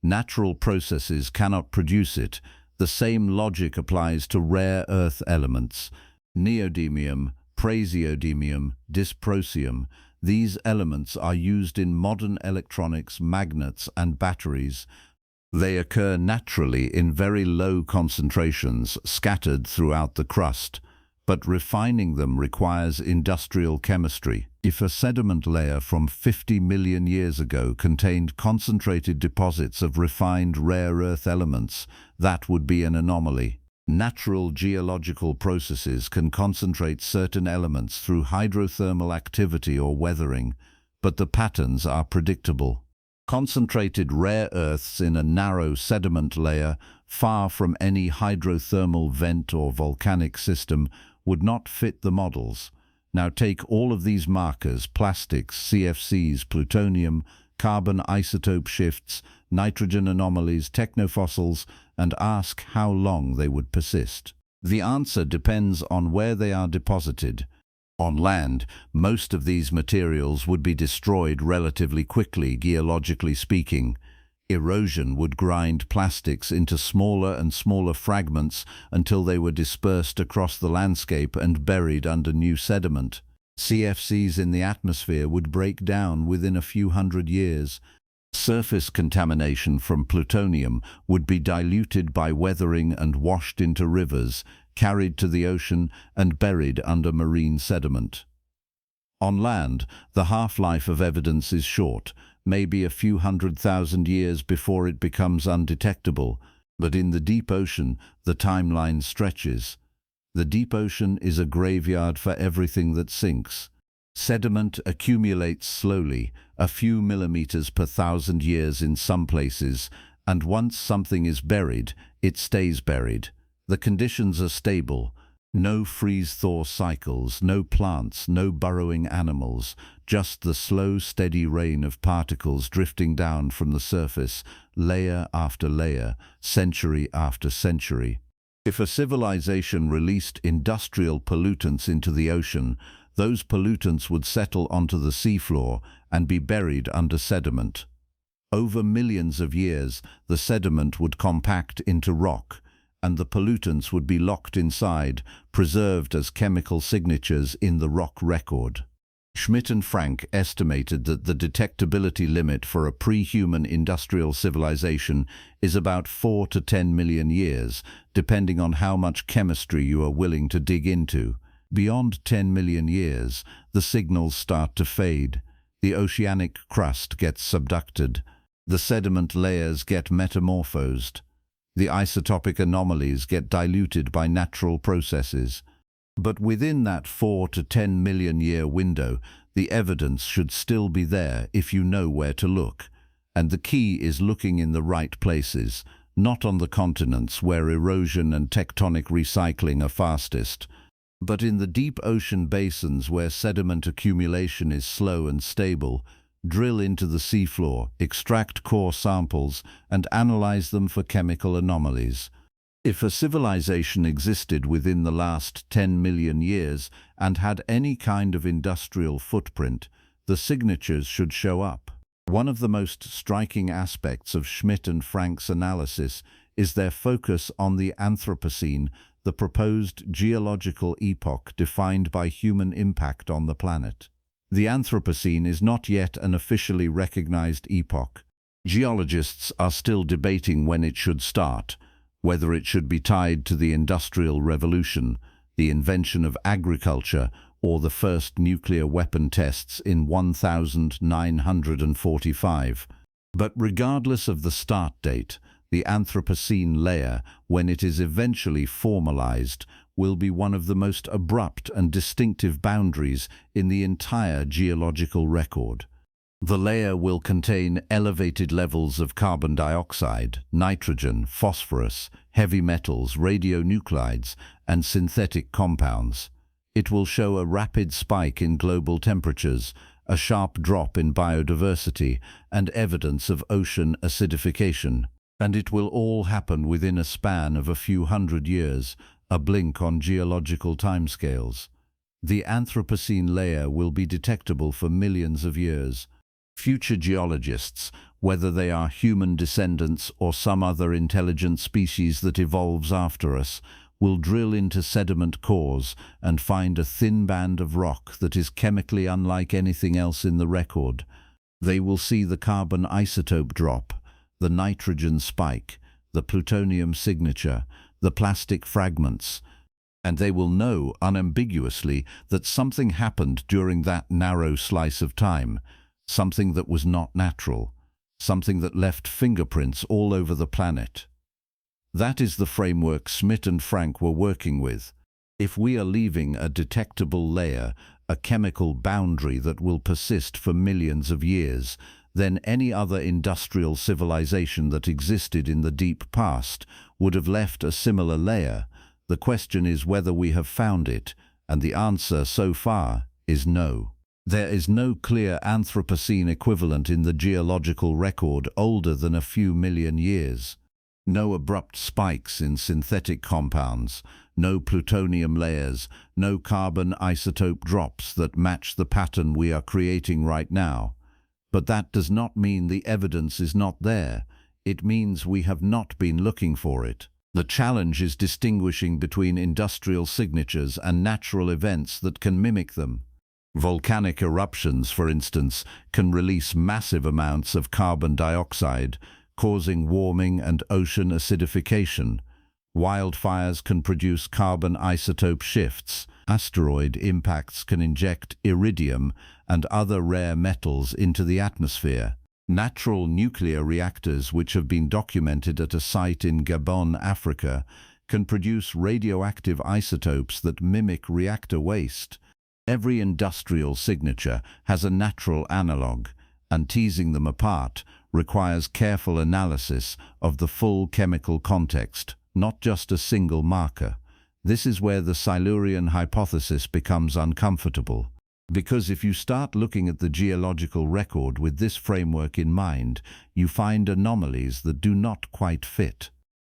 Natural processes cannot produce it. The same logic applies to rare earth elements. Neodymium, praseodymium, dysprosium. These elements are used in modern electronics, magnets, and batteries. They occur naturally in very low concentrations, scattered throughout the crust. But refining them requires industrial chemistry. If a sediment layer from 50 million years ago contained concentrated deposits of refined rare earth elements, that would be an anomaly. Natural geological processes can concentrate certain elements through hydrothermal activity or weathering, but the patterns are predictable. Concentrated rare earths in a narrow sediment layer, far from any hydrothermal vent or volcanic system, would not fit the models. Now take all of these markers, plastics, CFCs, plutonium, carbon isotope shifts, nitrogen anomalies, technofossils, and ask how long they would persist. The answer depends on where they are deposited. On land, most of these materials would be destroyed relatively quickly, geologically speaking. Erosion would grind plastics into smaller and smaller fragments until they were dispersed across the landscape and buried under new sediment. CFCs in the atmosphere would break down within a few hundred years. Surface contamination from plutonium would be diluted by weathering and washed into rivers, carried to the ocean and buried under marine sediment. On land, the half-life of evidence is short, maybe a few 100,000 years before it becomes undetectable, but in the deep ocean, the timeline stretches. The deep ocean is a graveyard for everything that sinks. Sediment accumulates slowly, a few millimeters per 1,000 years in some places, and once something is buried, it stays buried. The conditions are stable. No freeze-thaw cycles, no plants, no burrowing animals, just the slow, steady rain of particles drifting down from the surface, layer after layer, century after century. If a civilization released industrial pollutants into the ocean, those pollutants would settle onto the seafloor and be buried under sediment. Over millions of years, the sediment would compact into rock, and the pollutants would be locked inside, preserved as chemical signatures in the rock record. Schmidt and Frank estimated that the detectability limit for a pre-human industrial civilization is about 4 to 10 million years, depending on how much chemistry you are willing to dig into. Beyond 10 million years, the signals start to fade. The oceanic crust gets subducted. The sediment layers get metamorphosed. The isotopic anomalies get diluted by natural processes. But within that 4 to 10 million year window, the evidence should still be there if you know where to look. And the key is looking in the right places, not on the continents where erosion and tectonic recycling are fastest, but in the deep ocean basins where sediment accumulation is slow and stable. Drill into the seafloor, extract core samples, and analyze them for chemical anomalies. If a civilization existed within the last 10 million years and had any kind of industrial footprint, the signatures should show up. One of the most striking aspects of Schmidt and Frank's analysis is their focus on the Anthropocene, the proposed geological epoch defined by human impact on the planet. The Anthropocene is not yet an officially recognized epoch. Geologists are still debating when it should start, whether it should be tied to the Industrial Revolution, the invention of agriculture, or the first nuclear weapon tests in 1945. But regardless of the start date, the Anthropocene layer, when it is eventually formalized, will be one of the most abrupt and distinctive boundaries in the entire geological record. The layer will contain elevated levels of carbon dioxide, nitrogen, phosphorus, heavy metals, radionuclides, and synthetic compounds. It will show a rapid spike in global temperatures, a sharp drop in biodiversity, and evidence of ocean acidification. And it will all happen within a span of a few hundred years, a blink on geological timescales. The Anthropocene layer will be detectable for millions of years. Future geologists, whether they are human descendants or some other intelligent species that evolves after us, will drill into sediment cores and find a thin band of rock that is chemically unlike anything else in the record. They will see the carbon isotope drop, the nitrogen spike, the plutonium signature, the plastic fragments, and they will know unambiguously that something happened during that narrow slice of time, something that was not natural, something that left fingerprints all over the planet. That is the framework Schmidt and Frank were working with. If we are leaving a detectable layer, a chemical boundary that will persist for millions of years, then any other industrial civilization that existed in the deep past would have left a similar layer. The question is whether we have found it, and the answer so far is no. There is no clear Anthropocene equivalent in the geological record older than a few million years. No abrupt spikes in synthetic compounds, no plutonium layers, no carbon isotope drops that match the pattern we are creating right now. But that does not mean the evidence is not there. It means we have not been looking for it. The challenge is distinguishing between industrial signatures and natural events that can mimic them. Volcanic eruptions, for instance, can release massive amounts of carbon dioxide, causing warming and ocean acidification. Wildfires can produce carbon isotope shifts. Asteroid impacts can inject iridium and other rare metals into the atmosphere. Natural nuclear reactors, which have been documented at a site in Gabon, Africa, can produce radioactive isotopes that mimic reactor waste. Every industrial signature has a natural analog, and teasing them apart requires careful analysis of the full chemical context, not just a single marker. This is where the Silurian hypothesis becomes uncomfortable. Because if you start looking at the geological record with this framework in mind, you find anomalies that do not quite fit.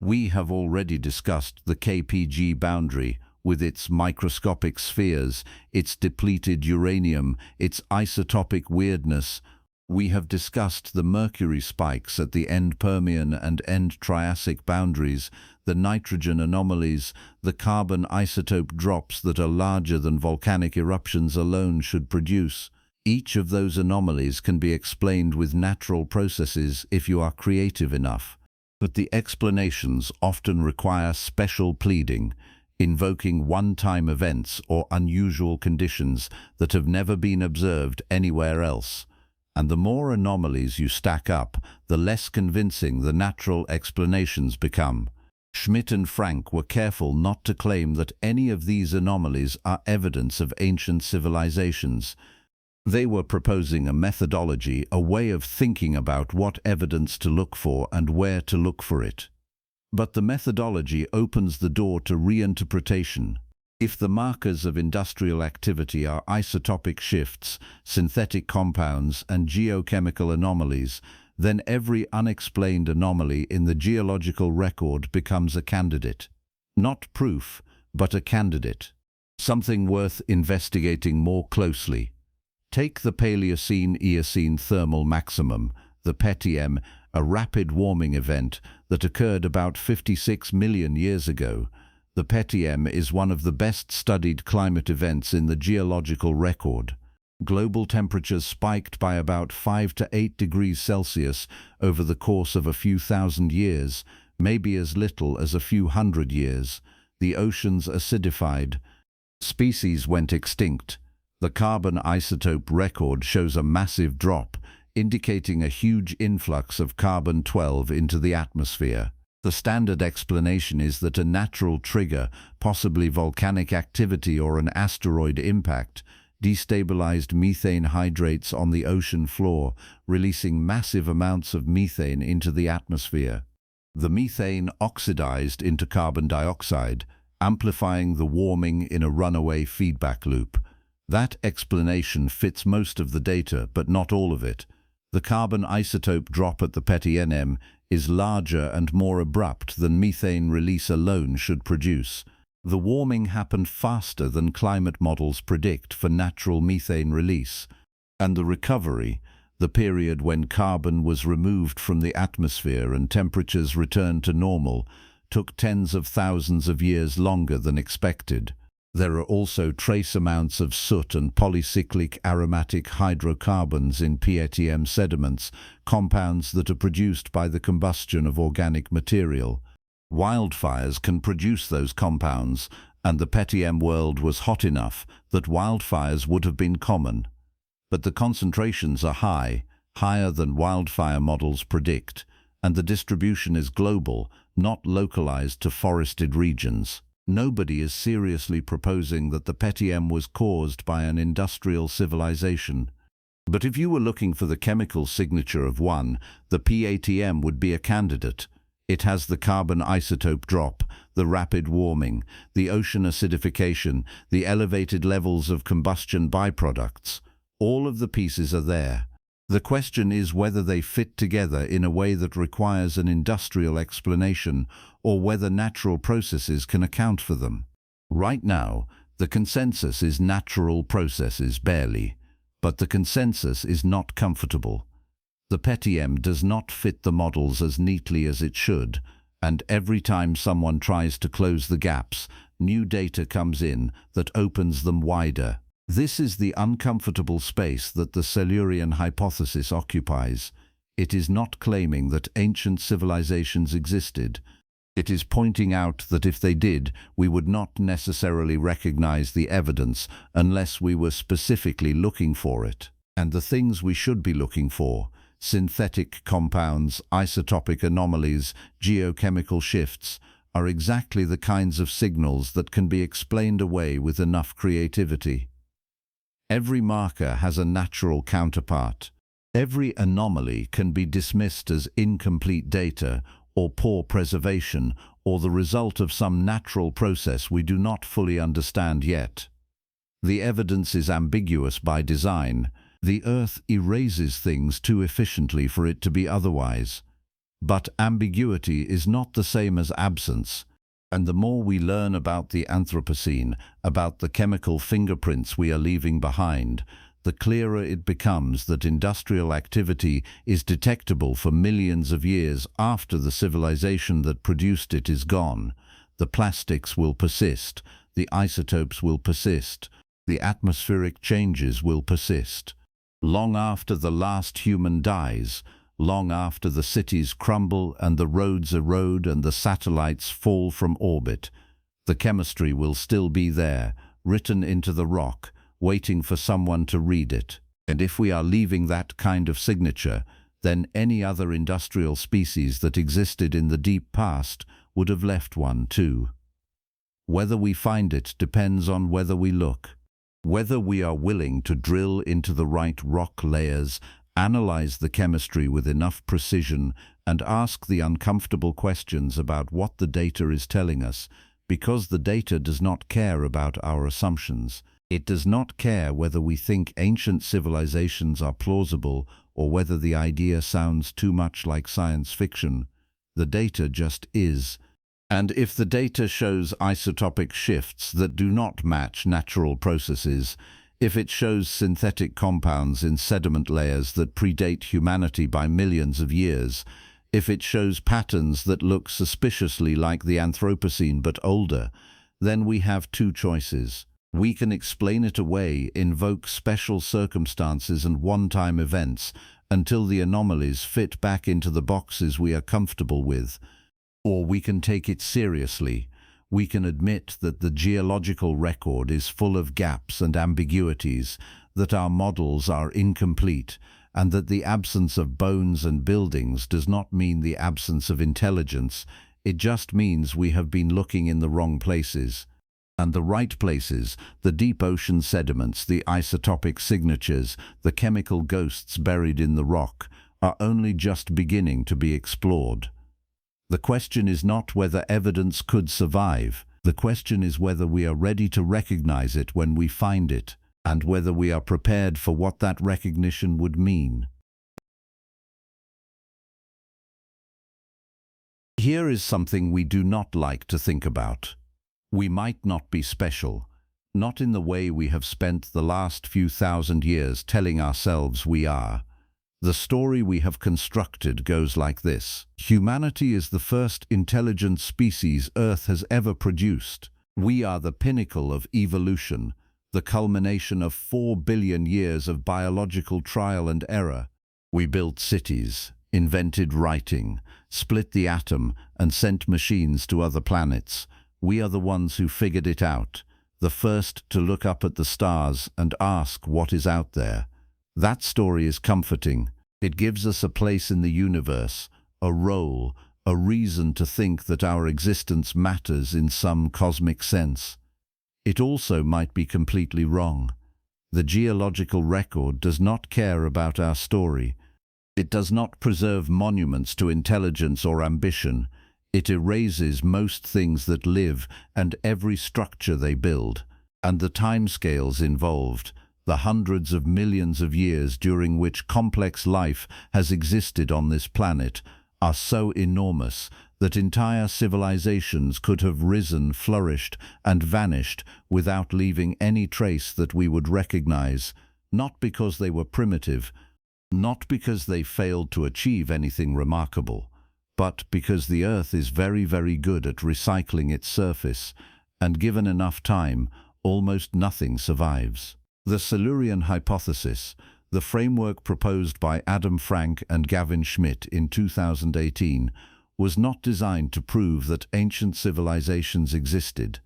We have already discussed the KPG boundary, with its microscopic spheres, its depleted uranium, its isotopic weirdness. We have discussed the mercury spikes at the end Permian and end Triassic boundaries, the nitrogen anomalies, the carbon isotope drops that are larger than volcanic eruptions alone should produce. Each of those anomalies can be explained with natural processes if you are creative enough. But the explanations often require special pleading, invoking one-time events or unusual conditions that have never been observed anywhere else. And the more anomalies you stack up, the less convincing the natural explanations become. Schmidt and Frank were careful not to claim that any of these anomalies are evidence of ancient civilizations. They were proposing a methodology, a way of thinking about what evidence to look for and where to look for it. But the methodology opens the door to reinterpretation. If the markers of industrial activity are isotopic shifts, synthetic compounds, and geochemical anomalies, then every unexplained anomaly in the geological record becomes a candidate. Not proof, but a candidate. Something worth investigating more closely. Take the Paleocene-Eocene thermal maximum, the PETM, a rapid warming event that occurred about 56 million years ago. The PETM is one of the best-studied climate events in the geological record. Global temperatures spiked by about 5 to 8 degrees Celsius over the course of a few thousand years, maybe as little as a few hundred years. The oceans acidified. Species went extinct. The carbon isotope record shows a massive drop, indicating a huge influx of carbon-12 into the atmosphere. The standard explanation is that a natural trigger, possibly volcanic activity or an asteroid impact, destabilized methane hydrates on the ocean floor, releasing massive amounts of methane into the atmosphere. The methane oxidized into carbon dioxide, amplifying the warming in a runaway feedback loop. That explanation fits most of the data, but not all of it. The carbon isotope drop at the PETM is larger and more abrupt than methane release alone should produce. The warming happened faster than climate models predict for natural methane release. And the recovery, the period when carbon was removed from the atmosphere and temperatures returned to normal, took tens of thousands of years longer than expected. There are also trace amounts of soot and polycyclic aromatic hydrocarbons in PETM sediments, compounds that are produced by the combustion of organic material. Wildfires can produce those compounds, and the PETM world was hot enough that wildfires would have been common. But the concentrations are high, higher than wildfire models predict, and the distribution is global, not localized to forested regions. Nobody is seriously proposing that the PETM was caused by an industrial civilization. But if you were looking for the chemical signature of one, the PETM would be a candidate. It has the carbon isotope drop, the rapid warming, the ocean acidification, the elevated levels of combustion byproducts. All of the pieces are there. The question is whether they fit together in a way that requires an industrial explanation, or whether natural processes can account for them. Right now, the consensus is natural processes barely, but the consensus is not comfortable. The PETM does not fit the models as neatly as it should, and every time someone tries to close the gaps, new data comes in that opens them wider. This is the uncomfortable space that the Silurian hypothesis occupies. It is not claiming that ancient civilizations existed. It is pointing out that if they did, we would not necessarily recognize the evidence unless we were specifically looking for it. And the things we should be looking for, synthetic compounds, isotopic anomalies, geochemical shifts, are exactly the kinds of signals that can be explained away with enough creativity. Every marker has a natural counterpart. Every anomaly can be dismissed as incomplete data, or poor preservation, or the result of some natural process we do not fully understand yet. The evidence is ambiguous by design. The Earth erases things too efficiently for it to be otherwise. But ambiguity is not the same as absence. And the more we learn about the Anthropocene, about the chemical fingerprints we are leaving behind, the clearer it becomes that industrial activity is detectable for millions of years after the civilization that produced it is gone. The plastics will persist, the isotopes will persist, the atmospheric changes will persist. Long after the last human dies, long after the cities crumble and the roads erode and the satellites fall from orbit, the chemistry will still be there, written into the rock, waiting for someone to read it. And if we are leaving that kind of signature, then any other industrial species that existed in the deep past would have left one too. Whether we find it depends on whether we look, whether we are willing to drill into the right rock layers, analyze the chemistry with enough precision, and ask the uncomfortable questions about what the data is telling us, because the data does not care about our assumptions. It does not care whether we think ancient civilizations are plausible or whether the idea sounds too much like science fiction. The data just is. And if the data shows isotopic shifts that do not match natural processes, if it shows synthetic compounds in sediment layers that predate humanity by millions of years, if it shows patterns that look suspiciously like the Anthropocene but older, then we have two choices. We can explain it away, invoke special circumstances and one-time events until the anomalies fit back into the boxes we are comfortable with. Or we can take it seriously. We can admit that the geological record is full of gaps and ambiguities, that our models are incomplete, and that the absence of bones and buildings does not mean the absence of intelligence. It just means we have been looking in the wrong places. And the right places, the deep ocean sediments, the isotopic signatures, the chemical ghosts buried in the rock, are only just beginning to be explored. The question is not whether evidence could survive. The question is whether we are ready to recognize it when we find it, and whether we are prepared for what that recognition would mean. Here is something we do not like to think about. We might not be special, not in the way we have spent the last few thousand years telling ourselves we are. The story we have constructed goes like this. Humanity is the first intelligent species Earth has ever produced. We are the pinnacle of evolution, the culmination of 4 billion years of biological trial and error. We built cities, invented writing, split the atom, and sent machines to other planets. We are the ones who figured it out, the first to look up at the stars and ask what is out there. That story is comforting. It gives us a place in the universe, a role, a reason to think that our existence matters in some cosmic sense. It also might be completely wrong. The geological record does not care about our story. It does not preserve monuments to intelligence or ambition. It erases most things that live and every structure they build. And the timescales involved, the hundreds of millions of years during which complex life has existed on this planet, are so enormous that entire civilizations could have risen, flourished, and vanished without leaving any trace that we would recognize, not because they were primitive, not because they failed to achieve anything remarkable, but because the Earth is very, very good at recycling its surface, and given enough time, almost nothing survives. The Silurian Hypothesis, the framework proposed by Adam Frank and Gavin Schmidt in 2018, was not designed to prove that ancient civilizations existed.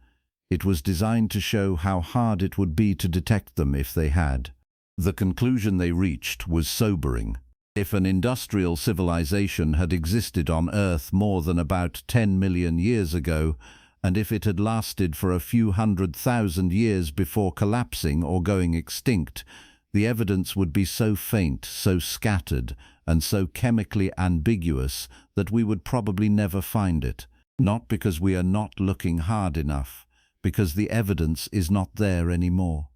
It was designed to show how hard it would be to detect them if they had. The conclusion they reached was sobering. If an industrial civilization had existed on Earth more than about 10 million years ago, and if it had lasted for a few 100,000 years before collapsing or going extinct, the evidence would be so faint, so scattered, and so chemically ambiguous that we would probably never find it. Not because we are not looking hard enough, because the evidence is not there anymore.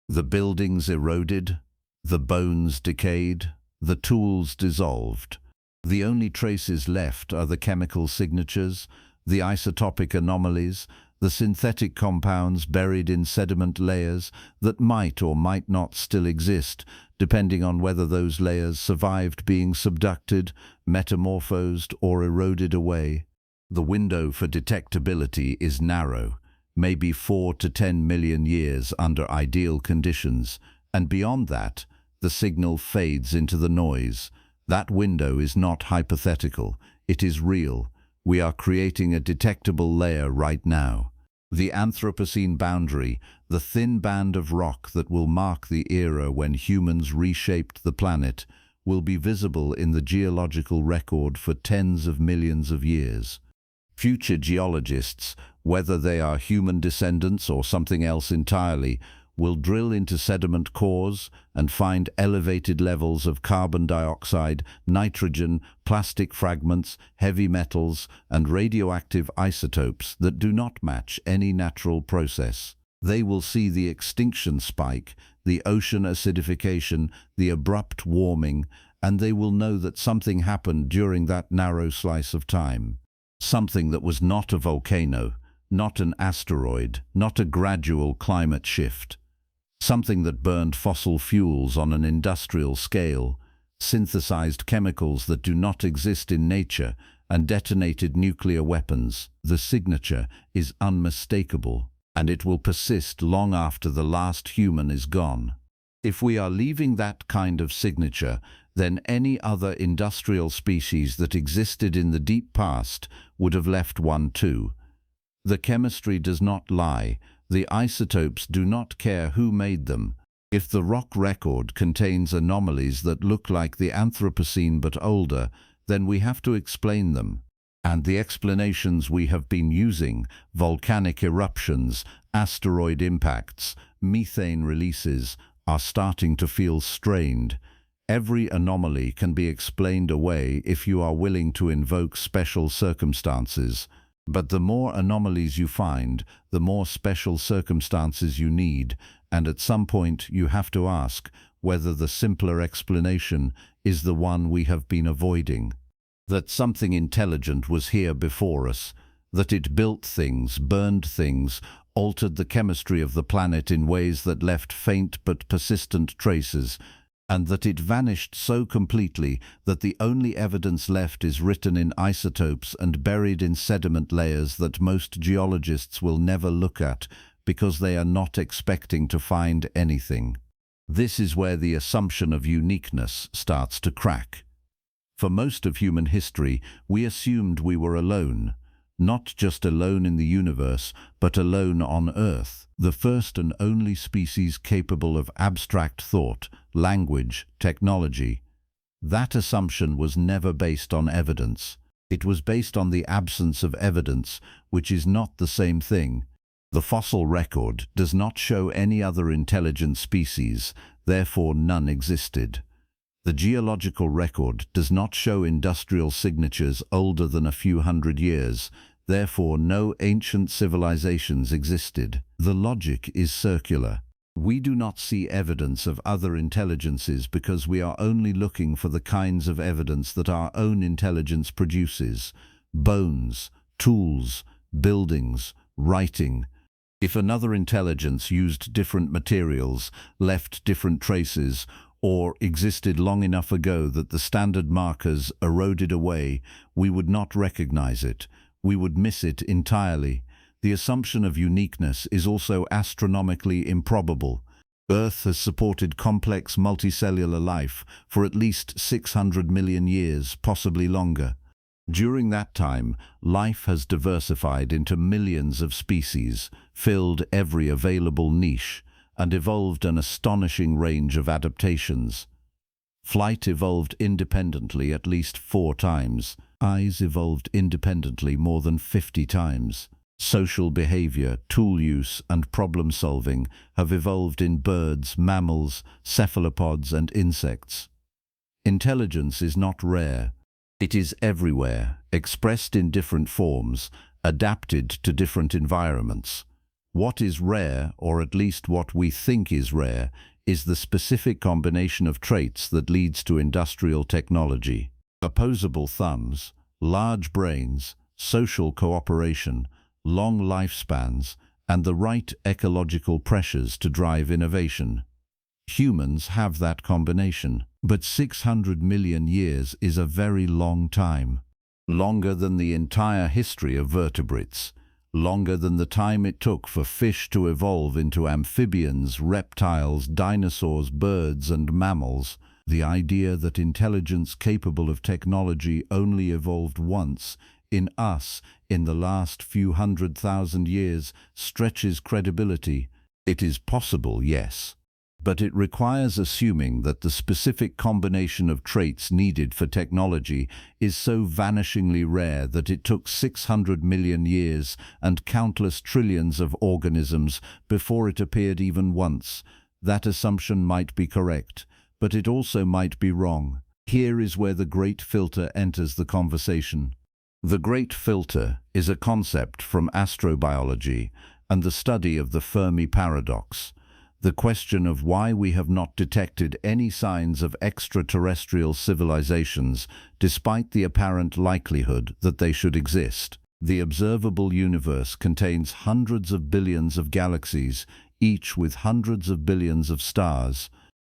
The buildings eroded, the bones decayed, the tools dissolved. The only traces left are the chemical signatures, the isotopic anomalies, the synthetic compounds buried in sediment layers that might or might not still exist, depending on whether those layers survived being subducted, metamorphosed, or eroded away. The window for detectability is narrow, maybe 4 to 10 million years under ideal conditions, and beyond that, the signal fades into the noise. That window is not hypothetical, it is real. We are creating a detectable layer right now. The Anthropocene boundary, the thin band of rock that will mark the era when humans reshaped the planet, will be visible in the geological record for tens of millions of years. Future geologists, whether they are human descendants or something else entirely, will drill into sediment cores and find elevated levels of carbon dioxide, nitrogen, plastic fragments, heavy metals, and radioactive isotopes that do not match any natural process. They will see the extinction spike, the ocean acidification, the abrupt warming, and they will know that something happened during that narrow slice of time. Something that was not a volcano, not an asteroid, not a gradual climate shift. Something that burned fossil fuels on an industrial scale, synthesized chemicals that do not exist in nature, and detonated nuclear weapons. The signature is unmistakable, and it will persist long after the last human is gone. If we are leaving that kind of signature, then any other industrial species that existed in the deep past would have left one too. The chemistry does not lie. The isotopes do not care who made them. If the rock record contains anomalies that look like the Anthropocene but older, then we have to explain them. And the explanations we have been using, volcanic eruptions, asteroid impacts, methane releases, are starting to feel strained. Every anomaly can be explained away if you are willing to invoke special circumstances. But the more anomalies you find, the more special circumstances you need, and at some point you have to ask whether the simpler explanation is the one we have been avoiding. That something intelligent was here before us, that it built things, burned things, altered the chemistry of the planet in ways that left faint but persistent traces, and that it vanished so completely that the only evidence left is written in isotopes and buried in sediment layers that most geologists will never look at because they are not expecting to find anything. This is where the assumption of uniqueness starts to crack. For most of human history, we assumed we were alone. Not just alone in the universe, but alone on Earth, the first and only species capable of abstract thought, language, technology. That assumption was never based on evidence. It was based on the absence of evidence, which is not the same thing. The fossil record does not show any other intelligent species, therefore none existed. The geological record does not show industrial signatures older than a few hundred years, therefore no ancient civilizations existed. The logic is circular. We do not see evidence of other intelligences because we are only looking for the kinds of evidence that our own intelligence produces: bones, tools, buildings, writing. If another intelligence used different materials, left different traces, or existed long enough ago that the standard markers eroded away, we would not recognize it. We would miss it entirely. The assumption of uniqueness is also astronomically improbable. Earth has supported complex multicellular life for at least 600 million years, possibly longer. During that time, life has diversified into millions of species, filled every available niche, and evolved an astonishing range of adaptations. Flight evolved independently at least 4 times. Eyes evolved independently more than 50 times. Social behavior, tool use, and problem-solving have evolved in birds, mammals, cephalopods, and insects. Intelligence is not rare. It is everywhere, expressed in different forms, adapted to different environments. What is rare, or at least what we think is rare, is the specific combination of traits that leads to industrial technology. Opposable thumbs, large brains, social cooperation, long lifespans, and the right ecological pressures to drive innovation. Humans have that combination, but 600 million years is a very long time. Longer than the entire history of vertebrates. Longer than the time it took for fish to evolve into amphibians, reptiles, dinosaurs, birds, and mammals. The idea that intelligence capable of technology only evolved once in us in the last few 100,000 years stretches credibility. It is possible, yes, but it requires assuming that the specific combination of traits needed for technology is so vanishingly rare that it took 600 million years and countless trillions of organisms before it appeared even once. That assumption might be correct, but it also might be wrong. Here is where the Great Filter enters the conversation. The Great Filter is a concept from astrobiology and the study of the Fermi paradox, the question of why we have not detected any signs of extraterrestrial civilizations despite the apparent likelihood that they should exist. The observable universe contains hundreds of billions of galaxies, each with hundreds of billions of stars.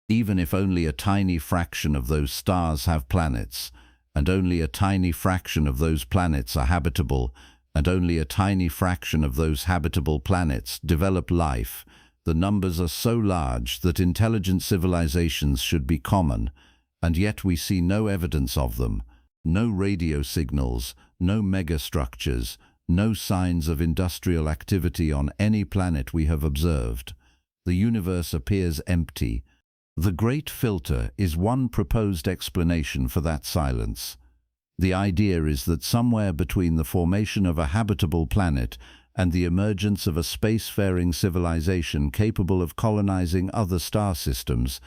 Even if only a tiny fraction of those stars have planets, and only a tiny fraction of those planets are habitable, and only a tiny fraction of those habitable planets develop life, the numbers are so large that intelligent civilizations should be common, and yet we see no evidence of them. No radio signals, no megastructures, no signs of industrial activity on any planet we have observed. The universe appears empty. The Great Filter is one proposed explanation for that silence. The idea is that somewhere between the formation of a habitable planet and the emergence of a spacefaring civilization capable of colonizing other star systems,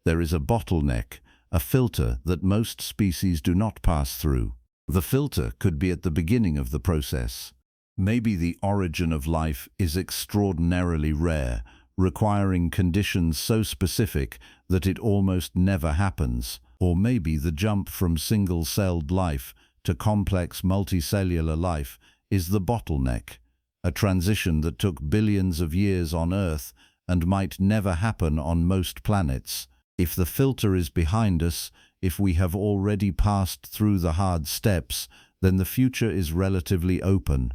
there is a bottleneck, a filter that most species do not pass through. The filter could be at the beginning of the process. Maybe the origin of life is extraordinarily rare, requiring conditions so specific that it almost never happens. Or maybe the jump from single-celled life to complex multicellular life is the bottleneck, a transition that took billions of years on Earth and might never happen on most planets. If the filter is behind us, if we have already passed through the hard steps, then the future is relatively open.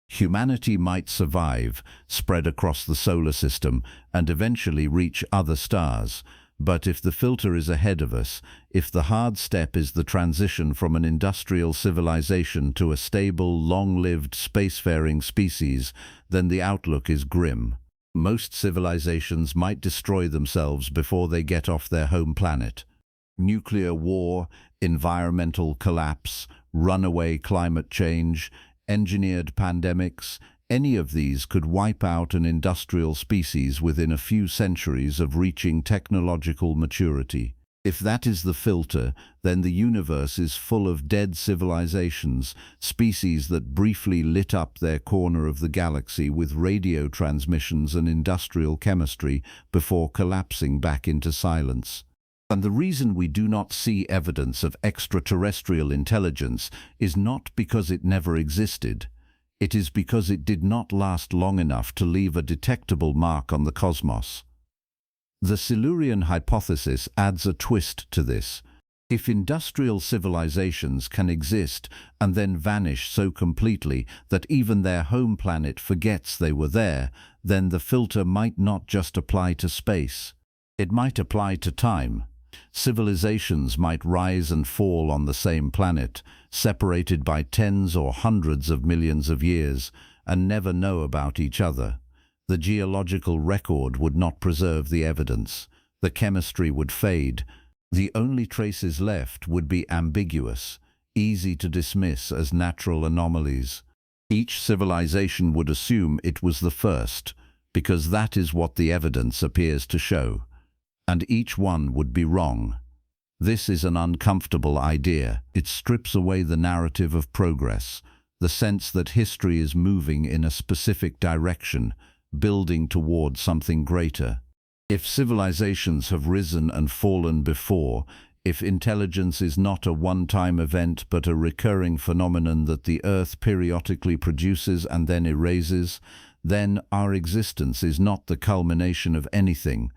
Humanity might survive, spread across the solar system, and eventually reach other stars. But if the filter is ahead of us, if the hard step is the transition from an industrial civilization to a stable, long-lived spacefaring species, then the outlook is grim. Most civilizations might destroy themselves before they get off their home planet. Nuclear war, environmental collapse, runaway climate change, engineered pandemics, any of these could wipe out an industrial species within a few centuries of reaching technological maturity. If that is the filter, then the universe is full of dead civilizations, species that briefly lit up their corner of the galaxy with radio transmissions and industrial chemistry before collapsing back into silence. And the reason we do not see evidence of extraterrestrial intelligence is not because it never existed. It is because it did not last long enough to leave a detectable mark on the cosmos. The Silurian hypothesis adds a twist to this. If industrial civilizations can exist and then vanish so completely that even their home planet forgets they were there, then the filter might not just apply to space. It might apply to time. Civilizations might rise and fall on the same planet, separated by tens or hundreds of millions of years, and never know about each other. The geological record would not preserve the evidence. The chemistry would fade. The only traces left would be ambiguous, easy to dismiss as natural anomalies. Each civilization would assume it was the first, because that is what the evidence appears to show. And each one would be wrong. This is an uncomfortable idea. It strips away the narrative of progress, the sense that history is moving in a specific direction, building toward something greater. If civilizations have risen and fallen before, if intelligence is not a one-time event but a recurring phenomenon that the Earth periodically produces and then erases, then our existence is not the culmination of anything.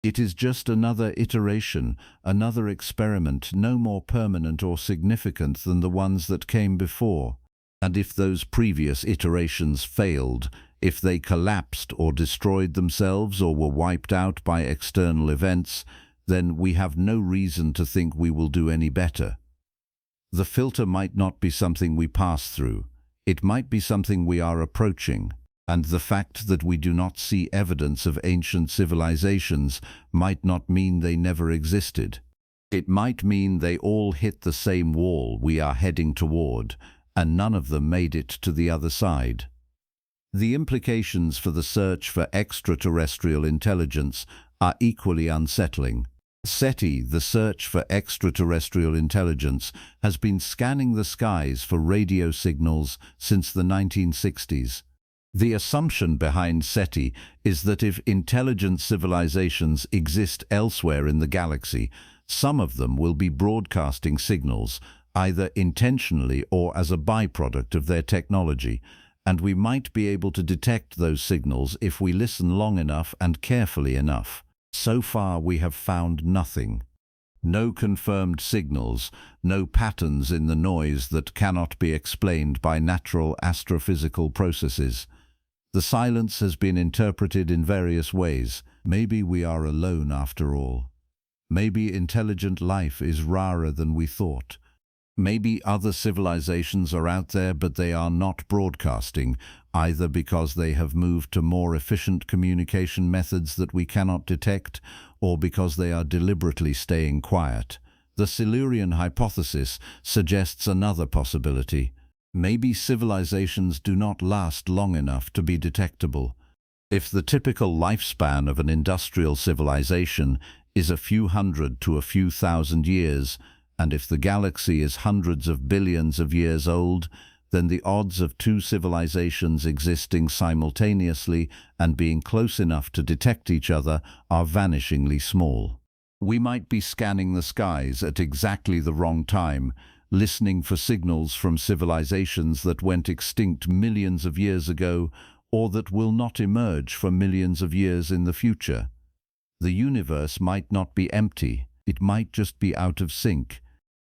It is just another iteration, another experiment, no more permanent or significant than the ones that came before. And if those previous iterations failed, if they collapsed or destroyed themselves or were wiped out by external events, then we have no reason to think we will do any better. The filter might not be something we pass through. It might be something we are approaching. And the fact that we do not see evidence of ancient civilizations might not mean they never existed. It might mean they all hit the same wall we are heading toward, and none of them made it to the other side. The implications for the search for extraterrestrial intelligence are equally unsettling. SETI, the search for extraterrestrial intelligence, has been scanning the skies for radio signals since the 1960s. The assumption behind SETI is that if intelligent civilizations exist elsewhere in the galaxy, some of them will be broadcasting signals, either intentionally or as a byproduct of their technology, and we might be able to detect those signals if we listen long enough and carefully enough. So far, we have found nothing. No confirmed signals, no patterns in the noise that cannot be explained by natural astrophysical processes. The silence has been interpreted in various ways. Maybe we are alone after all. Maybe intelligent life is rarer than we thought. Maybe other civilizations are out there, but they are not broadcasting, either because they have moved to more efficient communication methods that we cannot detect, or because they are deliberately staying quiet. The Silurian Hypothesis suggests another possibility. Maybe civilizations do not last long enough to be detectable. If the typical lifespan of an industrial civilization is a few hundred to a few thousand years, and if the galaxy is hundreds of billions of years old, then the odds of two civilizations existing simultaneously and being close enough to detect each other are vanishingly small. We might be scanning the skies at exactly the wrong time, listening for signals from civilizations that went extinct millions of years ago or that will not emerge for millions of years in the future. The universe might not be empty, it might just be out of sync.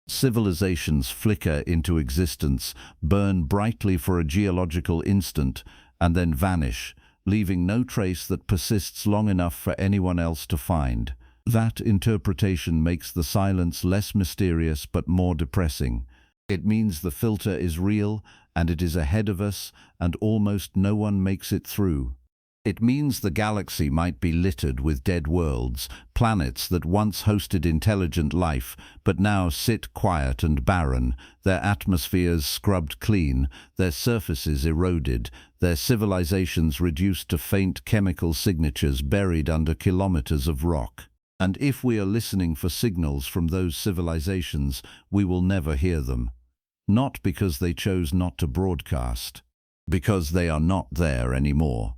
Civilizations flicker into existence, burn brightly for a geological instant, and then vanish, leaving no trace that persists long enough for anyone else to find. That interpretation makes the silence less mysterious but more depressing. It means the filter is real, and it is ahead of us, and almost no one makes it through. It means the galaxy might be littered with dead worlds, planets that once hosted intelligent life, but now sit quiet and barren, their atmospheres scrubbed clean, their surfaces eroded, their civilizations reduced to faint chemical signatures buried under kilometers of rock. And if we are listening for signals from those civilizations, we will never hear them. Not because they chose not to broadcast, because they are not there anymore.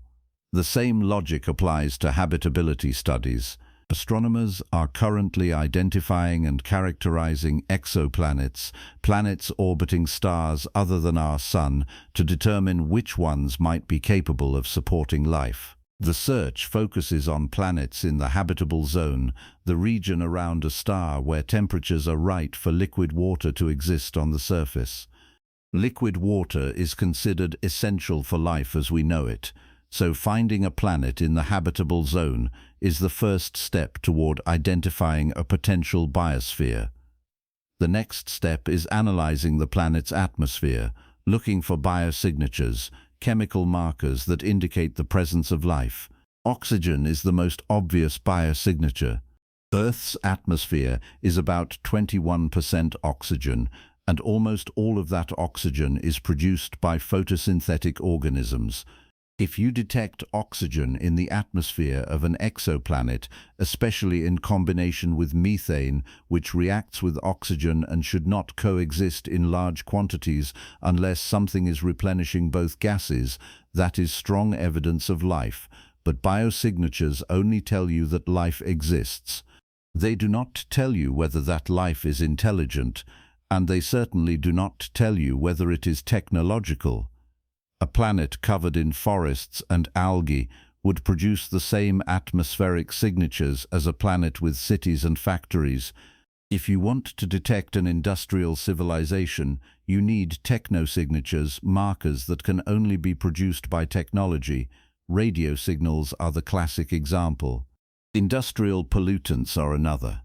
The same logic applies to habitability studies. Astronomers are currently identifying and characterizing exoplanets, planets orbiting stars other than our Sun, to determine which ones might be capable of supporting life. The search focuses on planets in the habitable zone, the region around a star where temperatures are right for liquid water to exist on the surface. Liquid water is considered essential for life as we know it, so finding a planet in the habitable zone is the first step toward identifying a potential biosphere. The next step is analyzing the planet's atmosphere, looking for biosignatures, chemical markers that indicate the presence of life. Oxygen is the most obvious biosignature. Earth's atmosphere is about 21% oxygen, and almost all of that oxygen is produced by photosynthetic organisms. If you detect oxygen in the atmosphere of an exoplanet, especially in combination with methane, which reacts with oxygen and should not coexist in large quantities unless something is replenishing both gases, that is strong evidence of life. But biosignatures only tell you that life exists. They do not tell you whether that life is intelligent, and they certainly do not tell you whether it is technological. A planet covered in forests and algae would produce the same atmospheric signatures as a planet with cities and factories. If you want to detect an industrial civilization, you need technosignatures, markers that can only be produced by technology. Radio signals are the classic example. Industrial pollutants are another.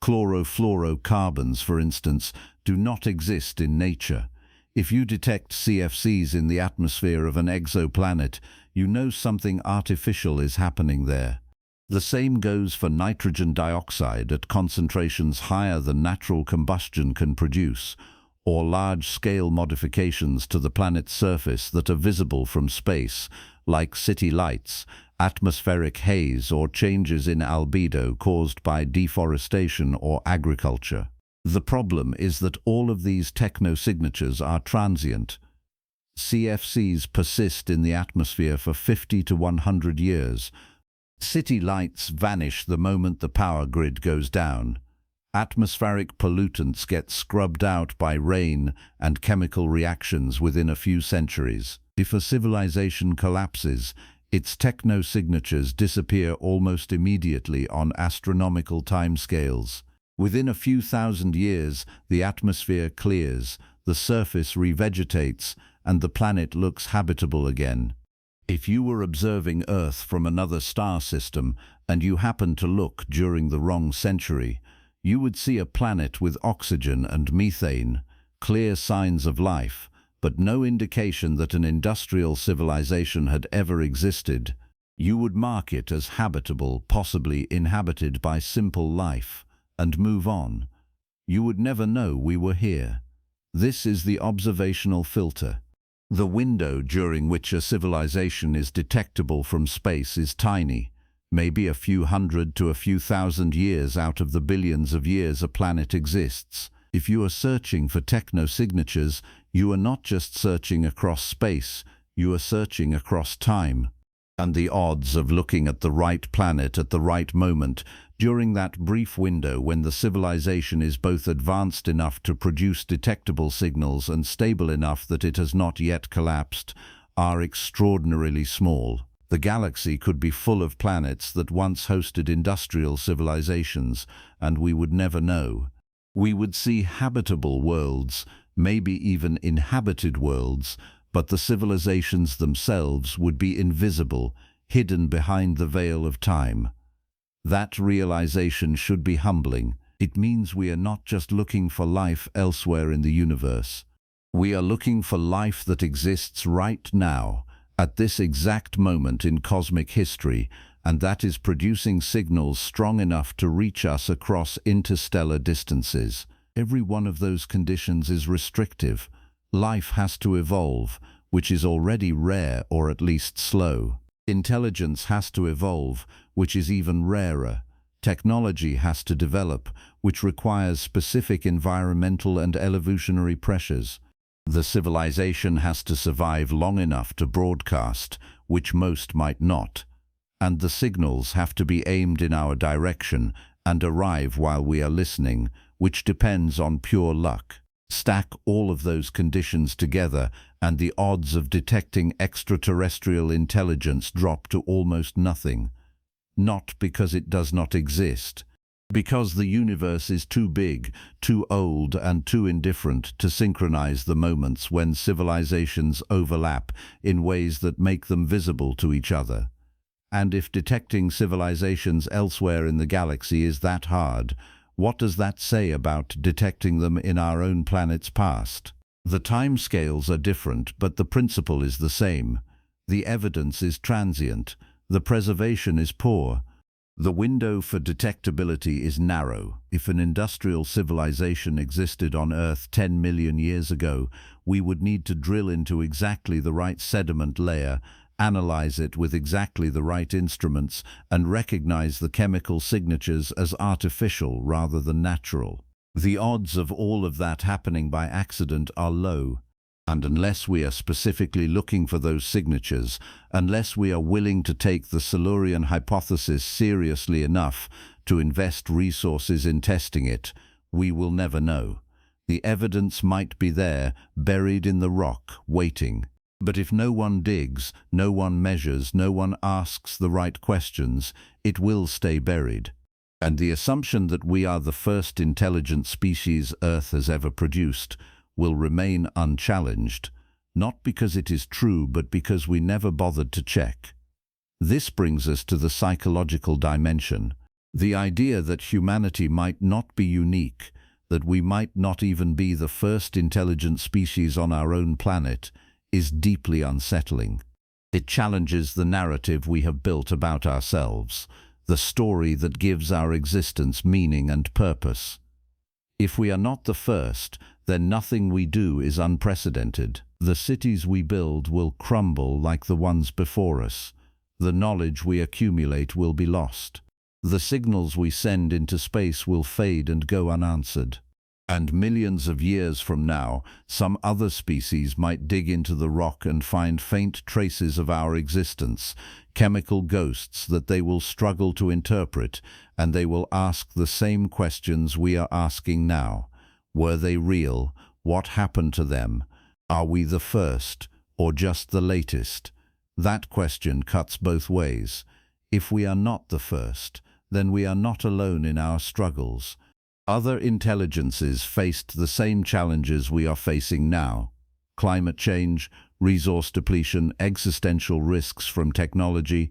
Chlorofluorocarbons, for instance, do not exist in nature. If you detect CFCs in the atmosphere of an exoplanet, you know something artificial is happening there. The same goes for nitrogen dioxide at concentrations higher than natural combustion can produce, or large-scale modifications to the planet's surface that are visible from space, like city lights, atmospheric haze, or changes in albedo caused by deforestation or agriculture. The problem is that all of these technosignatures are transient. CFCs persist in the atmosphere for 50 to 100 years. City lights vanish the moment the power grid goes down. Atmospheric pollutants get scrubbed out by rain and chemical reactions within a few centuries. If a civilization collapses, its technosignatures disappear almost immediately on astronomical timescales. Within a few thousand years, the atmosphere clears, the surface revegetates, and the planet looks habitable again. If you were observing Earth from another star system and you happened to look during the wrong century, you would see a planet with oxygen and methane, clear signs of life, but no indication that an industrial civilization had ever existed. You would mark it as habitable, possibly inhabited by simple life, and move on. You would never know we were here. This is the observational filter. The window during which a civilization is detectable from space is tiny, maybe a few hundred to a few thousand years out of the billions of years a planet exists. If you are searching for technosignatures, you are not just searching across space, you are searching across time. And the odds of looking at the right planet at the right moment, during that brief window when the civilization is both advanced enough to produce detectable signals and stable enough that it has not yet collapsed, are extraordinarily small. The galaxy could be full of planets that once hosted industrial civilizations, and we would never know. We would see habitable worlds, maybe even inhabited worlds, but the civilizations themselves would be invisible, hidden behind the veil of time. That realization should be humbling. It means we are not just looking for life elsewhere in the universe. We are looking for life that exists right now, at this exact moment in cosmic history, and that is producing signals strong enough to reach us across interstellar distances. Every one of those conditions is restrictive. Life has to evolve, which is already rare or at least slow. Intelligence has to evolve, which is even rarer. Technology has to develop, which requires specific environmental and evolutionary pressures. The civilization has to survive long enough to broadcast, which most might not. And the signals have to be aimed in our direction and arrive while we are listening, which depends on pure luck. Stack all of those conditions together, and the odds of detecting extraterrestrial intelligence drop to almost nothing. Not because it does not exist, because the universe is too big, too old, and too indifferent to synchronize the moments when civilizations overlap in ways that make them visible to each other. And if detecting civilizations elsewhere in the galaxy is that hard, what does that say about detecting them in our own planet's past? The timescales are different, but the principle is the same. The evidence is transient. The preservation is poor. The window for detectability is narrow. If an industrial civilization existed on Earth 10 million years ago, we would need to drill into exactly the right sediment layer, analyze it with exactly the right instruments, and recognize the chemical signatures as artificial rather than natural. The odds of all of that happening by accident are low. And unless we are specifically looking for those signatures, unless we are willing to take the Silurian hypothesis seriously enough to invest resources in testing it, we will never know. The evidence might be there, buried in the rock, waiting. But if no one digs, no one measures, no one asks the right questions, it will stay buried. And the assumption that we are the first intelligent species Earth has ever produced will remain unchallenged, not because it is true, but because we never bothered to check. This brings us to the psychological dimension. The idea that humanity might not be unique, that we might not even be the first intelligent species on our own planet, is deeply unsettling. It challenges the narrative we have built about ourselves, the story that gives our existence meaning and purpose. If we are not the first, then nothing we do is unprecedented. The cities we build will crumble like the ones before us. The knowledge we accumulate will be lost. The signals we send into space will fade and go unanswered. And millions of years from now, some other species might dig into the rock and find faint traces of our existence, chemical ghosts that they will struggle to interpret, and they will ask the same questions we are asking now. Were they real? What happened to them? Are we the first, or just the latest? That question cuts both ways. If we are not the first, then we are not alone in our struggles. Other intelligences faced the same challenges we are facing now. Climate change, resource depletion, existential risks from technology,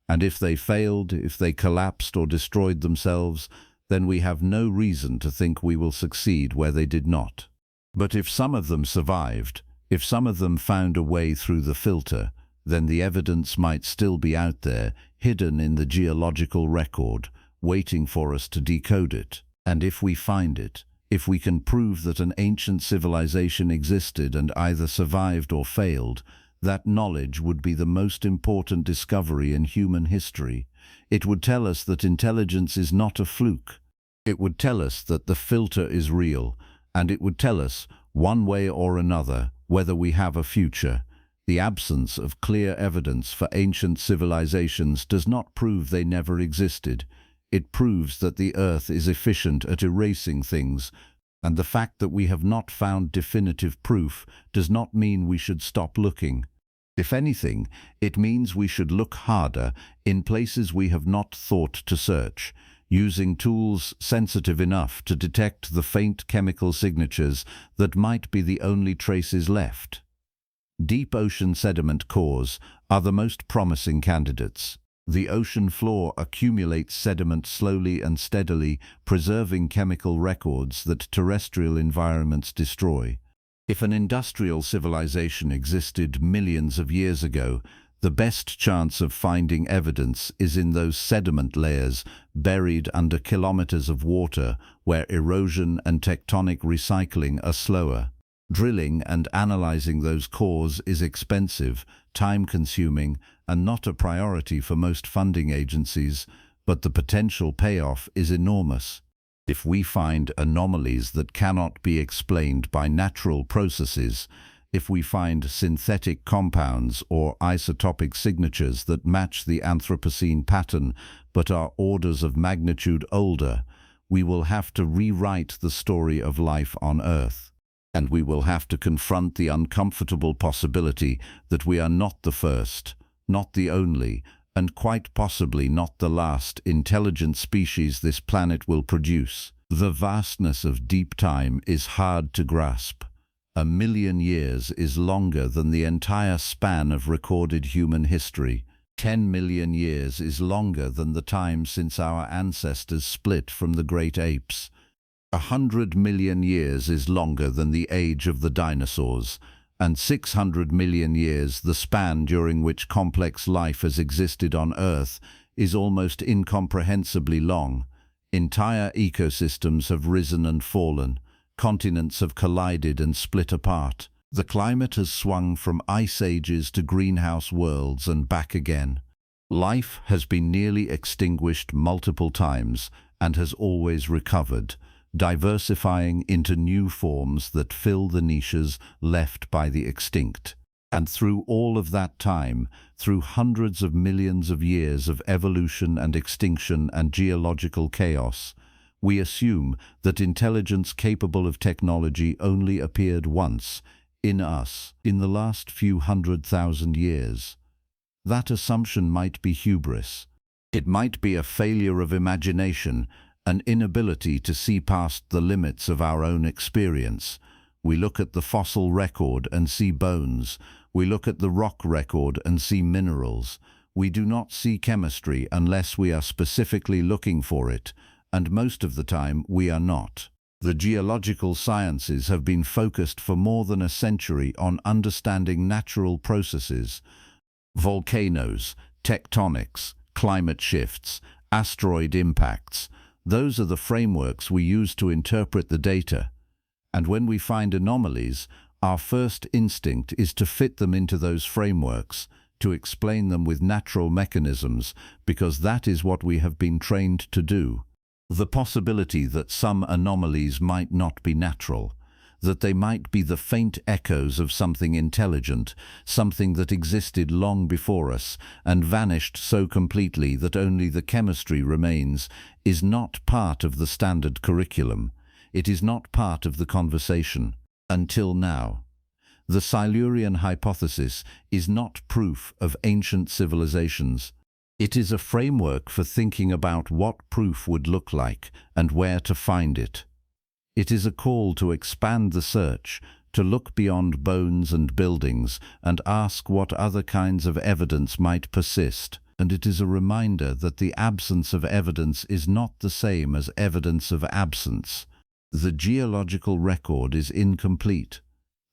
and if they failed, if they collapsed or destroyed themselves, then we have no reason to think we will succeed where they did not. But if some of them survived, if some of them found a way through the filter, then the evidence might still be out there, hidden in the geological record, waiting for us to decode it. And if we find it, if we can prove that an ancient civilization existed and either survived or failed, that knowledge would be the most important discovery in human history. It would tell us that intelligence is not a fluke. It would tell us that the filter is real, and it would tell us, one way or another, whether we have a future. The absence of clear evidence for ancient civilizations does not prove they never existed. It proves that the Earth is efficient at erasing things, and the fact that we have not found definitive proof does not mean we should stop looking. If anything, it means we should look harder in places we have not thought to search, using tools sensitive enough to detect the faint chemical signatures that might be the only traces left. Deep ocean sediment cores are the most promising candidates. The ocean floor accumulates sediment slowly and steadily, preserving chemical records that terrestrial environments destroy. If an industrial civilization existed millions of years ago, the best chance of finding evidence is in those sediment layers buried under kilometers of water where erosion and tectonic recycling are slower. Drilling and analyzing those cores is expensive, time-consuming, and not a priority for most funding agencies, but the potential payoff is enormous. If we find anomalies that cannot be explained by natural processes, if we find synthetic compounds or isotopic signatures that match the Anthropocene pattern but are orders of magnitude older, we will have to rewrite the story of life on Earth. And we will have to confront the uncomfortable possibility that we are not the first, not the only, and quite possibly not the last intelligent species this planet will produce. The vastness of deep time is hard to grasp. 1,000,000 years is longer than the entire span of recorded human history. 10 million years is longer than the time since our ancestors split from the great apes. 100 million years is longer than the age of the dinosaurs, and 600 million years, the span during which complex life has existed on Earth, is almost incomprehensibly long. Entire ecosystems have risen and fallen. Continents have collided and split apart. The climate has swung from ice ages to greenhouse worlds and back again. Life has been nearly extinguished multiple times and has always recovered, diversifying into new forms that fill the niches left by the extinct. And through all of that time, through hundreds of millions of years of evolution and extinction and geological chaos, we assume that intelligence capable of technology only appeared once, in us, in the last few 100,000 years. That assumption might be hubris. It might be a failure of imagination, an inability to see past the limits of our own experience. We look at the fossil record and see bones. We look at the rock record and see minerals. We do not see chemistry unless we are specifically looking for it, and most of the time we are not. The geological sciences have been focused for more than a century on understanding natural processes, volcanoes, tectonics, climate shifts, asteroid impacts. Those are the frameworks we use to interpret the data. And when we find anomalies, our first instinct is to fit them into those frameworks, to explain them with natural mechanisms, because that is what we have been trained to do. The possibility that some anomalies might not be natural, that they might be the faint echoes of something intelligent, something that existed long before us and vanished so completely that only the chemistry remains, is not part of the standard curriculum. It is not part of the conversation. Until now. The Silurian Hypothesis is not proof of ancient civilizations. It is a framework for thinking about what proof would look like and where to find it. It is a call to expand the search, to look beyond bones and buildings and ask what other kinds of evidence might persist. And it is a reminder that the absence of evidence is not the same as evidence of absence. The geological record is incomplete.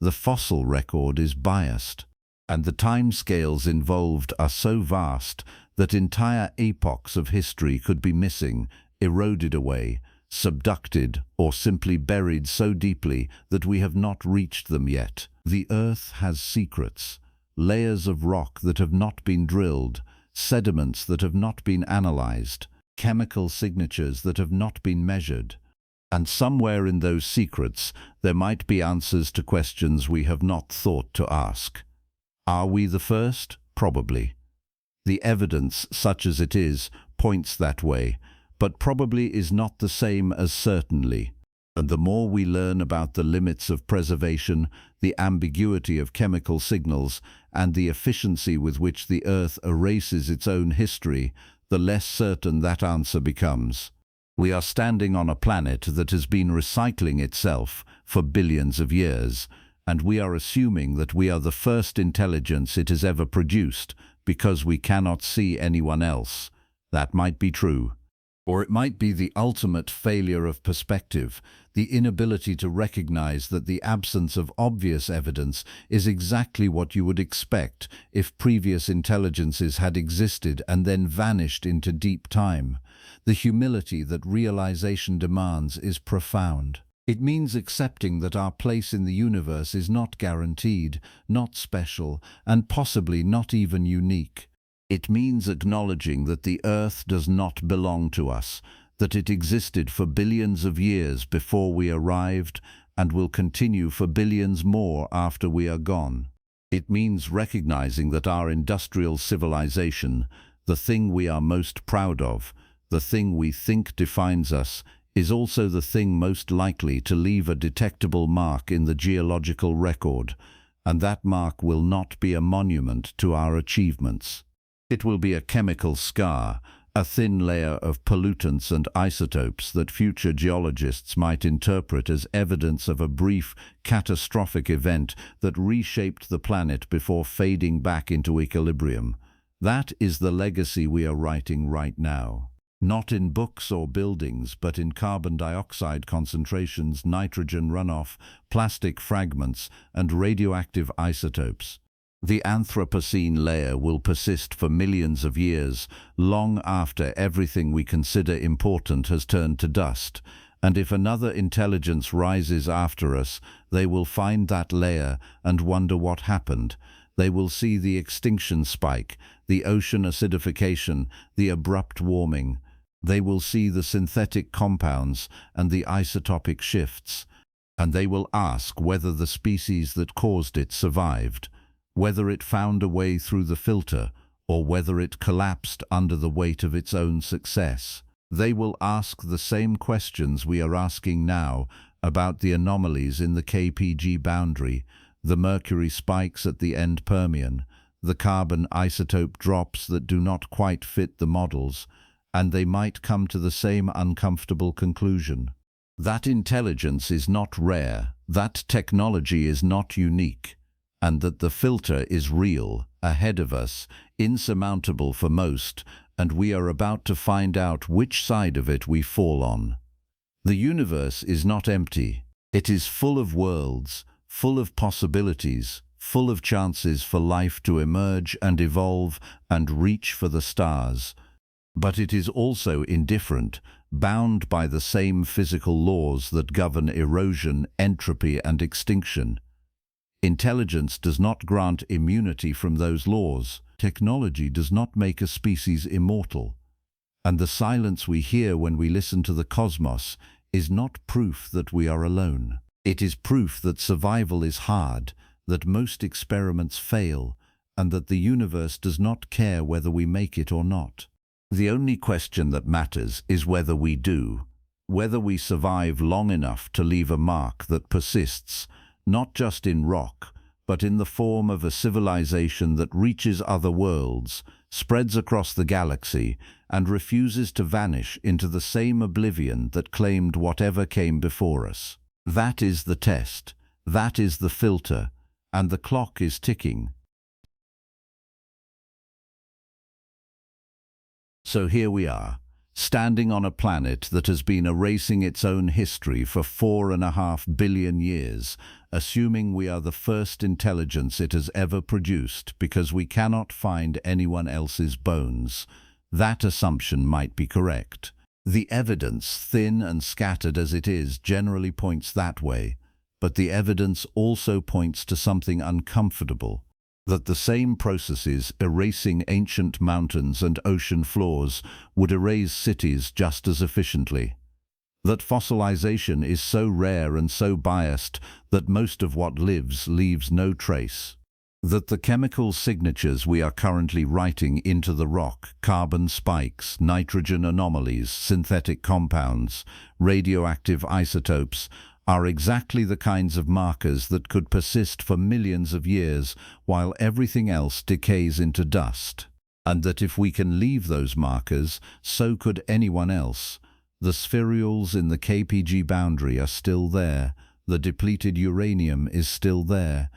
The fossil record is biased. And the timescales involved are so vast that entire epochs of history could be missing, eroded away, subducted, or simply buried so deeply that we have not reached them yet. The Earth has secrets, layers of rock that have not been drilled, sediments that have not been analyzed, chemical signatures that have not been measured. And somewhere in those secrets there might be answers to questions we have not thought to ask. Are we the first? Probably. The evidence, such as it is, points that way, but probably is not the same as certainly. And the more we learn about the limits of preservation, the ambiguity of chemical signals, and the efficiency with which the Earth erases its own history, the less certain that answer becomes. We are standing on a planet that has been recycling itself for billions of years, and we are assuming that we are the first intelligence it has ever produced because we cannot see anyone else. That might be true. Or it might be the ultimate failure of perspective, the inability to recognize that the absence of obvious evidence is exactly what you would expect if previous intelligences had existed and then vanished into deep time. The humility that realization demands is profound. It means accepting that our place in the universe is not guaranteed, not special, and possibly not even unique. It means acknowledging that the Earth does not belong to us, that it existed for billions of years before we arrived and will continue for billions more after we are gone. It means recognizing that our industrial civilization, the thing we are most proud of, the thing we think defines us, is also the thing most likely to leave a detectable mark in the geological record, and that mark will not be a monument to our achievements. It will be a chemical scar, a thin layer of pollutants and isotopes that future geologists might interpret as evidence of a brief, catastrophic event that reshaped the planet before fading back into equilibrium. That is the legacy we are writing right now. Not in books or buildings, but in carbon dioxide concentrations, nitrogen runoff, plastic fragments, and radioactive isotopes. The Anthropocene layer will persist for millions of years, long after everything we consider important has turned to dust. And if another intelligence rises after us, they will find that layer and wonder what happened. They will see the extinction spike, the ocean acidification, the abrupt warming. They will see the synthetic compounds and the isotopic shifts. And they will ask whether the species that caused it survived, whether it found a way through the filter, or whether it collapsed under the weight of its own success. They will ask the same questions we are asking now about the anomalies in the KPG boundary, the mercury spikes at the end Permian, the carbon isotope drops that do not quite fit the models, and they might come to the same uncomfortable conclusion. That intelligence is not rare, that technology is not unique, and that the filter is real, ahead of us, insurmountable for most, and we are about to find out which side of it we fall on. The universe is not empty. It is full of worlds, full of possibilities, full of chances for life to emerge and evolve and reach for the stars. But it is also indifferent, bound by the same physical laws that govern erosion, entropy, and extinction. Intelligence does not grant immunity from those laws. Technology does not make a species immortal. And the silence we hear when we listen to the cosmos is not proof that we are alone. It is proof that survival is hard, that most experiments fail, and that the universe does not care whether we make it or not. The only question that matters is whether we do, whether we survive long enough to leave a mark that persists, not just in rock, but in the form of a civilization that reaches other worlds, spreads across the galaxy, and refuses to vanish into the same oblivion that claimed whatever came before us. That is the test, that is the filter, and the clock is ticking. So here we are, standing on a planet that has been erasing its own history for 4.5 billion years, assuming we are the first intelligence it has ever produced because we cannot find anyone else's bones. That assumption might be correct. The evidence, thin and scattered as it is, generally points that way, but the evidence also points to something uncomfortable. That the same processes erasing ancient mountains and ocean floors would erase cities just as efficiently. That fossilization is so rare and so biased that most of what lives leaves no trace. That the chemical signatures we are currently writing into the rock, carbon spikes, nitrogen anomalies, synthetic compounds, radioactive isotopes, are exactly the kinds of markers that could persist for millions of years while everything else decays into dust. And that if we can leave those markers, so could anyone else. The spherules in the KPG boundary are still there, the depleted uranium is still there,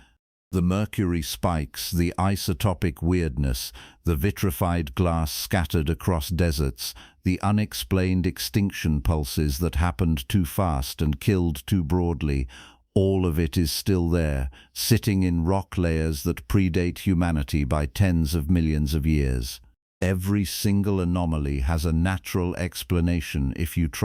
the mercury spikes, the isotopic weirdness, the vitrified glass scattered across deserts, the unexplained extinction pulses that happened too fast and killed too broadly, all of it is still there, sitting in rock layers that predate humanity by tens of millions of years. Every single anomaly has a natural explanation if you try.